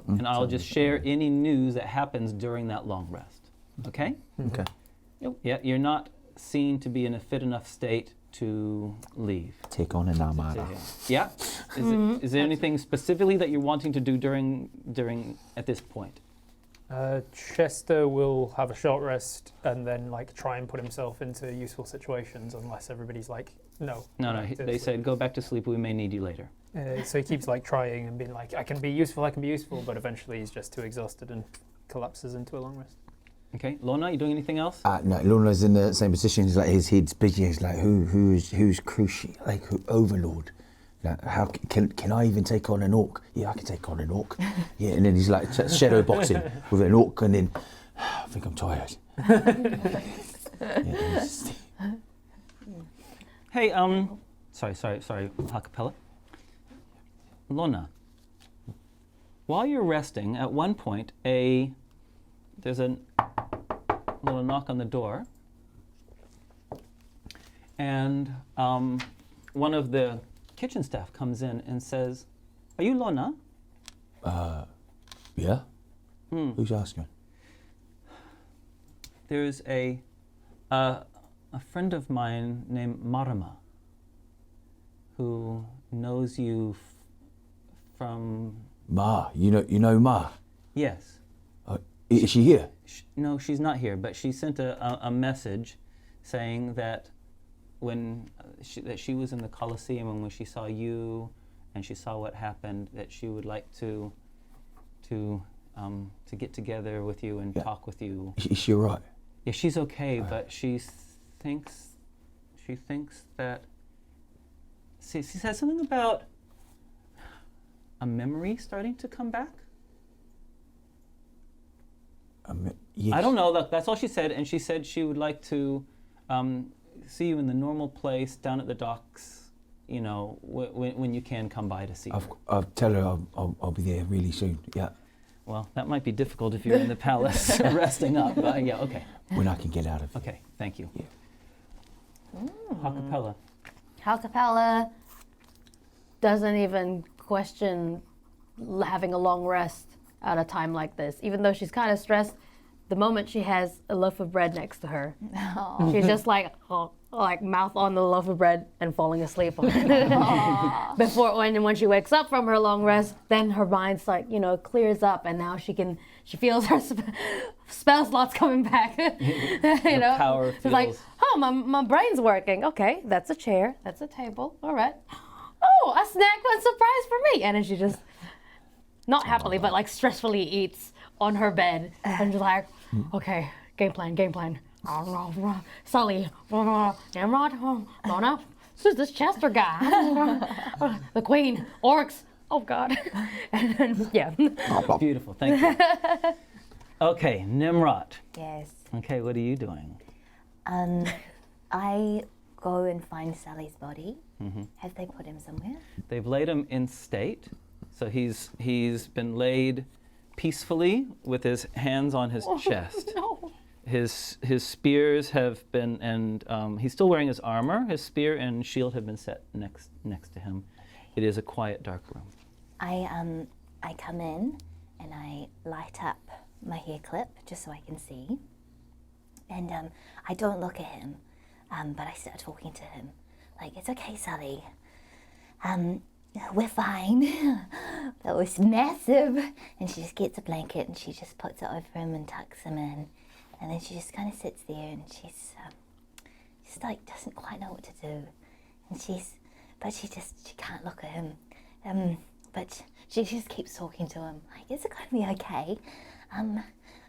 And I'll just share any news that happens during that long rest. Okay? Okay. Yeah, you're not seen to be in a fit enough state to leave. Take on an armada. Yeah? Is there anything specifically that you're wanting to do during at this point? Chester will have a short rest and then like try and put himself into useful situations unless everybody's like, no. No, they said go back to sleep, we may need you later. So he keeps like trying and being like, I can be useful, but eventually he's just too exhausted and collapses into a long rest. Okay, Lona, you doing anything else? No, Lona's in the same position. He's like his head's busy. He's like, who's crucial? Like overlord? Like, how can I even take on an orc? Yeah, I can take on an orc. Yeah, and then he's like shadow boxing with an orc, and then I think I'm tired. Hey, sorry, Ha-Kapella. Lona, while you're resting, at one point, there's a little knock on the door, and one of the kitchen staff comes in and says, "Are you Lona?" Yeah. Who's asking? There's a friend of mine named Marama who knows you from... Ma, you know Ma. Yes. Is she here? No, she's not here, but she sent a message saying that when she was in the Colosseum, and when she saw you and she saw what happened, that she would like to get together with you and talk with you. Is she all right? Yeah, she's okay, but she thinks that she said something about a memory starting to come back. Yes. I don't know. Look, that's all she said, and she said she would like to see you in the normal place down at the docks. You know, when you can come by to see her. I'll tell her I'll be there really soon. Yeah. Well, that might be difficult if you're in the palace resting up. But yeah, okay. When I can get out of here. Okay, thank you. Yeah. Ha-Kapella. Ha-Kapella doesn't even question having a long rest at a time like this, even though she's kind of stressed. The moment she has a loaf of bread next to her, she's just like mouth on the loaf of bread and falling asleep on it. Before when she wakes up from her long rest, then her mind's like, clears up, and now she feels her spell slots coming back. Power She's like, oh, my brain's working. Okay, that's a chair, that's a table. All right. Oh, a snack and surprise for me. And then she just, not happily, but like stressfully eats on her bed. And she's like, okay, game plan. Sully, Tnemrot, Lona, who's this Chester guy? The queen, orcs. Oh God. And then, yeah. Beautiful, thank you. Okay, Tnemrot. Yes. Okay, what are you doing? I go and find Sally's body. Have they put him somewhere? They've laid him in state, so he's been laid peacefully with his hands on his chest. No. His spears have been, and he's still wearing his armor. His spear and shield have been set next to him. It is a quiet, dark room. I come in and I light up my hair clip just so I can see. And I don't look at him, but I start talking to him. Like, it's okay, Sully. We're fine. That was massive. And she just gets a blanket and she just puts it over him and tucks him in. And then she just kind of sits there and she's like doesn't quite know what to do. And she can't look at him. But she just keeps talking to him. Like, is it going to be okay?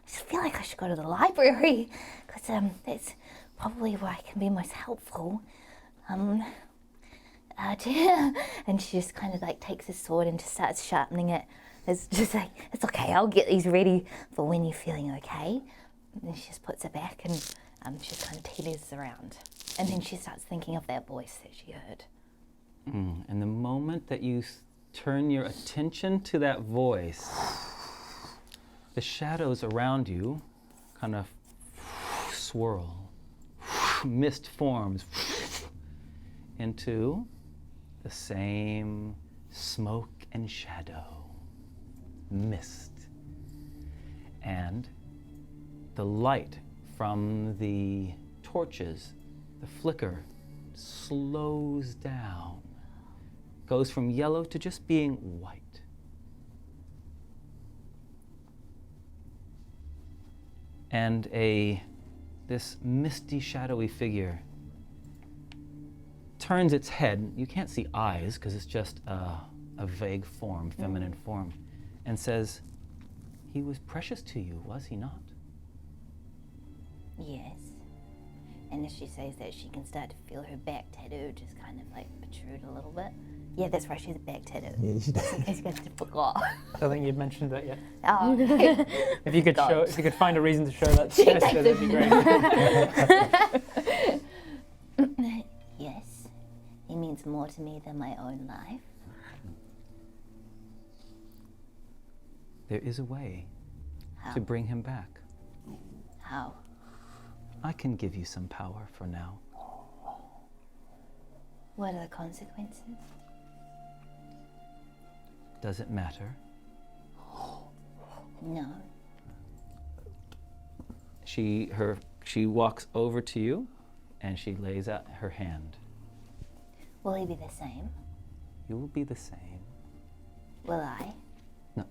just feel like I should go to the library, because that's probably where I can be most helpful. And she just kind of like takes his sword and just starts sharpening it. It's just like, it's okay, I'll get these ready for when you're feeling okay. And then she just puts it back and she just kind of teeters around. And then she starts thinking of that voice that she heard. And the moment that you turn your attention to that voice, the shadows around you kind of swirl, mist forms into the same smoke and shadow, mist. And the light from the torches, the flicker, slows down, goes from yellow to just being white. And this misty, shadowy figure turns its head. You can't see eyes because it's just a vague form, feminine form, and says, "He was precious to you, was he not?" Yes. And as she says that, she can start to feel her back tattoo just kind of like protrude a little bit. Yeah, that's right, she's a back tattoo. Yeah, she does. In case you guys forgot. I don't think you'd mentioned that yet. Oh, okay. If you could find a reason to show that to Jessica, that'd be great. Yes, it means more to me than my own life. There is a way How? to bring him back. How? I can give you some power for now. What are the consequences? Does it matter? No. She walks over to you and she lays out her hand. Will he be the same? You will be the same. Will I? No,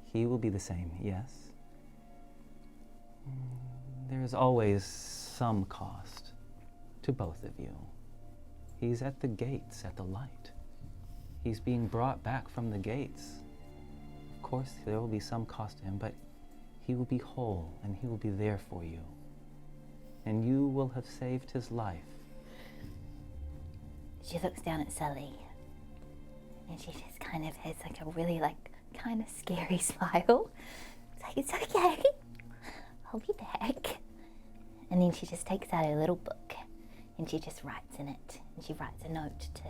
he will be the same, yes. There is always some cost to both of you. He's at the gates, at the light. He's being brought back from the gates. Of course, there will be some cost to him, but he will be whole and he will be there for you. And you will have saved his life. She looks down at Sully and she just kind of has like a really like kind of scary smile. It's like, it's okay, I'll be back. And then she just takes out her little book and she just writes in it. And she writes a note to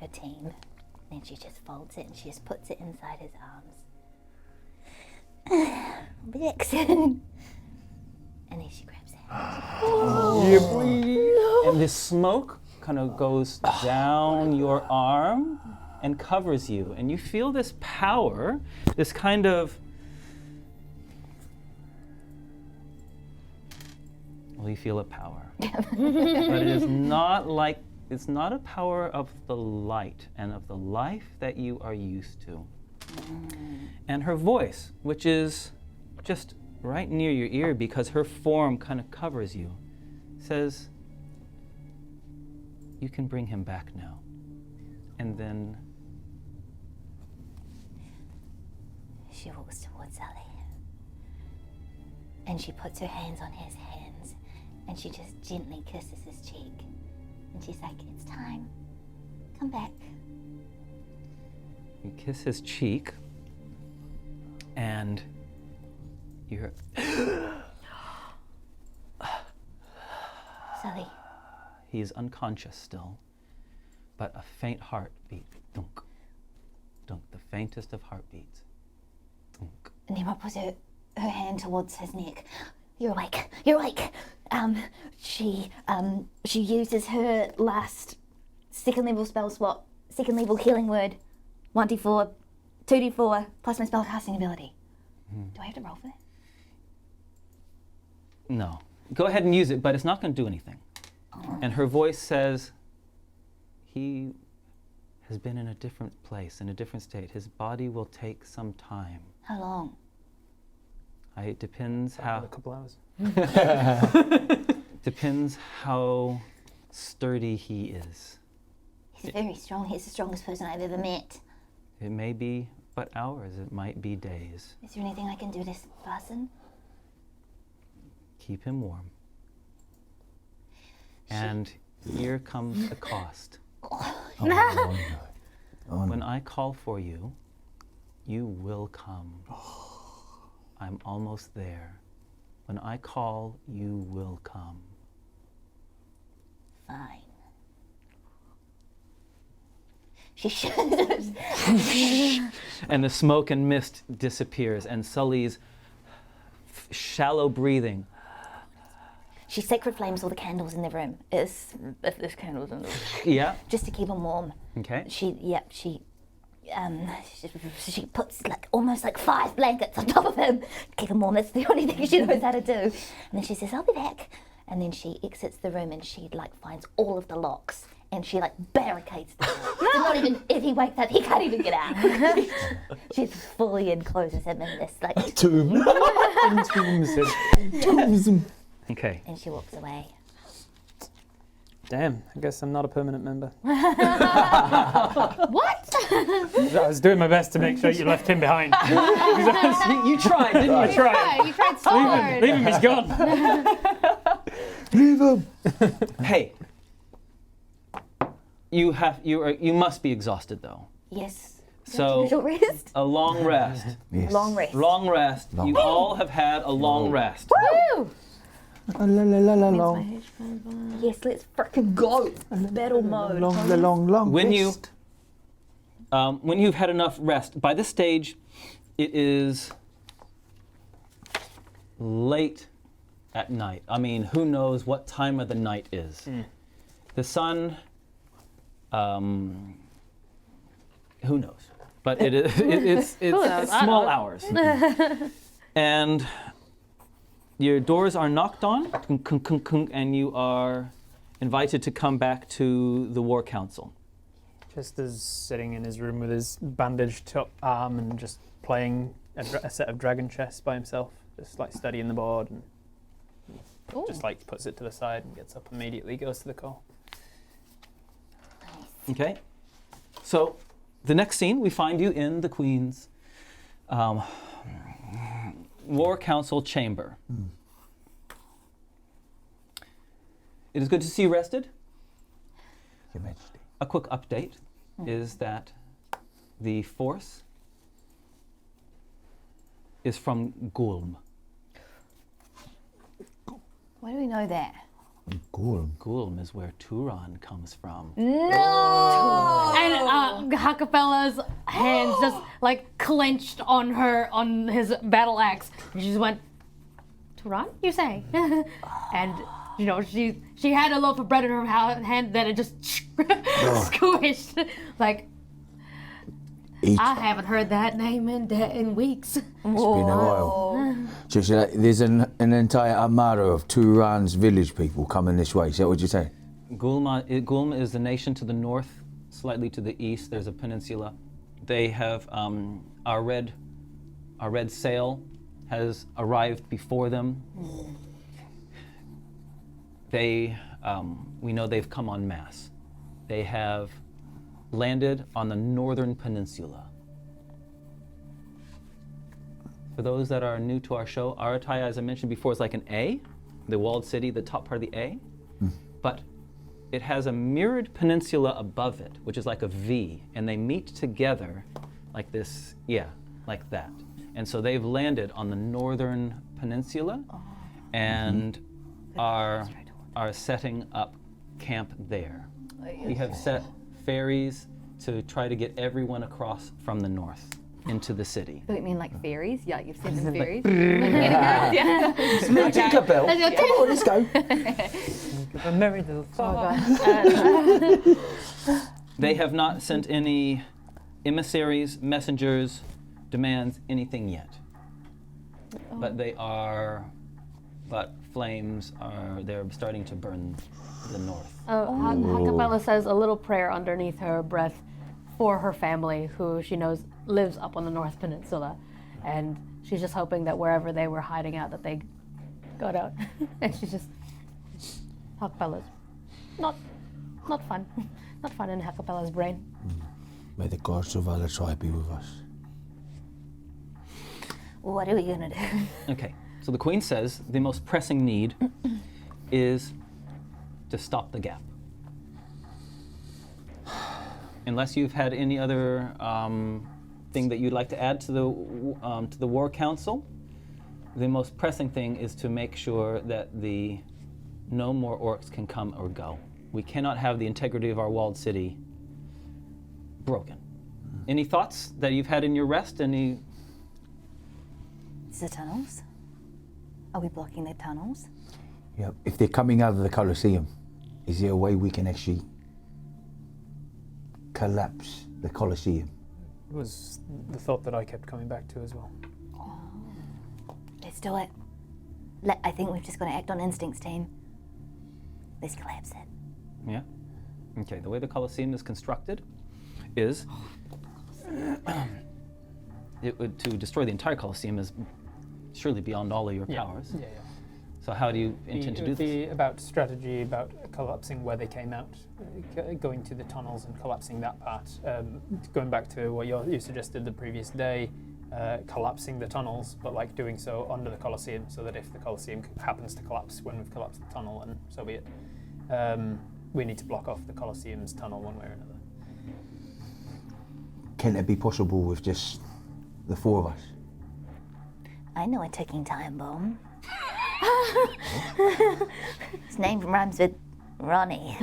her team. And then she just folds it and she just puts it inside his arms. Vixen. And then she grabs it. And this smoke kind of goes down your arm and covers you. And you feel this power, this kind of, well, you feel a power. But it is not like, it's not a power of the light and of the life that you are used to. And her voice, which is just right near your ear because her form kind of covers you, says, "You can bring him back now." And then she walks towards Sully. And she puts her hands on his hands and she just gently kisses his cheek. And she's like, "It's time. Come back." you kiss his cheek, and you hear, Sully. he is unconscious still, but a faint heartbeat. Dunk, dunk, the faintest of heartbeats. Dunk. Nima puts her hand towards his neck. You're awake. You're awake. She uses her last second level spell slot, second level healing word, 1d4, 2d4, plus my spell casting ability. Do I have to roll for that? No. Go ahead and use it, but it's not going to do anything. And her voice says, he has been in a different place, in a different state. His body will take some time. How long? It depends A how, couple hours. depends how sturdy he is. He's very strong. He's the strongest person I've ever met. It may be but hours, it might be days. Is there anything I can do to fasten? Keep him warm. And here comes the cost. When I call for you, you will come. I'm almost there. When I call, you will come. Fine. She should. And the smoke and mist disappears, and Sully's shallow breathing. She sacred flames all the candles in the room. If there's candles in the room. Yeah. Just to keep them warm. Okay. She puts like almost like 5 blankets on top of him to keep him warm. That's the only thing she knows how to do. And then she says, I'll be back. And then she exits the room and she like finds all of the locks and she like barricades the door. So not even, if he wakes up, he can't even get out. She fully encloses him in this like Tomb. Tombs. Okay. and she walks away. Damn, I guess I'm not a permanent member. What? I was doing my best to make sure you left him behind. You tried, didn't you? I tried. You tried so hard. Leave him, he's gone. Leave him. Hey. You must be exhausted though. Yes. So Short rest. a long rest. Yes. Long rest. Long rest. You all have had a long rest. Woo! Long. Yes, let's frickin' go. Battle mode. Long. When rest. when you've had enough rest, by this stage, it is late at night. I mean, who knows what time of the night is? The sun, who knows? But it is it's knows? I small don't. hours, and your doors are knocked on, and you are invited to come back to the War Council. Just as sitting in his room with his bandaged up arm and just playing a set of dragon chess by himself, just like studying the board and just like puts it to the side and gets up immediately, goes to the call. Okay, so the next scene, we find you in the Queen's War Council chamber. It is good to see you rested. Your Majesty. A quick update is that the force is from Gulm. Why do we know that? Cool. Gulm is where Turan comes from. No! And Ha-Kapella's hands just like clenched on his battle axe. And she just went, Turan, you say? And you know, she had a loaf of bread in her hand, then it just squished. Like, I haven't heard that name in weeks. It's been a while. So there's an entire armada of Turan's village people coming this way. Is that what you're saying? Gulm is the nation to the north, slightly to the east. There's a peninsula. They have our red sail has arrived before them. We know they've come en masse. They have landed on the northern peninsula. For those that are new to our show, Aratai, as I mentioned before, is like an A, the walled city, the top part of the A. But it has a mirrored peninsula above it, which is like a V, and they meet together like this, like that. And so they've landed on the northern peninsula and are setting up camp there. We have set ferries to try to get everyone across from the north into the city. Do you mean like fairies? Yeah, you've seen them fairies. Tinkerbell. Come on, let's go. A merry little song. They have not sent any emissaries, messengers, demands, anything yet. But flames they're starting to burn the north. Ha-Kapella says a little prayer underneath her breath for her family, who she knows lives up on the North Peninsula, and she's just hoping that wherever they were hiding out, that they got out. And she's just Ha-Kapella's not fun, not fun in Ha-Kapella's brain. May the gods of Aratai be with us. What are we gonna do? Okay, So the Queen says the most pressing need is to stop the gap. Unless you've had any other thing that you'd like to add to the War Council, the most pressing thing is to make sure that no more orcs can come or go. We cannot have the integrity of our walled city broken. Any thoughts that you've had in your rest? Any? It's the tunnels. Are we blocking the tunnels? Yeah. If they're coming out of the Colosseum, is there a way we can actually collapse the Colosseum? It was the thought that I kept coming back to as well. Let's do it. I think we've just got to act on instincts, team. Let's collapse it. Yeah. Okay. The way the Colosseum is constructed is to destroy the entire Colosseum is surely beyond all of your powers. Yeah. So how do you intend to do this? About strategy, about collapsing where they came out, going to the tunnels and collapsing that part. Going back to what you suggested the previous day, collapsing the tunnels, but like doing so under the Colosseum, so that if the Colosseum happens to collapse when we've collapsed the tunnel, and so be it, we need to block off the Colosseum's tunnel one way or another. Can it be possible with just the four of us? I know a ticking time bomb. His name rhymes with Ronnie.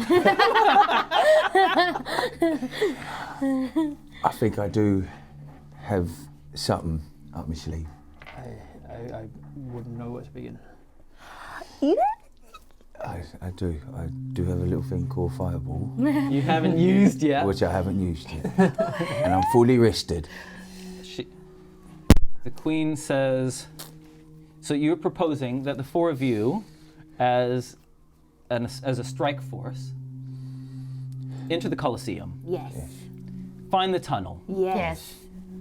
I think I do have something up my sleeve. I wouldn't know where to begin. I do. I do have a little thing called Fireball, You haven't used yet. which I haven't used yet. And I'm fully rested. The Queen says, so you're proposing that the four of you, as a strike force, into the Colosseum, Yes. find the tunnel, Yes.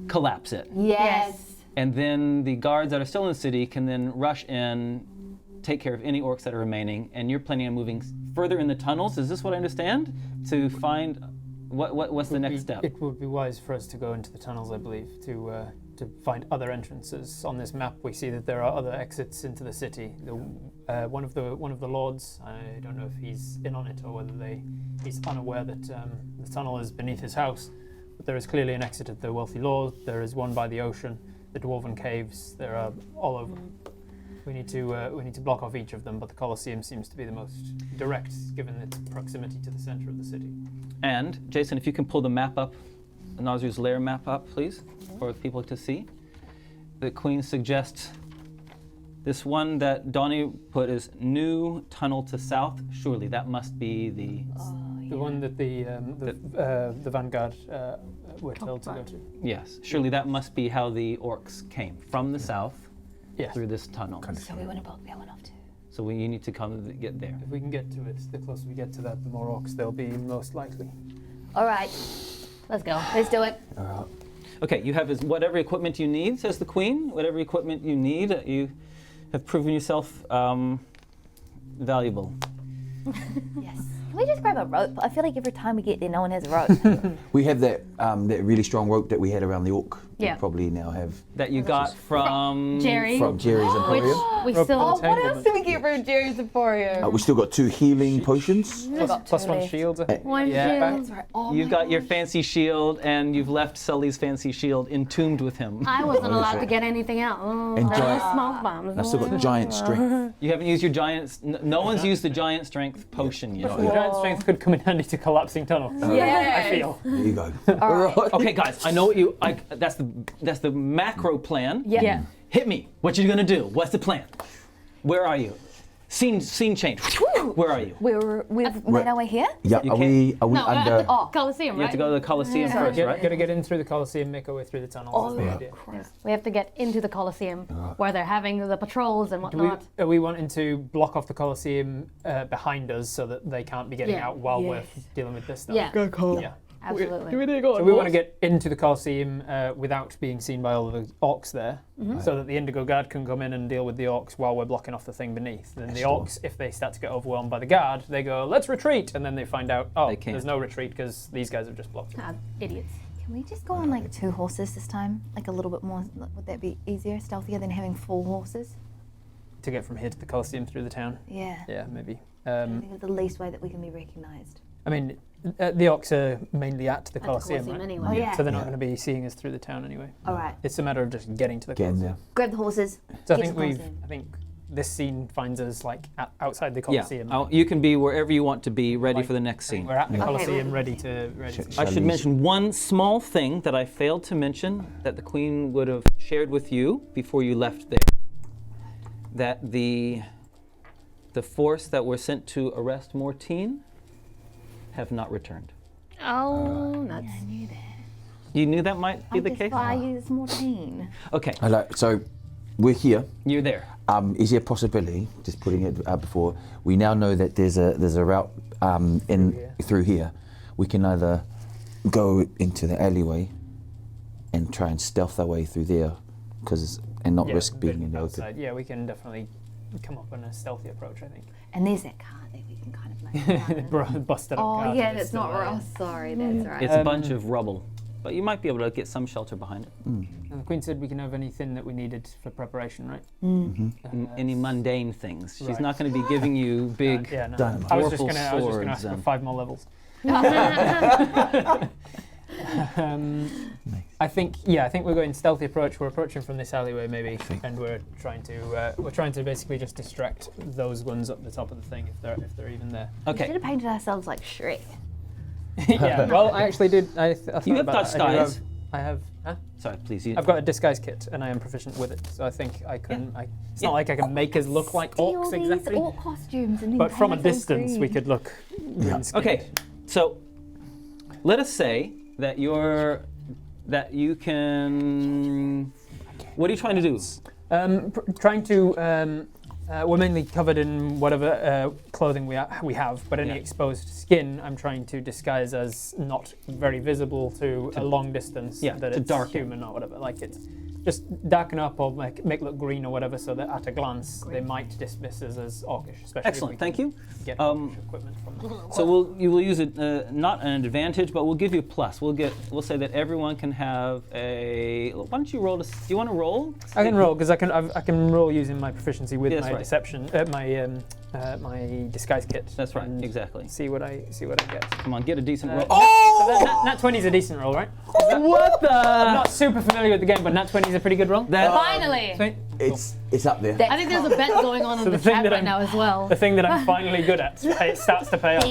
collapse it, Yes. and then the guards that are still in the city can then rush in, take care of any orcs that are remaining, and you're planning on moving further in the tunnels. Is this what I understand? To find what's the next step? It would be wise for us to go into the tunnels, I believe, to find other entrances. On this map, we see that there are other exits into the city. One of the lords, I don't know if he's in on it or whether he's unaware that the tunnel is beneath his house, but there is clearly an exit at the Wealthy Lord. There is one by the ocean, the Dwarven Caves. There are all over. We need to block off each of them, but the Colosseum seems to be the most direct, given its proximity to the center of the city. And Jason, if you can pull the map up, Nazru's lair map up, please, for people to see. The Queen suggests this one that Donnie put is new tunnel to south. Surely that must be the one that the Vanguard were told to go to. yes. Surely that must be how the orcs came from the south through this tunnel. So we want to block that one off too. So you need to come get there. If we can get to it, the closer we get to that, the more orcs there'll be, most likely. All right. Let's go. Let's do it. Okay, you have whatever equipment you need, says the Queen. Whatever equipment you need, you have proven yourself valuable. Yes. Can we just grab a rope? I feel like every time we get there, no one has a rope. We have that really strong rope that we had around the orc. Yeah. We probably now have That you got from Jerry. from Jerry's Which Emporium. we Rope still. on the What else did we get from Jerry's Emporium? We still got 2 healing potions. Plus one shield. One Yeah. shield. Right. Oh You've my got your gosh. fancy shield, and you've left Sully's fancy shield entombed with him. I wasn't Oh, that's allowed to right. get anything else. And There giant- were smoke bombs. And I've still got giant strength. You haven't used your giant. No one's used the giant strength potion yet. The giant strength could come in handy to collapsing tunnels. Yes. I feel. There you go. Okay, guys, I know what you. That's the macro plan. Yeah. Hit me. What you gonna do? What's the plan? Where are you? Scene change. Where are you? We've made our way here. Yeah, You are we No, under? at the Colosseum, You right? have to go to the Colosseum first, right? Gotta get in through the Colosseum, make our way through the tunnels. is the idea. We have to get into the Colosseum where they're having the patrols and whatnot. Are we wanting to block off the Colosseum behind us so that they can't be getting Yeah. out while we're dealing with this stuff? Yeah, Yeah. absolutely. So we want to get into the Colosseum without being seen by all the orcs there, so that the Indigo Guard can come in and deal with the orcs while we're blocking off the thing beneath. Then the orcs, if they start to get overwhelmed by the guard, they go, "Let's retreat," and then they find out, oh, They can't. there's no retreat because these guys have just blocked it. Ah, idiots. Can we just go on like 2 horses this time? Like a little bit more. Would that be easier, stealthier than having 4 horses? to get from here to the Colosseum through the town. Yeah. Yeah, maybe. I think it's the least way that we can be recognised. I mean, the orcs are mainly at the Colosseum, right? Anyway. Oh, yeah. So they're not going to be seeing us through the town anyway. All right. It's a matter of just getting to the Getting Colosseum. there. Grab the horses. So Get to the Colosseum. I think this scene finds us like outside the Yeah, Colosseum. you can be wherever you want to be, ready Like, for the next I think scene. we're at the Yeah. Colosseum, Okay. ready to. I Shall should we- mention one small thing that I failed to mention that the Queen would have shared with you before you left there. That the force that were sent to arrest Mortine have not returned. Oh, nuts. I knew that. You knew that might be the case? I use Mortine. Okay, So we're here. you're there. Is there a possibility, just putting it out before, we now know that there's a route through here. We can either go into the alleyway and try and stealth our way through there, and not risk being in the open. outside. Yeah, we can definitely come up on a stealthy approach, I think. And there's that car that we can kind of like. Busted up. Oh card yeah, is that's still not there. Ross. Sorry, that's right. It's a bunch of rubble, but you might be able to get some shelter behind it. And the Queen said we can have anything that we needed for preparation, right? Any mundane things. She's right. not going to be giving you big. Yeah, no. Dynamite. I was just Dwarfle going to ask swords for and- 5 more levels. I think we're going stealthy approach. We're approaching from this alleyway maybe, and we're trying to basically just distract those ones up the top of the thing if they're even there. We should Okay, have painted ourselves like Shrek. Yeah. Well, I actually did. I thought You have about that. disguise. I have. Huh? sorry, please. I've got a disguise kit and I am proficient with it, so I think I can. It's not like I can make us look like Steal orcs these exactly, orc costumes and then but from a paint us all distance we green. could look. green-skinned. Okay, so let us say that you can. What are you trying to do? Trying to. We're mainly covered in whatever clothing we have, but any Yeah. exposed skin I'm trying to disguise as not very visible to a long distance. Yeah, that to it's darken. human or whatever. Like it's just darken up or make look green or whatever, so that at a glance they might dismiss us as orcish. Especially Excellent, if we thank can you. Get Um, equipment from them. So you will use it not an advantage, but we'll give you a plus. We'll say that everyone can have a. Why don't you roll? Do you want to roll? I can roll because I can roll using my proficiency with Yeah, that's my right. deception, my disguise kit. That's right, and exactly. See what I get. Come on, get a decent roll. So Nat 20 is a decent roll, right? What the? I'm not super familiar with the game, but Nat 20 is a pretty good roll. Finally! Sweet. It's up there. I think there's a bet going on in So the the thing chat that right I'm- now as well. The thing that I'm finally good at starts to pay off.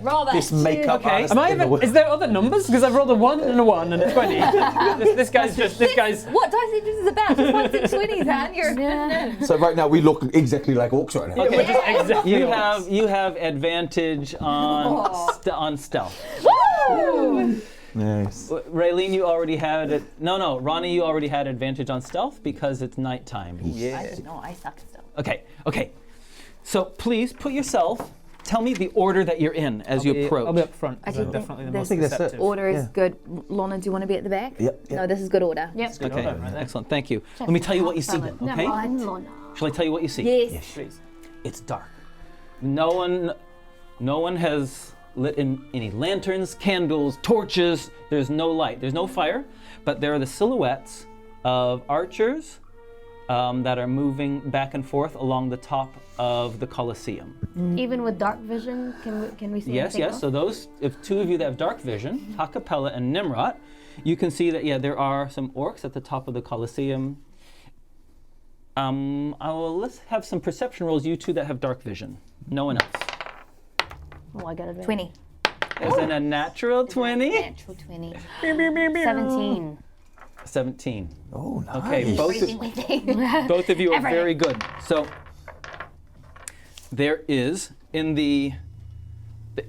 Roll that. This makeup Okay. artist Am I in the even? world. Is there other numbers? Because I've rolled a 1 and a 1 and a 20. this guy's. What Dice Ages is about? Just 1s and 20s, Han. You're Yeah. So right now we look exactly like orcs right now. We're just exactly. You have advantage on stealth. Nice. Raylene, you already had it. No, Ronnie, you already had advantage on stealth because it's nighttime. I don't know. I suck at stuff. Okay. So please put yourself. Tell me the order that you're in as you approach. I'll be up front. 'cause I I'm think definitely the that's- most I think that's it. receptive. Order is Yeah. good. Lona, do you want to be at the back? Yep. No, this is good order. Yep. Good Okay, order, right there. excellent. Thank you. Let me tell you what you see then. Okay. Lona. Shall I tell you what you see? Yes. Please. It's dark. No one has lit in any lanterns, candles, torches. There's no light. There's no fire, but there are the silhouettes of archers that are moving back and forth along the top of the Colosseum. Even with dark vision, can we see Yes. anything else? So those, if two of you that have dark vision, Ha-Kapella and Tnemrot, you can see that there are some orcs at the top of the Colosseum. Let's have some perception rolls. You two that have dark vision. No one else. Oh, I got it. 20. Is it a natural 20? Natural 20. 17. 17. Oh, nice. Okay, both of you are very good. So there is in the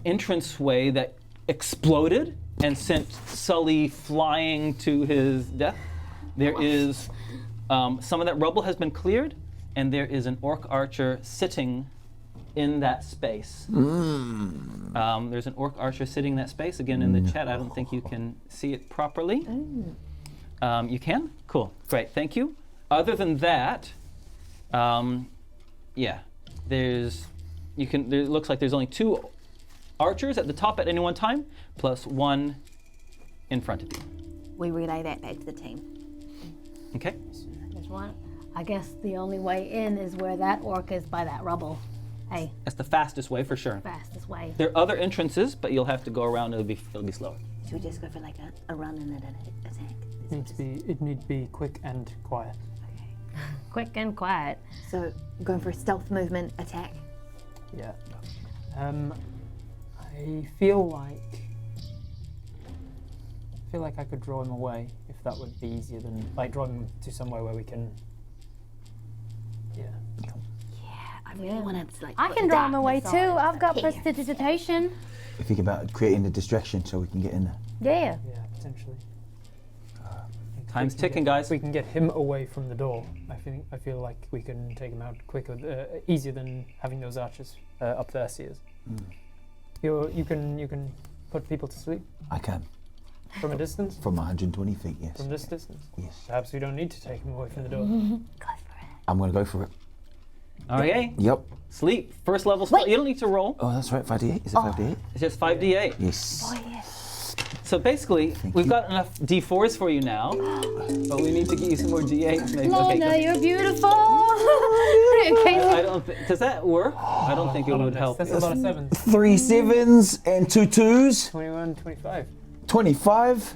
entranceway that exploded and sent Sully flying to his death. There is some of that rubble has been cleared, and there is an orc archer sitting in that space. There's an orc archer sitting in that space. Again, in the chat, I don't think you can see it properly. You can? Cool. Great. Thank you. Other than that, it looks like there's only 2 archers at the top at any one time, plus 1 in front of you. We relay that back to the team. Okay? There's one. I guess the only way in is where that orc is by that rubble. Hey, That's the fastest way for sure. fastest way. There are other entrances, but you'll have to go around. It'll be slower. Should we just go for like a run and then an attack? It needs to be quick and quiet. Quick and quiet. So going for a stealth movement attack. Yeah. I feel like I could draw him away if that would be easier than like drawing him to somewhere where we can. Yeah. I really want to like. I put can draw him away darkness too. on it. I've got Here. prestidigitation. If you think about creating a distraction so we can get in there. Yeah. Yeah, potentially. Time's ticking, guys. If we can get him away from the door, I feel like we can take him out quicker, easier than having those archers up there see us. You can put people to sleep I can. from a distance. From 120 feet, yes. From this distance. Yes. Perhaps we don't need to take him away from the door. Go for it. I'm going to go for it. Okay. Yep. Sleep. First level spell. You don't need to roll. Oh, that's right. 5d8. Is it 5d8? It's just 5d8. Yes. Oh yes. So basically, we've got enough d4s for you now, but we need to get you some more d8s. Maybe. Lona, you're beautiful. Okay. I don't. Does that work? I don't think it would help. That's a lot of sevens. 3 7s and 2 2s. 21, 25. 25.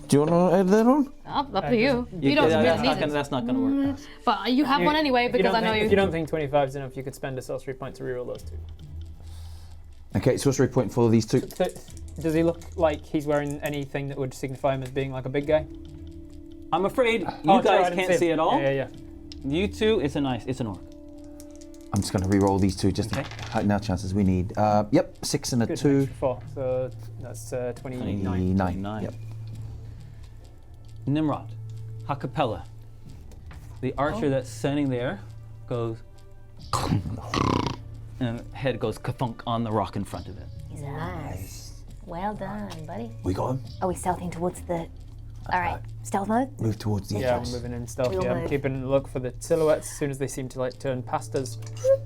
Do you want to add that on? Up to you. You don't really need it. That's not going to work. But you have one anyway because I know If you. you don't think 25 is enough, you could spend a sorcery point to reroll those two. Okay, sorcery point for these two. So, does he look like he's wearing anything that would signify him as being like a big guy? I'm afraid you Oh, sorry, I guys didn't can't see him. it all. Yeah. You two, it's an orc. I'm just going to re-roll these two just Okay. to heighten our chances. We need, 6 and a Good, 2. extra 4. So that's 29. 29. Yep. Tnemrot, Ha-Kapella. The archer that's standing there goes, and head goes ka-thunk on the rock in front of it. Nice. Well done, buddy. We got him. Are we stealthing towards the? All right, stealth mode. Move towards the Yeah, entrance. we're moving in stealth. We'll Yeah, I'm move. keeping a look for the silhouettes as soon as they seem to like turn past us.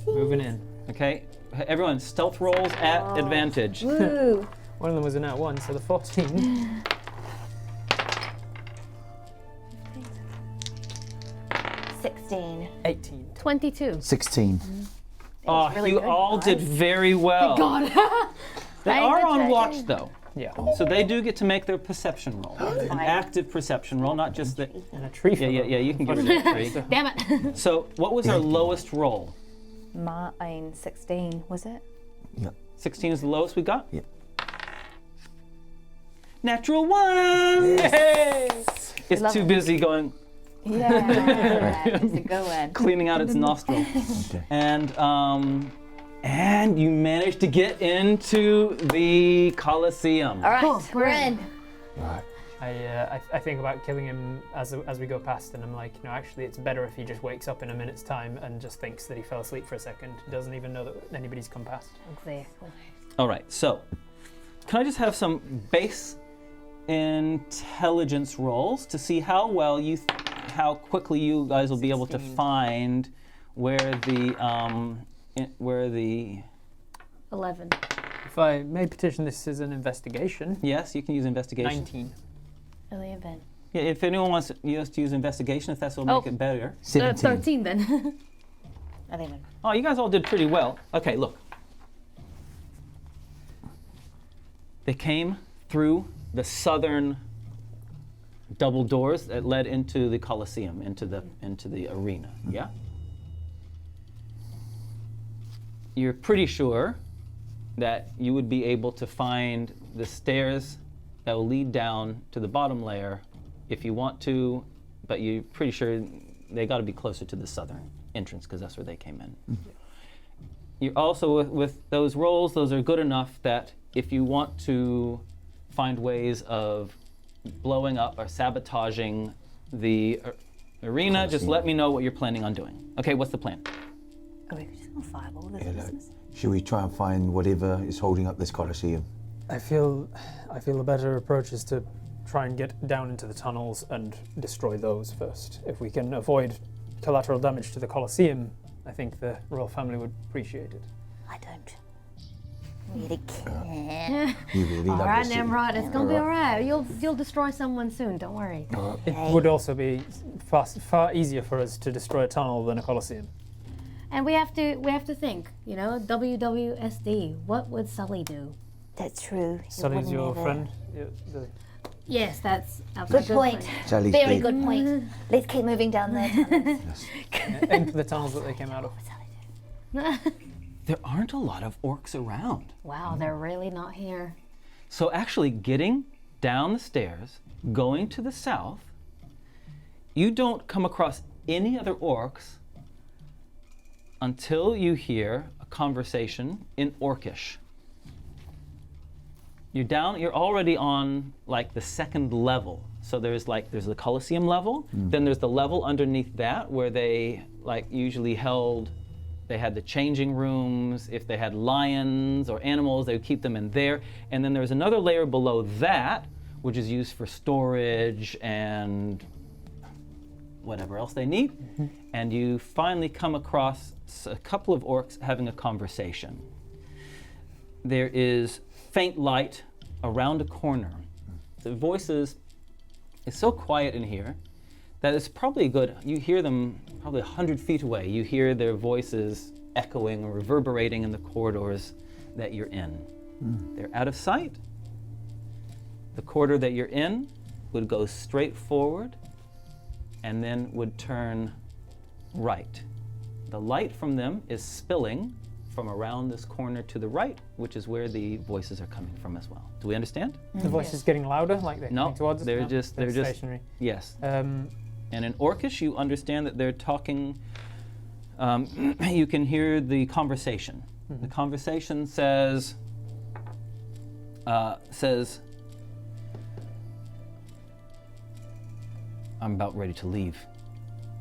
Moving in. Okay, everyone, stealth rolls at advantage. Woo! One of them was a nat 1, so the 14. 16. 18. 22. 16. Oh, really you good, all did guys. very well. God. They Thank are you, on Jay. watch though, Yeah. so they do get to make their perception roll, an active perception roll, not just the. And a tree. Yeah, you can get rid of that tree. Damn it. So, what was our lowest roll? Mine 16 was it? 16 is the lowest we got? Yep. Natural 1! Hey! It's love too it. busy going, Yeah, it's a good one. cleaning out its nostril. Okay. And you managed to get into the Colosseum. All right, Cool, we're in. Right. I think about killing him as we go past, and I'm like, no, actually, it's better if he just wakes up in a minute's time and just thinks that he fell asleep for a second, doesn't even know that anybody's come past. Exactly. All right, so can I just have some base intelligence rolls to see how well how quickly you guys will be able to 16. find where the 11. If I may petition this as an investigation, yes, you can use investigation. 19. Early event. Yeah, if anyone wants to use investigation, if that's what will make Oh. it better. 17. 13 then. 11. Oh, you guys all did pretty well. Okay, look. They came through the southern double doors that led into the Colosseum, into the arena. Yeah. You're pretty sure that you would be able to find the stairs that will lead down to the bottom layer if you want to, but you're pretty sure they got to be closer to the southern entrance because that's where they came in. You also, with those rolls, those are good enough that if you want to find ways of blowing up or sabotaging the arena, just let me know what you're planning on doing. Okay, what's the plan? Oh, we could just go fireball this Yeah, business. Should we try and find whatever is holding up this Colosseum? I feel a better approach is to try and get down into the tunnels and destroy those first. If we can avoid collateral damage to the Colosseum, I think the royal family would appreciate it. I don't. Really can't. You really All love right, this city. Nimrod, it's gonna be all right. You'll destroy someone soon. Don't worry. It would also be far easier for us to destroy a tunnel than a Colosseum. And we have to think. You know, WWSD. What would Sully do? That's true. He Sully's wouldn't your ever- friend? Yes, that's Good point. Sally's Very big. good point. Let's keep moving down there. Aim for the tunnels that they came out of. There aren't a lot of orcs around. Wow, they're really not here. So actually getting down the stairs, going to the south, you don't come across any other orcs until you hear a conversation in Orcish. You're already on like the second level. So there's the Colosseum level, then there's the level underneath that where they usually they had the changing rooms. If they had lions or animals, they would keep them in there. And then there's another layer below that, which is used for storage and whatever else they need. And you finally come across a couple of orcs having a conversation. There is faint light around a corner. The voices is so quiet in here that it's probably good. You hear them probably 100 feet away. You hear their voices echoing or reverberating in the corridors that you're in. They're out of sight. The corridor that you're in would go straight forward and then would turn right. The light from them is spilling from around this corner to the right, which is where the voices are coming from as well. Do we understand? The voice is getting louder, like they're No, coming towards us? they're No? just stationary. yes. Um, And in Orcish, you understand that they're talking. You can hear the conversation. The conversation says, "I'm about ready to leave."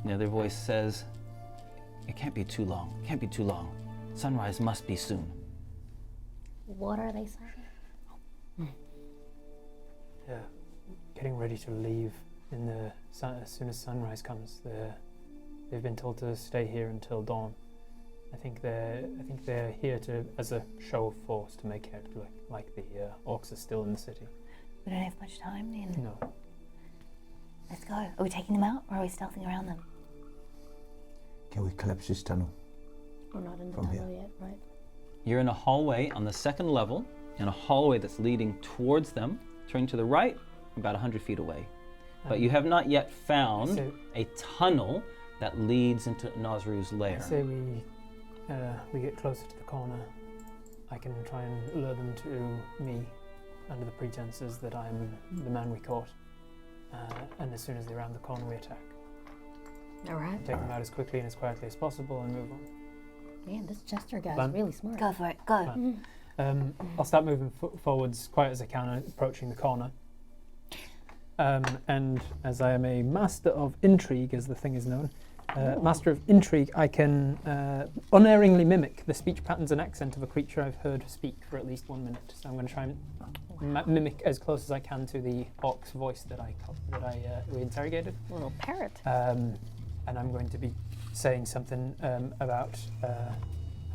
The other voice says, "It can't be too long. It can't be too long. Sunrise must be soon." What are they saying? yeah, getting ready to leave as soon as sunrise comes. They've been told to stay here until dawn. I think they're here as a show of force to make it look like the orcs are still in the city. We don't have much time then. No. Let's go. Are we taking them out or are we stealthing around them? Can we collapse this tunnel? We're not in the From tunnel here. yet, right? You're in a hallway on the second level, in a hallway that's leading towards them, turning to the right, about 100 feet away. But you have not yet found So- a tunnel that leads into Nazru's lair. Say we get closer to the corner. I can try and lure them to me under the pretenses that I'm the man we caught. And as soon as they're around the corner, we attack. All right. Take them out as quickly and as quietly as possible and move on. Man, this Chester guy's Plan. really smart. Go for it. Go. I'll start moving forwards quite as I can, approaching the corner. And as I am a master of intrigue, as the thing is known, master of intrigue, I can unerringly mimic the speech patterns and accent of a creature I've heard speak for at least 1 minute. So I'm going to try and mimic as close as I can to the orc's voice that we interrogated. Little parrot. And I'm going to be saying something about. I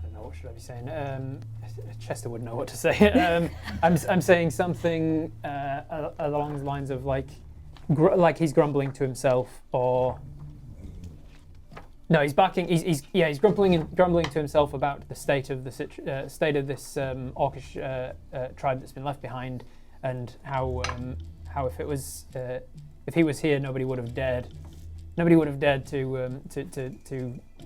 don't know, what should I be saying? Chester would know what to say. I'm saying something along the lines of like he's grumbling to himself, or no, he's barking. He's grumbling to himself about the state of the state of this orcish tribe that's been left behind, and how if he was here, nobody would have dared to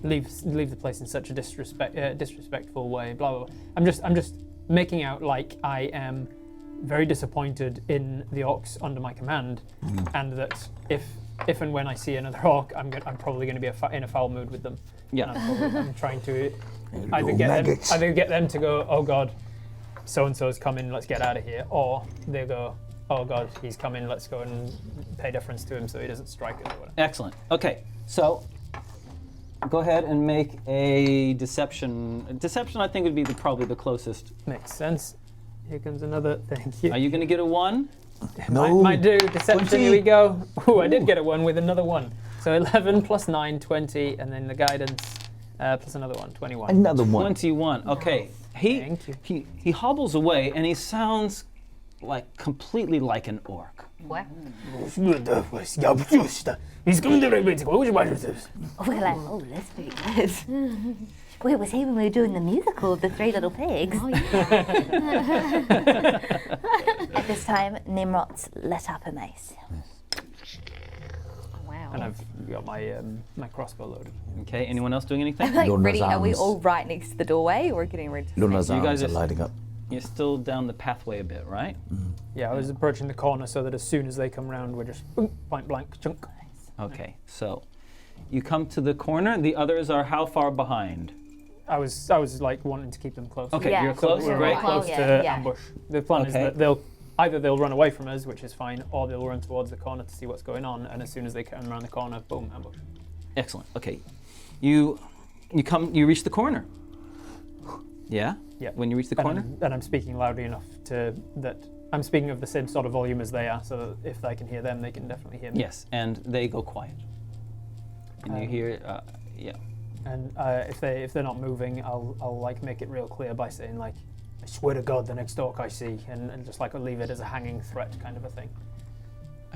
leave the place in such a disrespectful way. Blah blah blah. I'm just making out like I am very disappointed in the orcs under my command, and that if and when I see another orc, I'm probably going to be in a foul mood with them. Yeah. And I'm trying to Little maggots. either get them to go, oh god, so and so's coming, let's get out of here, or they go, oh god, he's coming, let's go and pay deference to him so he doesn't strike us or whatever. Excellent. Okay, so go ahead and make a deception. Deception, I think, would be probably the closest. Makes sense. Here comes another. Thank you. Are you going to get a 1? No. Might do. Deception, 20. here we go. Ooh, I did get a 1 with another 1. So 11 plus 9, 20, and then the guidance plus another 1, 21. Another one. 21. Okay. Thank you. He hobbles away and he sounds like completely like an orc. What? He's coming to that's very good. Where was he when we were doing the musical of the Three Little Pigs? Oh, yeah. At this time, Tnemrot's lit up a mace. Wow. And I've got my my crossbow loaded. Okay, anyone else doing anything? Like, Lona's ready? Are we arms. all right next to the doorway, or getting ready to Luna's You guys arms are are- lighting up. You're still down the pathway a bit, right? Yeah, I was approaching the corner so that as soon as they come round, we're just point blank chunk. Okay, so you come to the corner. The others are how far behind? I was like wanting to keep them close. Okay, Yeah, you're so close. We're Great. right close Yeah, to yeah. ambush. The plan is Okay. that they'll run away from us, which is fine, or they'll run towards the corner to see what's going on, and as soon as they come around the corner, boom, ambush. Excellent. Okay, you reach the corner. Yeah. Yeah. When you reach the corner. And I'm speaking loudly enough that I'm speaking of the same sort of volume as they are, so that if I can hear them, they can definitely hear me. Yes, and they go quiet. And you hear, yeah. And if they're not moving, I'll like make it real clear by saying like, I swear to God, the next orc I see, and just like leave it as a hanging threat kind of a thing.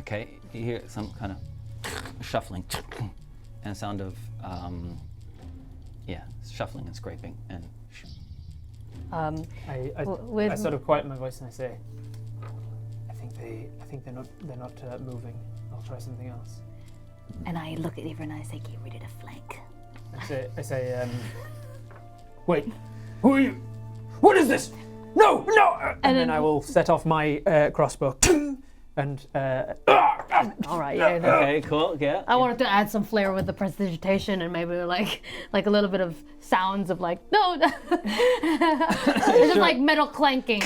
Okay, you hear some kind of shuffling and sound of, shuffling and scraping and. I with sort of quiet my voice and I say, I think they're not moving. I'll try something else. And I look at everyone and I say, get ready to flank. I say, wait, who are you? What is this? No! And then I will set off my crossbow and all right, yeah. no. Okay, cool. Yeah. I wanted to add some flair with the prestidigitation and maybe like a little bit of sounds of like no, it's just like metal clanking,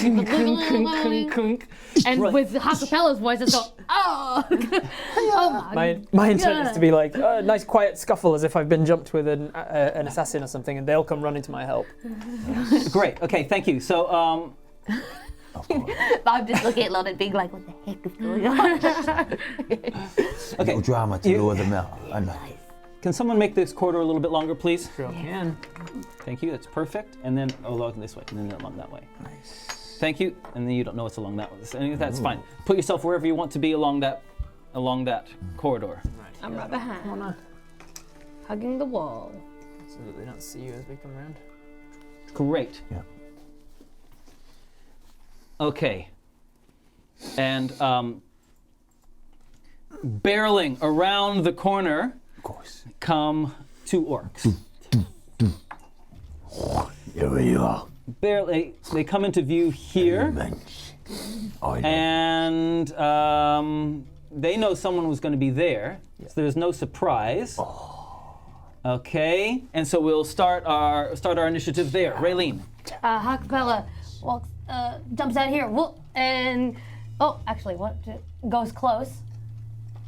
and with Ha-Kapella's voice it's so oh my intent is to be like nice quiet scuffle as if I've been jumped with an assassin or something, and they'll come running to my help. Great. Okay, thank you. So, I'm just looking at Lona being like, what the heck is going on? okay. No drama to lower them out. I know. Can someone make this corridor a little bit longer, please? Sure can. Thank you. That's perfect. And then along this way, and then along that way. Nice. Thank you. And then you don't know it's along that way. So that's fine. Put yourself wherever you want to be along that corridor. I'm right behind, hugging the wall. So that they don't see you as we come around. Great. Yeah. Okay. And barreling around the corner Of course. come two orcs. Here you are. Barely, they come into view here, I know. and they know someone was going to be there, so there's no surprise. Okay, and so we'll start our initiative there. Raylene. Ha-Kapella walks, jumps out here, whoop, and goes close.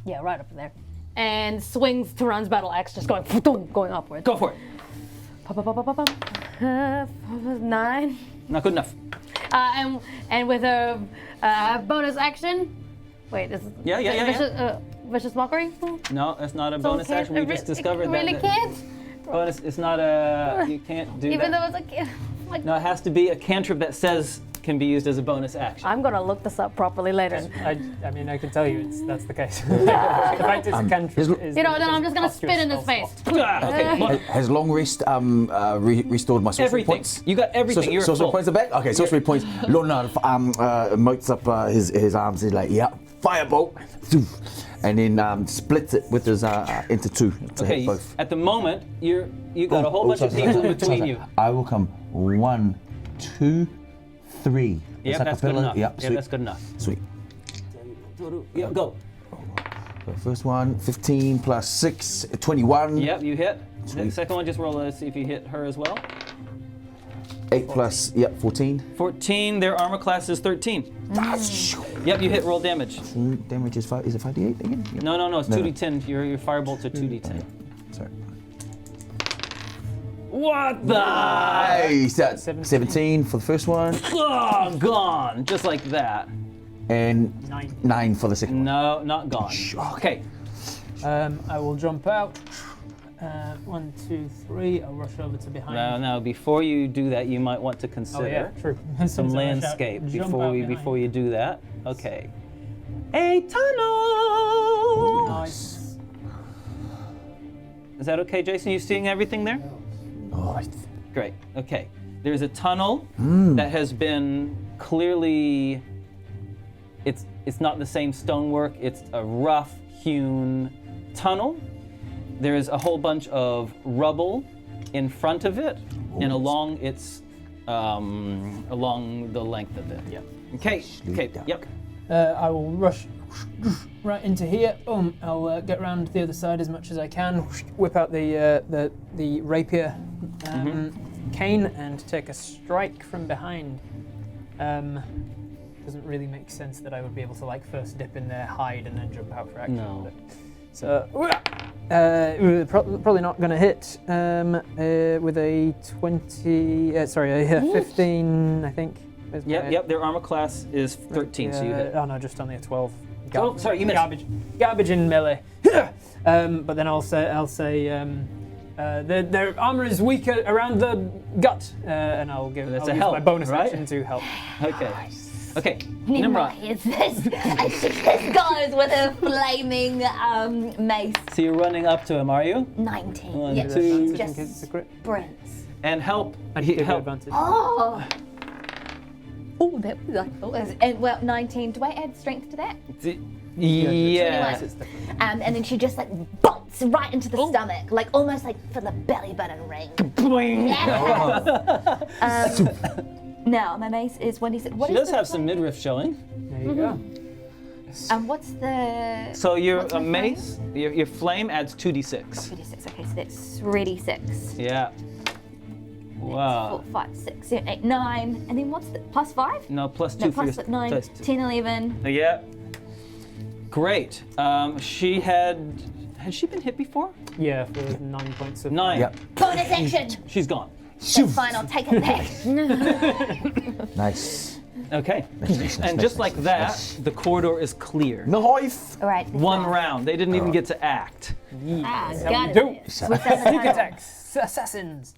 Yeah, right up there, and swings Turan's battle axe, just going upwards. Go for it. 9. Not good enough. And with a bonus action. Wait, is Yeah. vicious mockery? No, that's not a bonus can't- action. We just discovered really that. can't. Bonus. It's not a. You can't do Even that. though it's a kid. Like, No, it has to be a cantrip that says can be used as a bonus action. I'm gonna look this up properly later. I mean, I can tell you that's the case. The fact is, a cantrip is You know, then I'm just gonna spit in his face. Okay, look, Has long rest restored my sorcery everything. points? You got everything. You're Sorcery full. points are back? Okay, sorcery points. Lona motes up his arms. He's like, yeah, firebolt. And then splits it with his into two to Okay, hit both. at the moment, you got a whole bunch of people in between you. I will come 1, 2, 3. Yep, that's good enough. Yep, Yep, sweet. that's good enough. Sweet. Yep, go. So first one, 15 plus 6, 21. Yep, you hit. The Sweet. second one, just roll to see if you hit her as well. 8 plus, 14. 14, their armor class is 13. Yep, you hit, roll damage. Damage is 5. Is it 5d8 again? Yep. No, it's No. 2d10. Your firebolts are 2d10. Sorry. What the? Nice. That's 17 for the first one, Oh, gone. Just like that. and 9 for the second one. No, not gone. Okay. I will jump out 1, 2, 3. I'll rush over to behind. Now, before you do that, you might want to consider True. some landscape before you do that. Okay. A tunnel. Nice. Is that okay, Jason? You seeing everything there? Oh, Great. Okay. There's a tunnel that has been clearly. It's not the same stonework. It's a rough hewn tunnel. There's a whole bunch of rubble in front of it and along its along the length of it. Yeah. Okay. Okay. Yep. I will rush right into here. I'll get around the other side as much as I can. Whip out the rapier cane and take a strike from behind. Doesn't really make sense that I would be able to like first dip in there, hide, and then jump out for action. No. So probably not going to hit with a 15, I think. Yep. Their armor class is 13, so you hit. Oh no, just only a 12. Oh, sorry, you missed. Garbage in melee. But then I'll say their armor is weaker around the gut, and I'll use my bonus action to help. Okay. Okay. Nimrod, Nimrod. is this? And she just goes with a flaming mace. So you're running up to him, are you? 19. One, Yeah, two. she's In case it's a just crit. sprints. And help. I give you help. advantage. Oh, that was like, and well, 19. Do I add strength to that? Yeah. And then she just like bolts right into the stomach, like almost like for the belly button ring. Yes. Now my mace is 26. What She is does the have some midriff showing. There you go. And what's the? So your what's my mace, your flame adds 2d6. 3d6. Okay, so that's 3d6. Yeah. Wow. 4, 5, 6, 7, 8, 9. And then what's the plus 5? No, plus 2 No, for your plus 9, plus two. 10, 11. Yeah. Great. She had she been hit before? Yeah, for 9 points of 9. Yep. Bonus action. She's gone. That's fine, I'll take it back. nice. Okay. Nice, And just like that, the corridor is clear. Nice. All right. One round. They didn't even get to act. Got do. it. Sneak attacks, assassins.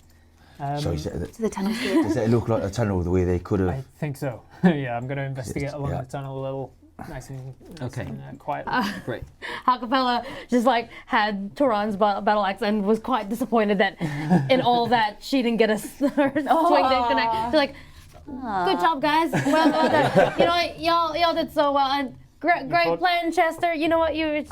So is that, To the tunnel here. does that look like a tunnel the way they could I have? think so. Yeah, I'm going to investigate along Yeah. the tunnel a little, nice and quiet. Great. Ha-Kapella just like had Turan's battle axe and was quite disappointed that in all that she didn't get a swing to connect. She's like, good job, guys. Well done. You know what? Y'all did so well. And great plan, Chester. You know what? You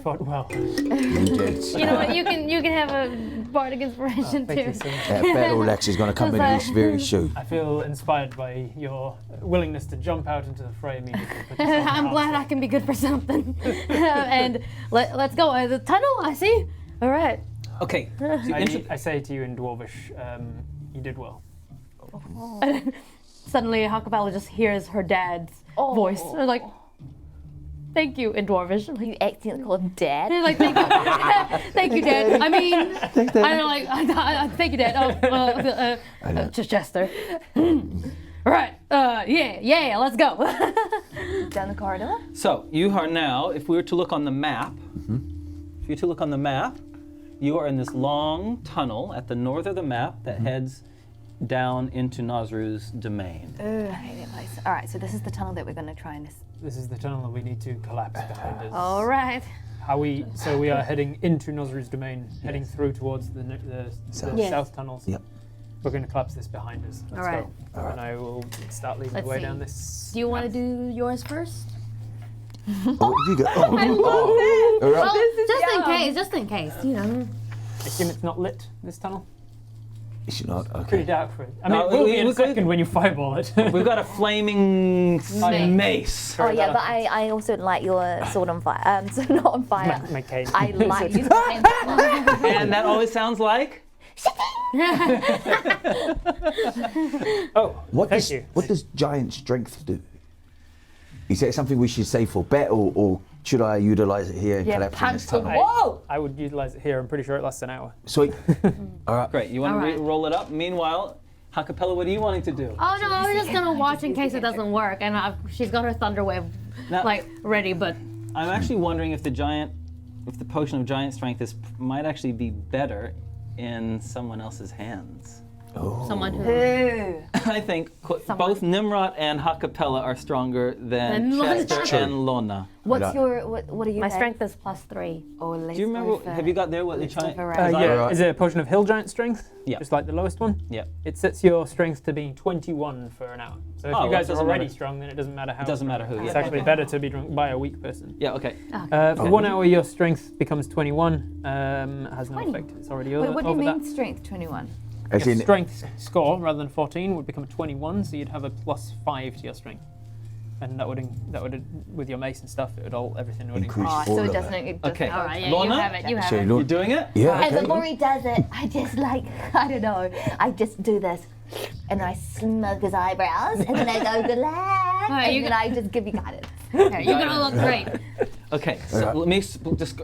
fought well. you know what? You can have a bardic inspiration Thank too. you so much. That battle axe is going to come in this very soon. I feel inspired by your willingness to jump out into the fray immediately. I'm glad I can be good for something. And let's go. The tunnel, I see. All right. Okay. I say to you in Dwarvish, you did well. Suddenly, Ha-Kapella just hears her dad's voice. They're like, thank you, in Dwarvish. I'm like, You accidentally call him Dad. they're like, thank you. Thank you, Dad. I mean, I don't like, thank you, Dad. Chester. Right. Yeah, let's go. Down the corridor. So you are now, if we were to look on the map, if you were to look on the map, you are in this long tunnel at the north of the map that heads down into Nazru's domain. I hate that place. All right, so this is the tunnel that we're going to try and. This is the tunnel that we need to collapse behind us. All right. So we are heading into Nazru's domain, heading through towards the south tunnels. Yep. We're going to collapse this behind us. Let's All right. go. And I will start leading Let's the way see. down this. Do you want to do yours first? Oh, you go. Oh, I love it. All right. Well, just in case, you know. I assume it's not lit, this tunnel? Is she not? Pretty Okay. dark for it. I No, mean, it will be in we a second when you fireball it. We've got a flaming mace. Oh yeah, but I also light your sword on fire. So not on fire. My cane. I light you. And that always sounds like? Oh, thank you. What does giant strength do? Is that something we should save for bet, or should I utilize it here and collapse in this tunnel? Whoa! I would utilize it here. I'm pretty sure it lasts an hour. Sweet. All right. Great. You want All to right. roll it up? Meanwhile, Ha-Kapella, what are you wanting to do? Oh no, I was just gonna watch in case it doesn't work, and she's got her thunder wave Now- like ready, but I'm actually wondering if the giant if the potion of giant strength might actually be better in someone else's hands. Someone who. I think both Tnemrot and Ha-Kapella are stronger than Than Chester and Lona. What's your what are you? My at? strength is +3. Oh, let's Do you remember? go for- Have you got there? What you're trying? Yeah, is it a potion of hill giant strength? Yeah. Just like the lowest one? Yeah. It sets your strength to being 21 for an hour. So if Oh, you well, guys it are doesn't already matter. strong, then it doesn't matter how. It doesn't strong. matter who. It's Yeah. actually better to be drunk by a weak person. Yeah. Okay. For 1 hour, your strength becomes 21. Has no effect. It's already over, Wait, what do you over mean that. strength 21? As Your in, strength score rather than 14 would become a 21, so you'd have a +5 to your strength, and that would with your mace and stuff, it would everything would increase Oh, all so it of doesn't. that. It doesn't Okay. All right, yeah, Lona? you have it. You have So it. You're doing it? Yeah. And Okay. the more he does it, I just like, I don't know, I just do this. And I smoke his eyebrows, and then I go, good luck. right, And you then I just give you guidance. Okay, you're gonna look great. Okay. So let me just.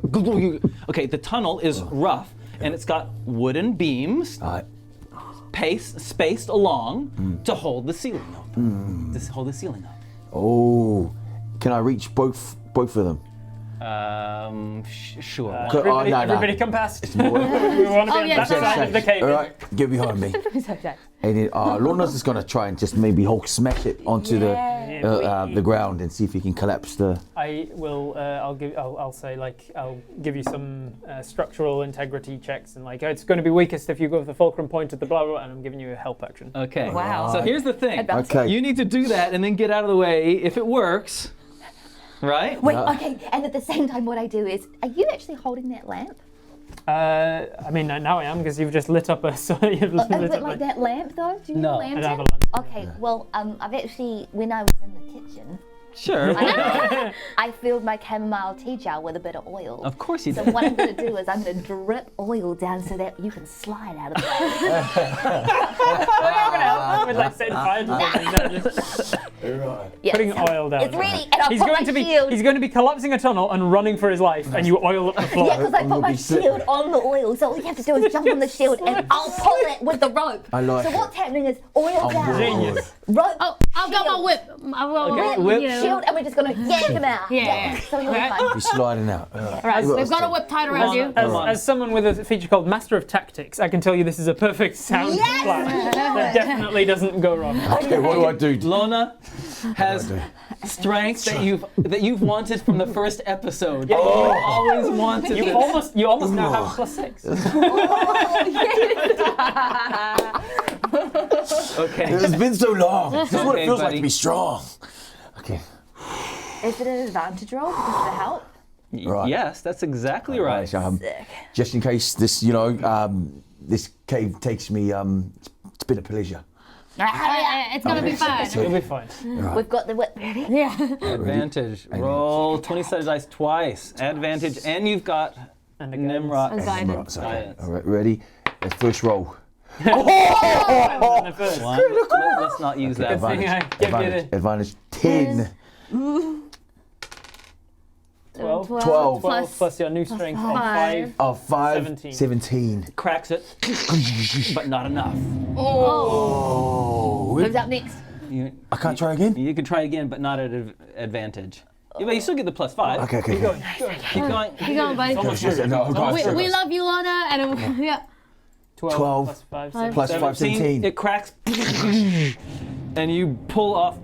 Okay. The tunnel is rough, and it's got wooden beams. Spaced along to hold the ceiling up. To hold the ceiling up. Oh, can I reach both of them? Sure. Everybody, no. everybody come past. More. We want to be on yeah, that side of the cave. All right, get behind me. And then Lona's just gonna try and just maybe Hulk smash it onto the ground and see if he can collapse the. I will. I'll say like I'll give you some structural integrity checks and like it's going to be weakest if you go with the fulcrum point at the blah blah, and I'm giving you a help action. Okay. Wow. So here's the thing. Okay. You need to do that and then get out of the way if it works. Right? Wait, okay, and at the same time, what I do is, are you actually holding that lamp? I mean now I am because you've just lit up a. So you've lit Is it up like a, that lamp though? Do you No. need a I don't have lamp? a lamp. Okay, well, I've actually, when I was in the kitchen, Sure. I filled my chamomile tea jar with a bit of oil. Of course you So did. what I'm going to do is I'm going to drip oil down so that you can slide out of the way. With like setting fire to something. Yeah, Putting so oil down. It's really, and I'll He's put going my to be. shield. He's going to be collapsing a tunnel and running for his life, and you oil up the floor. Yeah, because I put You'll my be sick. shield on the oil, so all you have to do is jump on the shield and I'll pull it with the rope. I like so it. what's happening is oil down, Genius. rope, Oh, I've got my whip. I've got my Okay, whip. you know. shield, and we're just going to yank him out. Yeah. So you'll be Right. fine. He's sliding out. All right. Right, Well, we've got a whip tied around you. As someone with a feature called Master of Tactics, I can tell you this is a perfect sound Yes! plan. That definitely doesn't go wrong. Okay, what do I do? Lona has strength that you've wanted from the first episode. Yeah. You always wanted You this. almost now have +6. Okay. It's been so long. This is what Okay, it feels like buddy. to be strong. Okay. Is it an advantage roll because of the help? Right. Yes, that's exactly right. So, just in case this, this cave takes me, it's been a pleasure. It's gonna be fine. You'll be fine. We've got the whip ready. Yeah. Advantage. Roll 20-sided dice twice. Advantage, and you've got And a Nimrod. And guided. Right, so, Science. all right, ready? First roll. And the first. One. Let's not use that. thing I give you the- Advantage 10. 12. 12. 12 plus your new strength of 5. Oh, 5. 17. 17. Cracks it, but not enough. Oh. Who's up next? You, I can't try again? you can try again, but not at advantage. Yeah, but you still get the +5. Okay. Keep going. Keep going, buddy. No, guys, We love you, Lona, and yeah. 12 plus 5. plus 5, 17. It cracks, and you pull off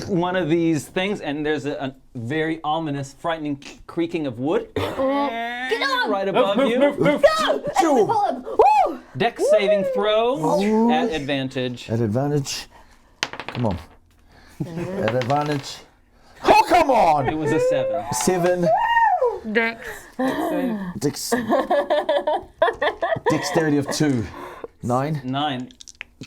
one of these things, and there's a very ominous, frightening creaking of wood Get on! right above you. Go! And we pull him. Woo! Dex saving throw at advantage. At advantage. Come on. At advantage. Oh, come It on! was a 7. 7. Dex. Dexterity of 2. 9. 9.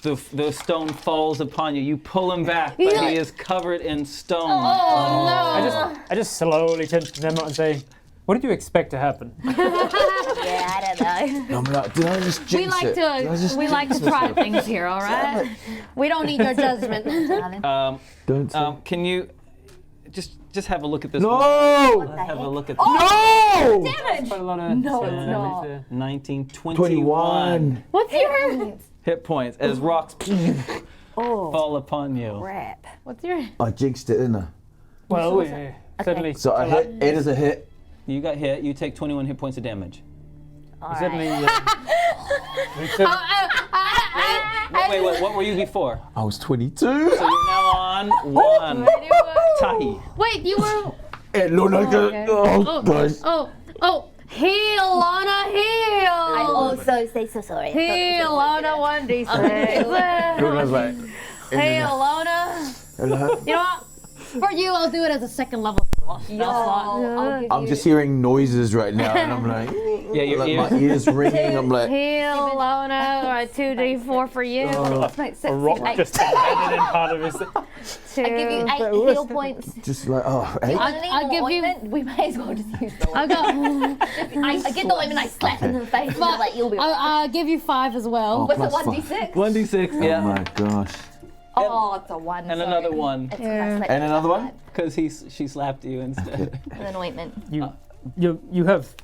The stone falls upon you. You pull him back, but he is covered in stone. Oh I just slowly turn to Tnemrot and say, what did you expect to happen? Yeah, I don't know. I'm like, did I just We jinx like it? Did I just to jinx try myself? things here, all right? We don't need your judgment. Don't say. Can you just have a look at this? No! Have a look at No! Damage! Quite a lot of No, it's not. 19, 21. What's your hit points as rocks fall upon you. Crap. What's your I jinxed it, didn't I? Well, certainly. So I hit. It is a hit. You got hit. You take 21 hit points of damage. Suddenly, Wait, what were you before? I was 22. So you're now on 1. Tahi. Wait, you were. Hey, Lona, okay. oh, guys. Heal, Lona, heal. I also say so sorry. Heal, Lona, 1d6. Lona's like, Heal, Lona. hello. You know what? For you, I'll do it as a second level spell slot. I'm just hearing noises right now, and I'm like, Yeah, your like my ears ringing. I'm like, Heal, Lona. All right, 2d4 for you. a rock just embedded in part of his. Two. I give you 8 heal points. just like, oh, hey. I'll give you. We may as well just use the I got. I get the ointment, I slap him in the face, and I'm like, you'll be right. I'll give you 5 as well. What's it, plus 1d6? 1d6. Oh Yeah. my gosh. Oh, it's a 1. And another 1. It's 'cause I slapped And you another like one? Because she slapped you instead. that. And an ointment. You have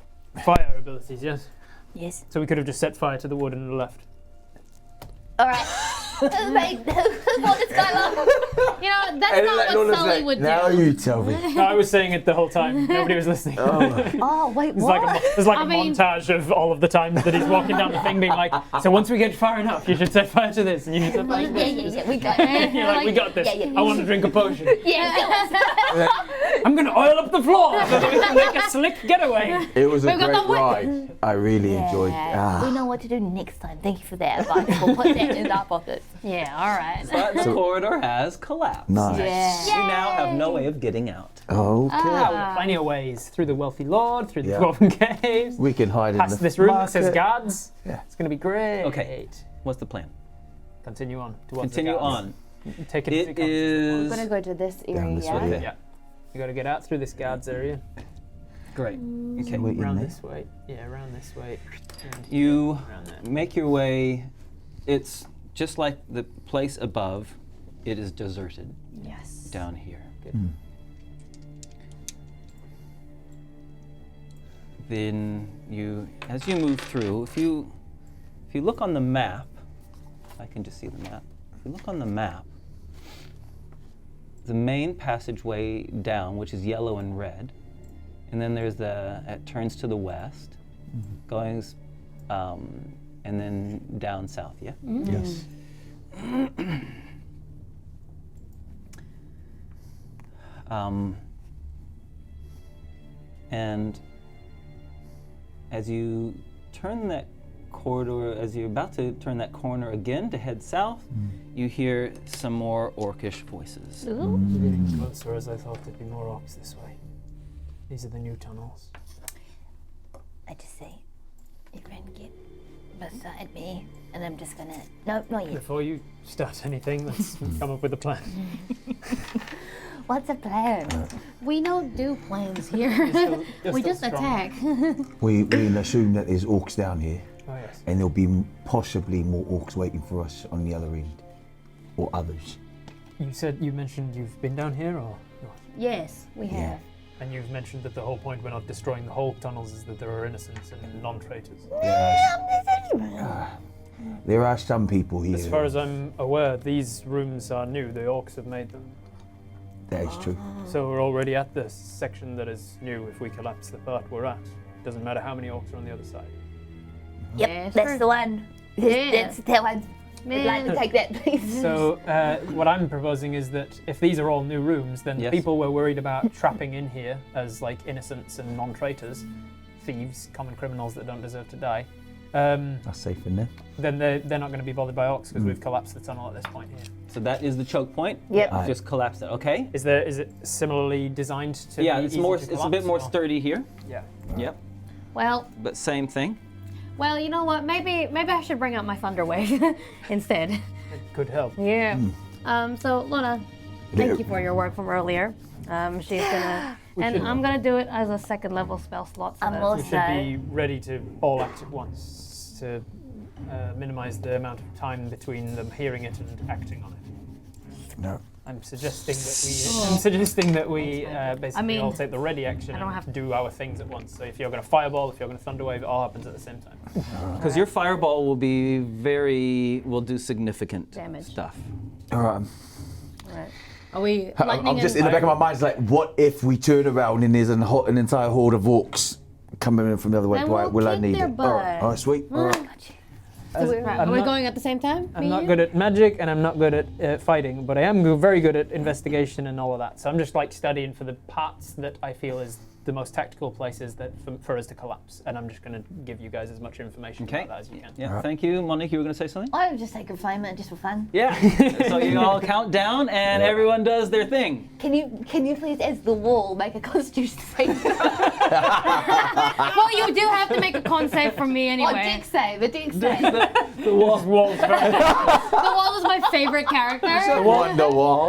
fire abilities, yes? Yes. So we could have just set fire to the wood on the left. Alright. Who made who brought this guy up? You know, that's not what Sully would do. Now you tell me. No, I was saying it the whole time. Nobody was listening. Oh, wait, There's what? like a, there's like I a mean- montage of all of the times that he's walking down the thing being like, so once we get far enough, you should set fire to this, and you should set fire to this. We got it. You're like, we got this. Yeah. I want to drink a potion. Yeah, I'm going to oil up the floor so that we can make a slick getaway. It was a We've got great the whip. ride. I really enjoyed it. We know what to do next time. Thank you for that advice. We'll put that in our pockets. Yeah, all right. But the corridor has collapsed. Nice. You now have no way of getting out. Okay. Plenty of ways. Through the wealthy lord, through the Yeah. dwarven caves, We can hide in past the this room that says market. guards. Yeah. It's going to be great. Okay. What's the plan? Continue on. Towards Continue the guards. on. Take it into It context. is I'm gonna go to this area. Down this way. Yeah. You got to get out through this guards area. great. Okay. Wait in Around there. this way. Yeah, around this way. Around here, You around there. make your way. It's just like the place above. It is deserted Yes. down here. Then you, as you move through, if you look on the map, I can just see the map. If you look on the map, the main passageway down, which is yellow and red, and then there's it turns to the west, going, and then down south. Yeah. Yes. And as you turn that corridor, as you're about to turn that corner again to head south, you hear some more orcish voices. We're getting closer as I thought there'd be more orcs this way. These are the new tunnels. I just say, you can get beside me, and I'm just gonna. No, not yet. Before you start anything, let's come up with a plan. What's the plan? We don't do plans here. You're We still just strong. attack. We assume that there's orcs down here, Oh yes. and there'll be possibly more orcs waiting for us on the other end, or others. You mentioned you've been down here, or not? Yes, we have. Yeah. And you've mentioned that the whole point we're not destroying the whole tunnels is that there are innocents and non-traitors. There are some people here. As far as I'm aware, these rooms are new. The orcs have made them. that is true. So we're already at the section that is new. If we collapse the part we're at, doesn't matter how many orcs are on the other side. Yep, Yeah, that's sure. the one. Yeah. That's that one. I'd like to take that, please. So what I'm proposing is that if these are all new rooms, then Yes. people were worried about trapping in here as like innocents and non-traitors, thieves, common criminals that don't deserve to die. That's safe in there. Then they're not going to be bothered by orcs because we've collapsed the tunnel at this point here. So that is the choke point. Yep. Aye. Just collapse it. Okay. Is it similarly designed to? Yeah, be it's easy more. to It's a collapse, bit more or- sturdy here. Yeah. Yep. Well, But same thing. you know what? Maybe I should bring out my thunder wave instead. It could help. Yeah. So Lona, thank you for your work from earlier. She's gonna, and I'm gonna do it as a second level spell slot. So I'm that- We also. should be ready to all act at once to minimize the amount of time between them hearing it and acting on it. No. I'm suggesting that we basically I mean, all take the ready action I don't and have- do our things at once. So if you're going to fireball, if you're going to thunderwave, it all happens at the same time. Because your fireball will do significant Damage. stuff. All right. Right. Are we I'm lightning just and in the back of fire? my mind, it's like, what if we turn around and there's an entire horde of orcs coming in from the other way? Then Will we'll I kick need their it? All right, sweet. All right. Right, Are we not- going at the same time? I'm not good at magic and I'm not good at fighting, but I am very good at investigation and all of that. So I'm just like studying for the parts that I feel is the most tactical places that for us to collapse. And I'm just going to give you guys as much information Okay. about that as you can. Yeah, thank you. Monique, you were going to say something? I would just take a flame just for fun. Yeah. So you all count down and everyone does their thing. Can you please, as the wall, make a constitution save? Well, you do have to make a con save from me Oh, anyway. dick save, a dick save. The wall's The wall is my favorite character. The wall.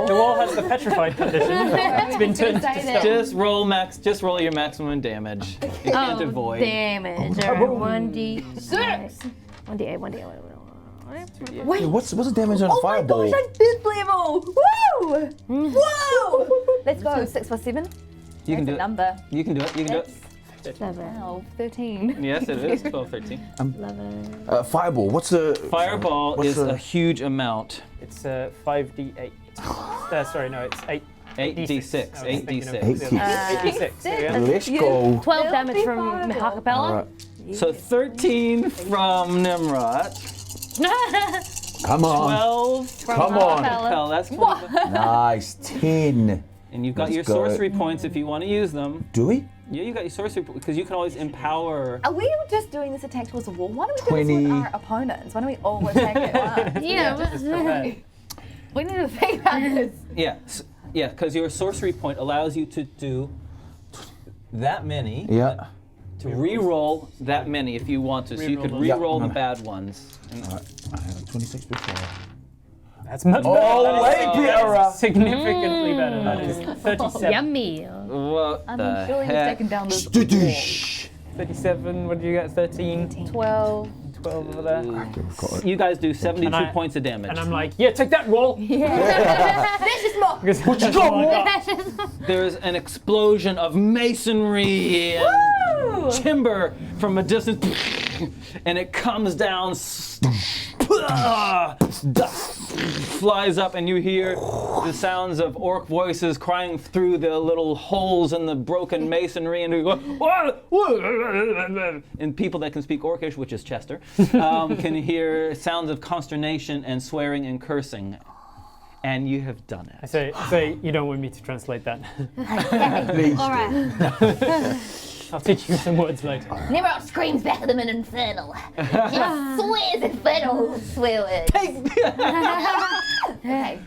The wall has the petrified condition. It's been turned to stone. Just roll your maximum damage. You can't avoid. Damage. Alright, 1d6. 1d8, 1d8. Wait, What's the damage on a oh my fireball? gosh, I'm 5th level! Woo! Whoa! Let's go, 6 plus 7. You can That's do a it. number. You can do it. You can do it. 7, Wow, 13. Yes, it is. 12, 13. 11. Fireball. What's the Fireball what's is the- a huge amount. It's 5d8. Sorry, no, it's 8. 8d6. 8d6. 8d6. There we go. Let's go. 12 damage from Ha-Kapella. All right. So 13 from Tnemrot. Come on. 12 Come on. Ha-Kapella. That's 25. Nice. 10. And you've got Let's your go. sorcery points if you want to use them. Do we? Yeah, you got your sorcery because you can always empower. Are we just doing this attack towards the wall? Why don't we do this 20. with our opponents? Why don't we all attack at once? Yeah. We need to think about this. Yeah, because your sorcery point allows you to do that many. Yeah. To re-roll that many if you want to. So you could re-roll the bad ones. And All right. I have 26 before. That's much better. Oh, way better. Significantly better. That is 37. Yummy. what I'm the sure you've heck? taken down this. Stoosh. 37, what did you get? 13? 12. 12 over there. You guys do 72 And I- points of damage. And I'm like, yeah, take that wall. This is more. What you got? There's an explosion of masonry and timber from a distance, and it comes down. Dust flies up, and you hear the sounds of orc voices crying through the little holes in the broken masonry, and you go, and people that can speak Orcish, which is Chester, can hear sounds of consternation and swearing and cursing. And you have done I it. say, you don't want me to translate that. Please. All right. I'll teach you some words later. Tnemrot screams back at them in infernal. He swears infernal swear words. Okay.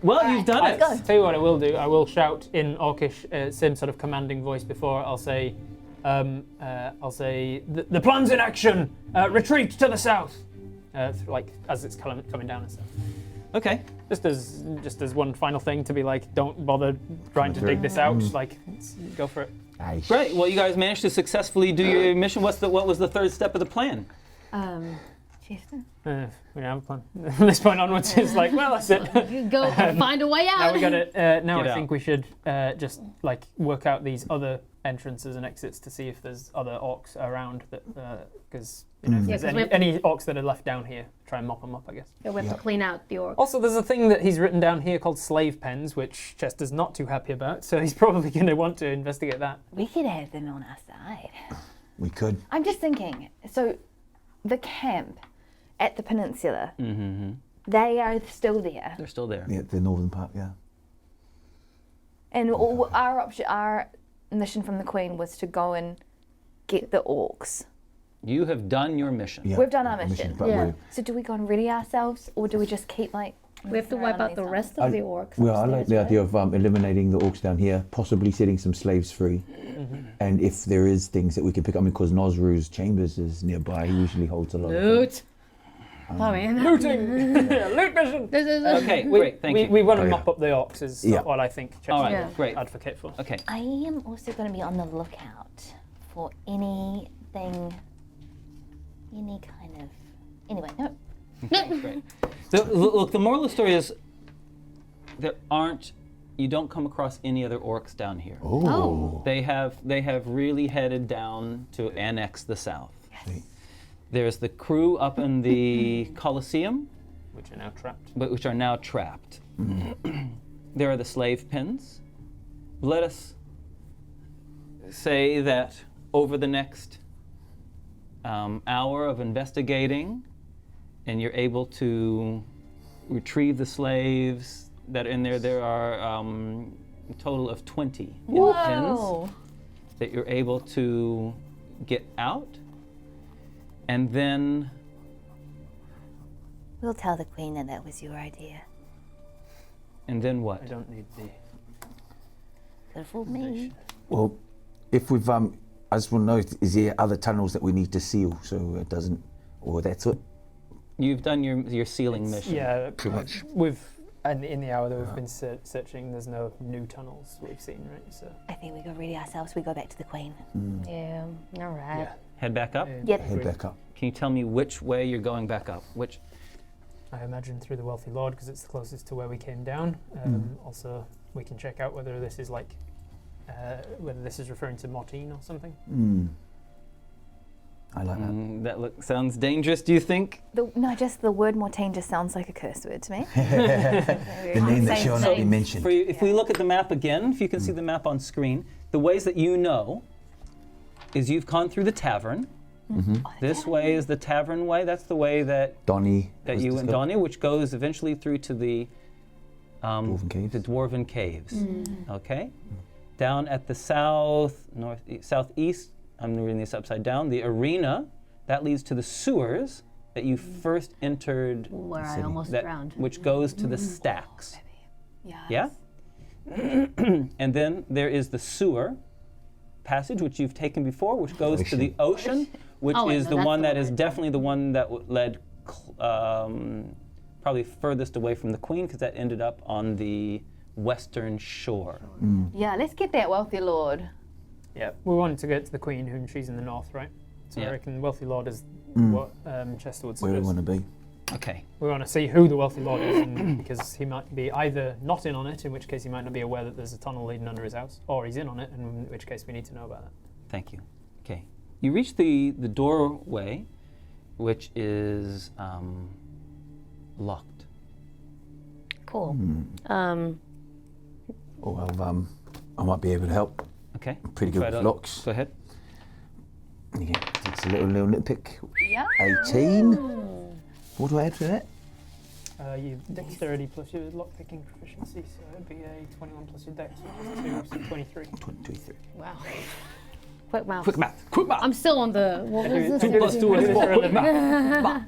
Well, you've done it. Tell you what I will do. I will shout in Orcish, same sort of commanding voice before. I'll say, the plan's in action. Retreat to the south. Like as it's coming down and stuff. Okay. Just as one final thing to be like, don't bother trying to dig this out. Like, go for it. Nice. Great. Well, you guys managed to successfully do your mission. What was the third step of the plan? Chester. We don't have a plan. From this point onwards, it's like, well, that's it. You go find a way out. Now we got it. Now Get I out. think we should just like work out these other entrances and exits to see if there's other orcs around. That because if Yeah, there's 'cause we have any orcs that are left down here, try and mop them up, I guess. Yeah, we have to clean out the orc. Also, there's a thing that he's written down here called slave pens, which Chester's not too happy about. So he's probably going to want to investigate that. We could have them on our side. We could. I'm just thinking, so the camp at the peninsula, they are still there. They're still there. Yeah, the northern part. Yeah. And our mission from the Queen was to go and get the orcs. You have done your mission. Yeah. We've done our mission. But Yeah. So do we go and ready ourselves, or do we just keep like... We have to wipe out the rest of the orcs. Well, I like upstairs, the right? idea of eliminating the orcs down here, possibly setting some slaves free. And if there is things that we can pick up, because Nosru's chambers is nearby, he usually holds a lot of Loot. Oh man. Looting! Loot mission! This is Okay, great. Thank you. We want to Oh, yeah. mop up the orcs is Yeah. what I think Chester All right, Yeah. great. advocate for. Okay. I am also going to be on the lookout for anything, any kind of. Anyway, no. Great. So, look, the moral of the story is you don't come across any other orcs down here. Oh. They have really headed down to annex the south. Yes. There's the crew up in the Colosseum, Which are now trapped. which are now trapped. there are the slave pens. Let us say that over the next hour of investigating, and you're able to retrieve the slaves that are in there. There are a total of 20 in the pens that you're able to get out. And then We'll tell the Queen that was your idea. what? I don't need the. Could have fooled me. Well, if we've I just want to know, is there other tunnels that we need to seal so it doesn't, or that's it? You've done your sealing mission. Yeah, Pretty much. In the hour that we've been searching, there's no new tunnels we've seen, right? So I think we go ready ourselves. We go back to the Queen. Yeah. All right. yeah. Head back up. Yep. Head back up. Can you tell me which way you're going back up? Which? I imagine through the Wealthy Lord because it's the closest to where we came down. Also, we can check out whether this is like, whether this is referring to Mortine or something. I like that. That sounds dangerous. Do you think? Just the word Mortain just sounds like a curse word to me. The name that shall not be mentioned. If we look at the map again, if you can see the map on screen, the ways that you know is you've gone through the tavern. This way is the tavern way. That's the way that Donnie. you went, Donnie, which goes eventually through to the Dwarven Caves. The Dwarven Caves. Okay. Down at the southeast. I'm reading this upside down. The arena that leads to the sewers that you first entered. Where I almost drowned. Which goes to the stacks. Yes. Yeah. And then there is the sewer passage, which you've taken before, which goes to the ocean, which is the one that is definitely the one that led probably furthest away from the Queen, because that ended up on the western shore. Yeah, let's get that Wealthy Lord. Yeah, we wanted to get to the Queen, whom she's in the north, right? So Yeah. I reckon Wealthy Lord is what Chester would Where we suggest. want to be. Okay. We want to see who the Wealthy Lord is, and because he might be either not in on it, in which case he might not be aware that there's a tunnel leading under his house, or he's in on it, in which case we need to know about that. Thank you. Okay. You reach the doorway, which is locked. Cool. Well, I might be able to help. Okay. Pretty good Try with to- locks. Go ahead. Yeah, takes a little nitpick. Yeah. 18. What do I add to that? You dexterity plus your lockpicking proficiency, so it'd be a 21 plus your dex, which is 2, so 23. 23. Wow. Quick mouth. Quick math. Quick math. I'm still on the. What was this? 2 plus 2 is 4. Quick math.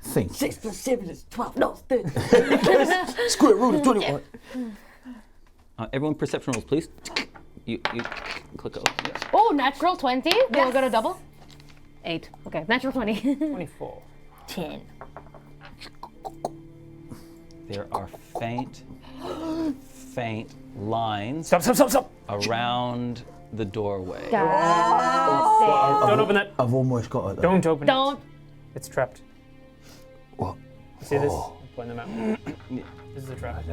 Think. 6 plus 7 is 12. No, it's 30. Square root of 21. Everyone, perception rolls, please. You click over. Yeah. Oh, natural 20. We'll go to double. 8. Okay, natural 20. 24. 10. There are faint lines Stop! around the doorway. Don't open it. I've almost got it. Though. Don't open Don't. it. It's trapped. What? You see this? I'm playing them out. This is a trap.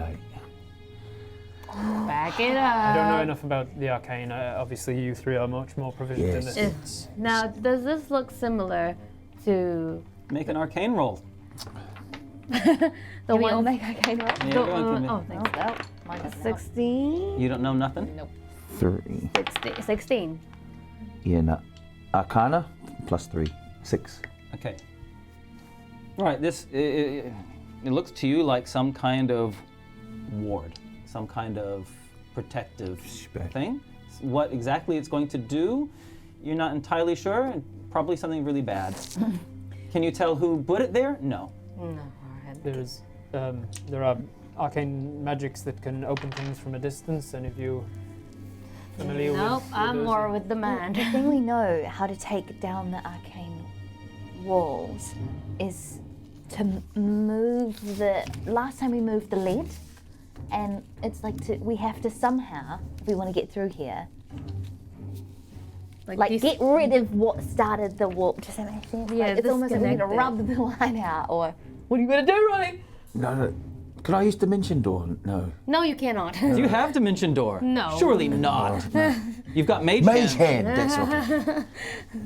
Back it I don't know up. enough about the arcane. Obviously, you three are much more proficient in Yes. this. Now, does this look similar to Make an arcane roll. the Can we all one? make arcane rolls? Yeah, everyone can Oh, thanks. No, mine doesn't help. 16. You don't know nothing? 3. 16. Yeah, no. Arcana plus 3. 6. Okay. All right, this, it looks to you like some kind of ward, some kind of protective thing. What exactly it's going to do, you're not entirely sure, and probably something really bad. Can you tell who put it there? No. There are arcane magics that can open things from a distance, and if you familiar with Nope, I'm those- more with the man. The thing we know how to take down the arcane walls is to move the. Last time we moved the lead, and it's like we have to somehow, if we want to get through here, like these- get rid of what started the wall. Does that make sense? Yeah, Like, it's almost like we need to disconnect it. rub the line out, or what are you gonna do, Ronnie? No. Can I use Dimension Door? No. No, you cannot. Do you have Dimension Door? No. Surely not. You've got Mage Mage Hand. Hand. That's what.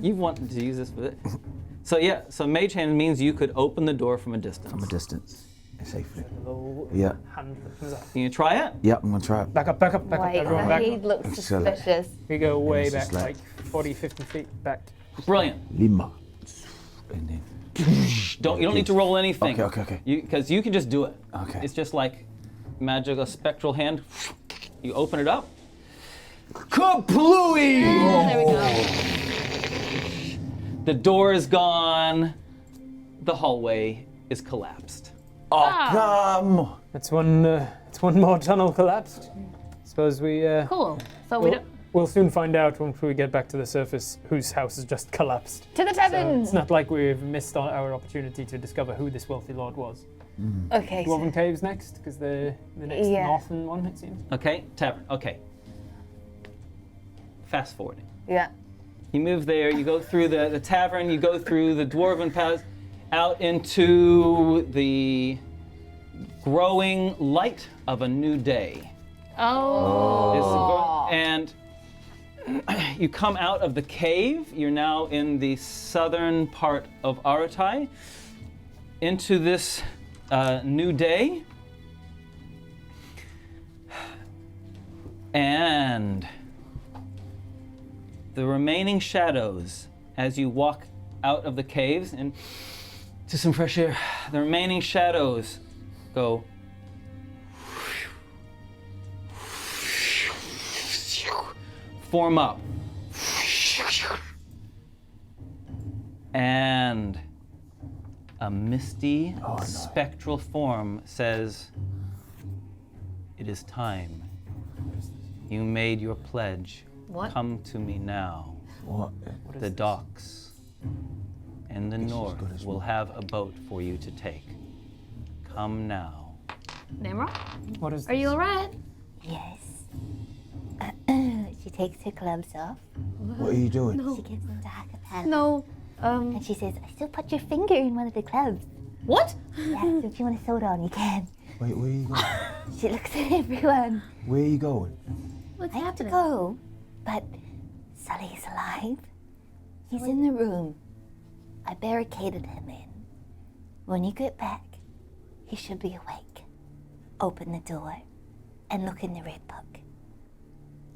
You want to use this with it? So Mage Hand means you could open the door from a distance. From a distance. Safely. Little Yeah. hand that comes up. Can you try it? Yeah, I'm gonna try it. Back up, back up, back up. Wait, Everyone back. he looks suspicious. We go way it's back, just like 40, 50 feet back. Brilliant. Lima. And then. You don't need to roll anything. Okay. Because you can just do it. Okay. It's just like magic, a spectral hand. You open it up. Kaplooey! There we go. The door is gone. The hallway is collapsed. Come. It's one more tunnel collapsed. Suppose we. Cool. So we don't. We'll soon find out once we get back to the surface whose house has just collapsed. To the So tavern! it's not like we've missed our opportunity to discover who this wealthy lord was. Okay. Dwarven Caves next, because the next Yeah. northern one, it seems. Okay, tavern. Okay. Fast forwarding. Yeah. You move there, you go through the tavern, you go through the dwarven paths, out into the growing light of a new day. Oh. And you come out of the cave. You're now in the southern part of Aratai, into this new day. And the remaining shadows, as you walk out of the caves and to some fresh air, the remaining shadows go form up. And a misty, spectral form says, "It is time. You made your pledge. What? Come to me now. What? The docks in the north good as will have a boat for you to take. Come now." Tnemrot, What is are you alright? Yes. She takes her gloves off. What are you doing? She gives them to Ha-Kapella. No. And she says, I still put your finger in one of the gloves. What? Yeah, so if you want a soda on, you can. Wait, where are you going? She looks at everyone. Where are you going? What's I have to happening? go, but Sully is alive. He's in the room. I barricaded him in. When you get back, he should be awake. Open the door and look in the red book.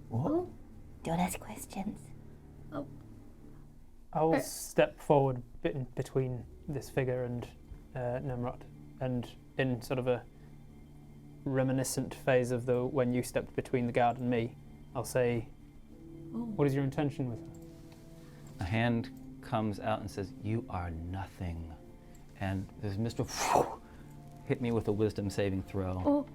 What? Don't ask questions. I'll step forward between this figure and Tnemrot, and in sort of a reminiscent phase of when you stepped between the guard and me, I'll say, "What is your intention with her?" A hand comes out and says, "You are nothing." And there's Mr. Hit me with a wisdom saving throw.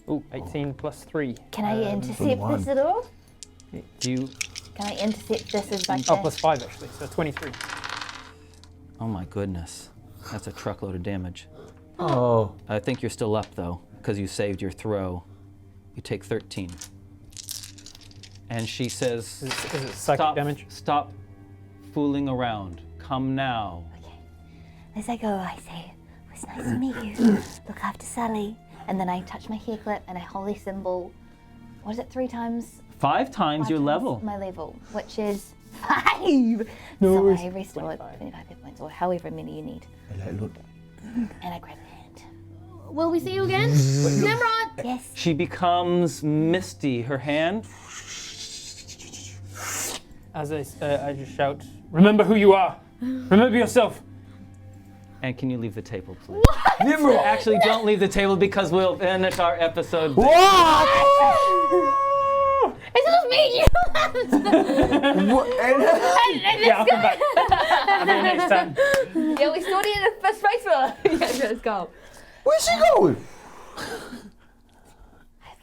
Ooh, 18 plus 3. Can I intercept one. this at all? You, Can I intercept this as like Oh, a... plus 5 actually, so 23. oh my goodness. That's a truckload of damage. Oh. I think you're still up though, because you saved your throw. You take 13. And she says, Is it psychic damage? Stop fooling around. Come now. As I go, I say, it was nice to meet you. Look after Sully. And then I touch my hair clip and I holy symbol. What is it, 3 times? 5 times your times level. My level, which is 5. No so worries. I restore 25 hit points, or however many you need. Look. And I grab a hand. Will we see you again? Tnemrot! Yes. She becomes misty. Her hand As I just shout, "Remember who you are! Remember yourself!" And can you leave the table, please? Tnemrot! Actually, don't leave the table because we'll finish our episode. What? It's just me! What? Yeah, I'll come back. I'll do it next time. Yeah, we started in the first place. Yeah, let's go. Where's she going? I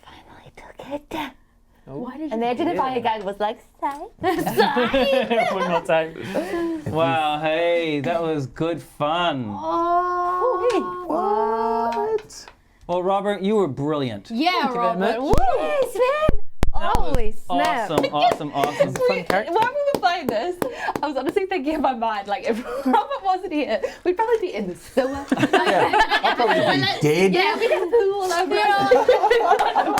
finally took it. Why did And the identifying guide was like, "Say." One more time. Wow, hey, that was good fun. What? Well, Robert, you were brilliant. Yeah, very much. Robert. Woo! Yes, man. Holy snap. Awesome. Fun character. While we were playing this, I was honestly thinking in my mind, like, if Robert wasn't here, we'd probably be in the sewer. I'll probably be dead. Yeah, we'd have poo all over us.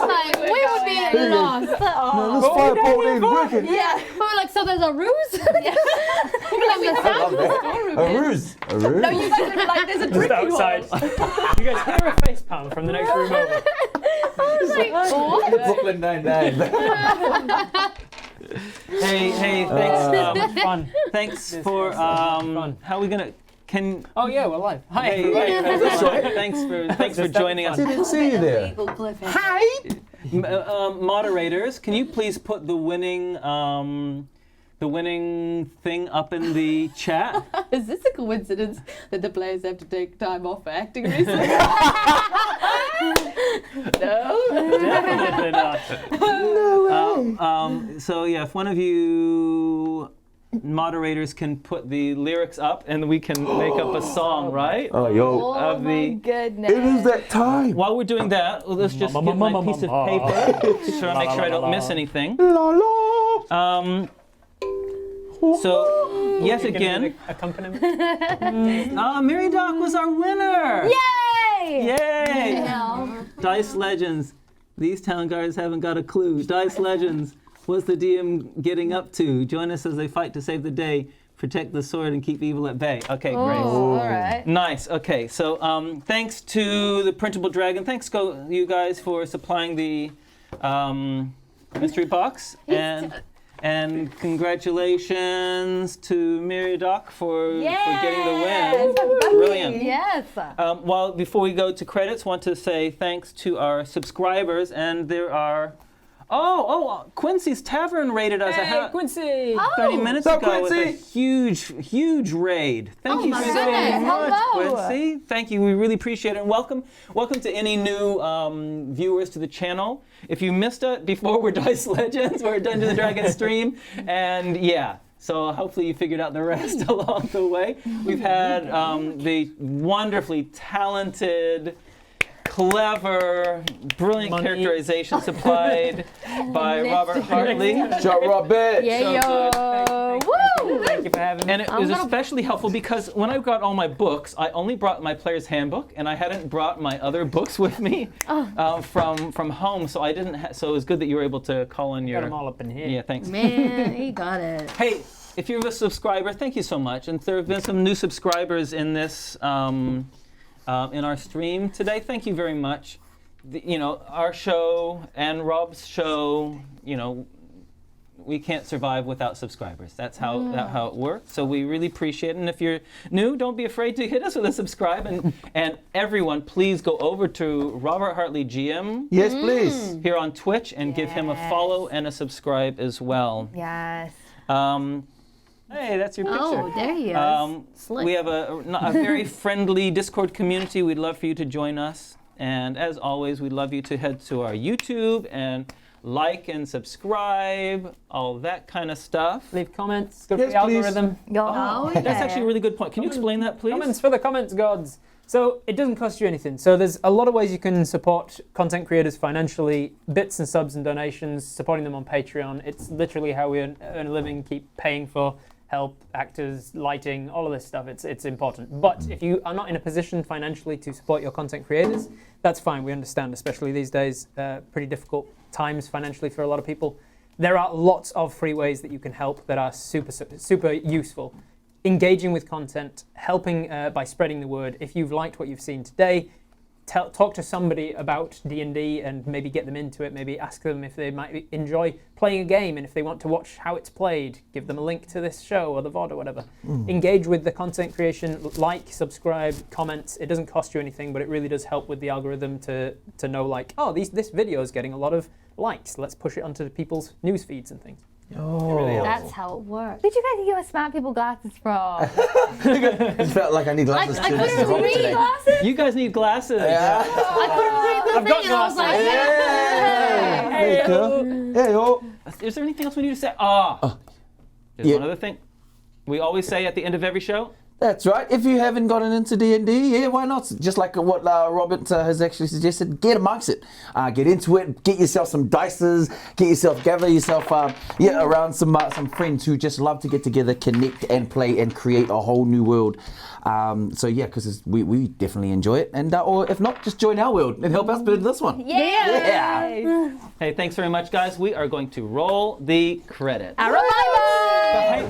Like, we would be lost. No, this firebolt ain't working. Yeah. We were like, so there's a ruse? I love that. A ruse. Really? No, you guys are like, there's a Just drinking outside. You guys hear a face palm from the next room over. Brooklyn Nine-Nine. Hey, thanks. Fun. Thanks for. How are we gonna? Can. Oh yeah, we're live. Hi. Hey, thanks for joining us. Didn't see you there. Hi. Moderators, can you please put the winning thing up in the chat? Is this a coincidence that the players have to take time off for acting reasons? No? Definitely not. So yeah, if one of you moderators can put the lyrics up and we can make up a song, right? Oh, yo. Of the. Goodness. It is that time. While we're doing that, let's just get my piece of paper to make sure I don't miss anything. La la. So, yet You can do again, the accompaniment. Mary Doc was our winner! Yay! Yay! Dice Legends. These town guards haven't got a clue. Dice Legends. What's the DM getting up to? Join us as they fight to save the day, protect the sword, and keep evil at bay. Okay, great. All right. Nice. Okay, so thanks to the Printable Dragon. Thanks, you guys, for supplying the mystery box, and congratulations to Miriadoc for getting the win. Brilliant. Yes. Well, before we go to credits, want to say thanks to our subscribers, and there are. Quincy's Tavern rated us Hey, Quincy! 30 minutes What's up, ago with a Quincy? huge raid. Thank you my so goodness. much, Hello. Quincy. Thank you. We really appreciate it. And welcome to any new viewers to the channel. If you missed it before, we're Dice Legends. We're a Dungeons and Dragons stream, and yeah. So hopefully you figured out the rest along the way. We've had the wonderfully talented, clever, brilliant characterization supplied by Robert Hartley. Shot Robert. Yeah, yo. Woo! Thank you for having me. And it was especially helpful because when I got all my books, I only brought my player's handbook, and I hadn't brought my other books with me from home. So I didn't. So it was good that you were able to call on your. Got them all up in here. Yeah, thanks. Man, he got it. Hey, if you're a subscriber, thank you so much. And there have been some new subscribers in this. In our stream today. Thank you very much. Our show and Rob's show, we can't survive without subscribers. That's how it works. So we really appreciate it. And if you're new, don't be afraid to hit us with a subscribe. And everyone, please go over to Robert Hartley GM. Yes, please. Here on Twitch and give him a follow and a subscribe as well. Yes. Hey, that's your picture. Oh, there he is. Slick. We have a very friendly Discord community. We'd love for you to join us. And as always, we'd love you to head to our YouTube and like and subscribe, all that kind of stuff. Leave comments. Good Yes, for the please. algorithm. Oh, yeah. That's actually a really good point. Can you explain that, please? Comments for the comments gods. So it doesn't cost you anything. So there's a lot of ways you can support content creators financially, bits and subs and donations, supporting them on Patreon. It's literally how we earn a living, keep paying for help, actors, lighting, all of this stuff. It's important. But if you are not in a position financially to support your content creators, that's fine. We understand, especially these days, pretty difficult times financially for a lot of people. There are lots of free ways that you can help that are super useful. Engaging with content, helping by spreading the word. If you've liked what you've seen today, talk to somebody about D&D and maybe get them into it. Maybe ask them if they might enjoy playing a game, and if they want to watch how it's played, give them a link to this show or the VOD or whatever. Engage with the content creation, like, subscribe, comment. It doesn't cost you anything, but it really does help with the algorithm to know, like, oh, this video is getting a lot of likes. Let's push it onto people's news feeds and things. That's how it works. Where'd you guys get your smart people glasses from? It felt like I need glasses I to listen to couldn't Robert read today. glasses. You guys need glasses. I couldn't read the I've got thing, and I was like, Hey, hey, oh. Is there anything else we need to say? There's Yeah. one other thing. We always say at the end of every show. That's right. If you haven't gotten into D&D, yeah, why not? Just like what Robert has actually suggested, get amongst it. Get into it. Get yourself some dices. Gather yourself around some friends who just love to get together, connect, and play and create a whole new world. So yeah, because we definitely enjoy it. And or if not, just join our world and help us build this one. yeah. Hey, thanks very much, guys. We are going to roll the credits. Aratai. Hey,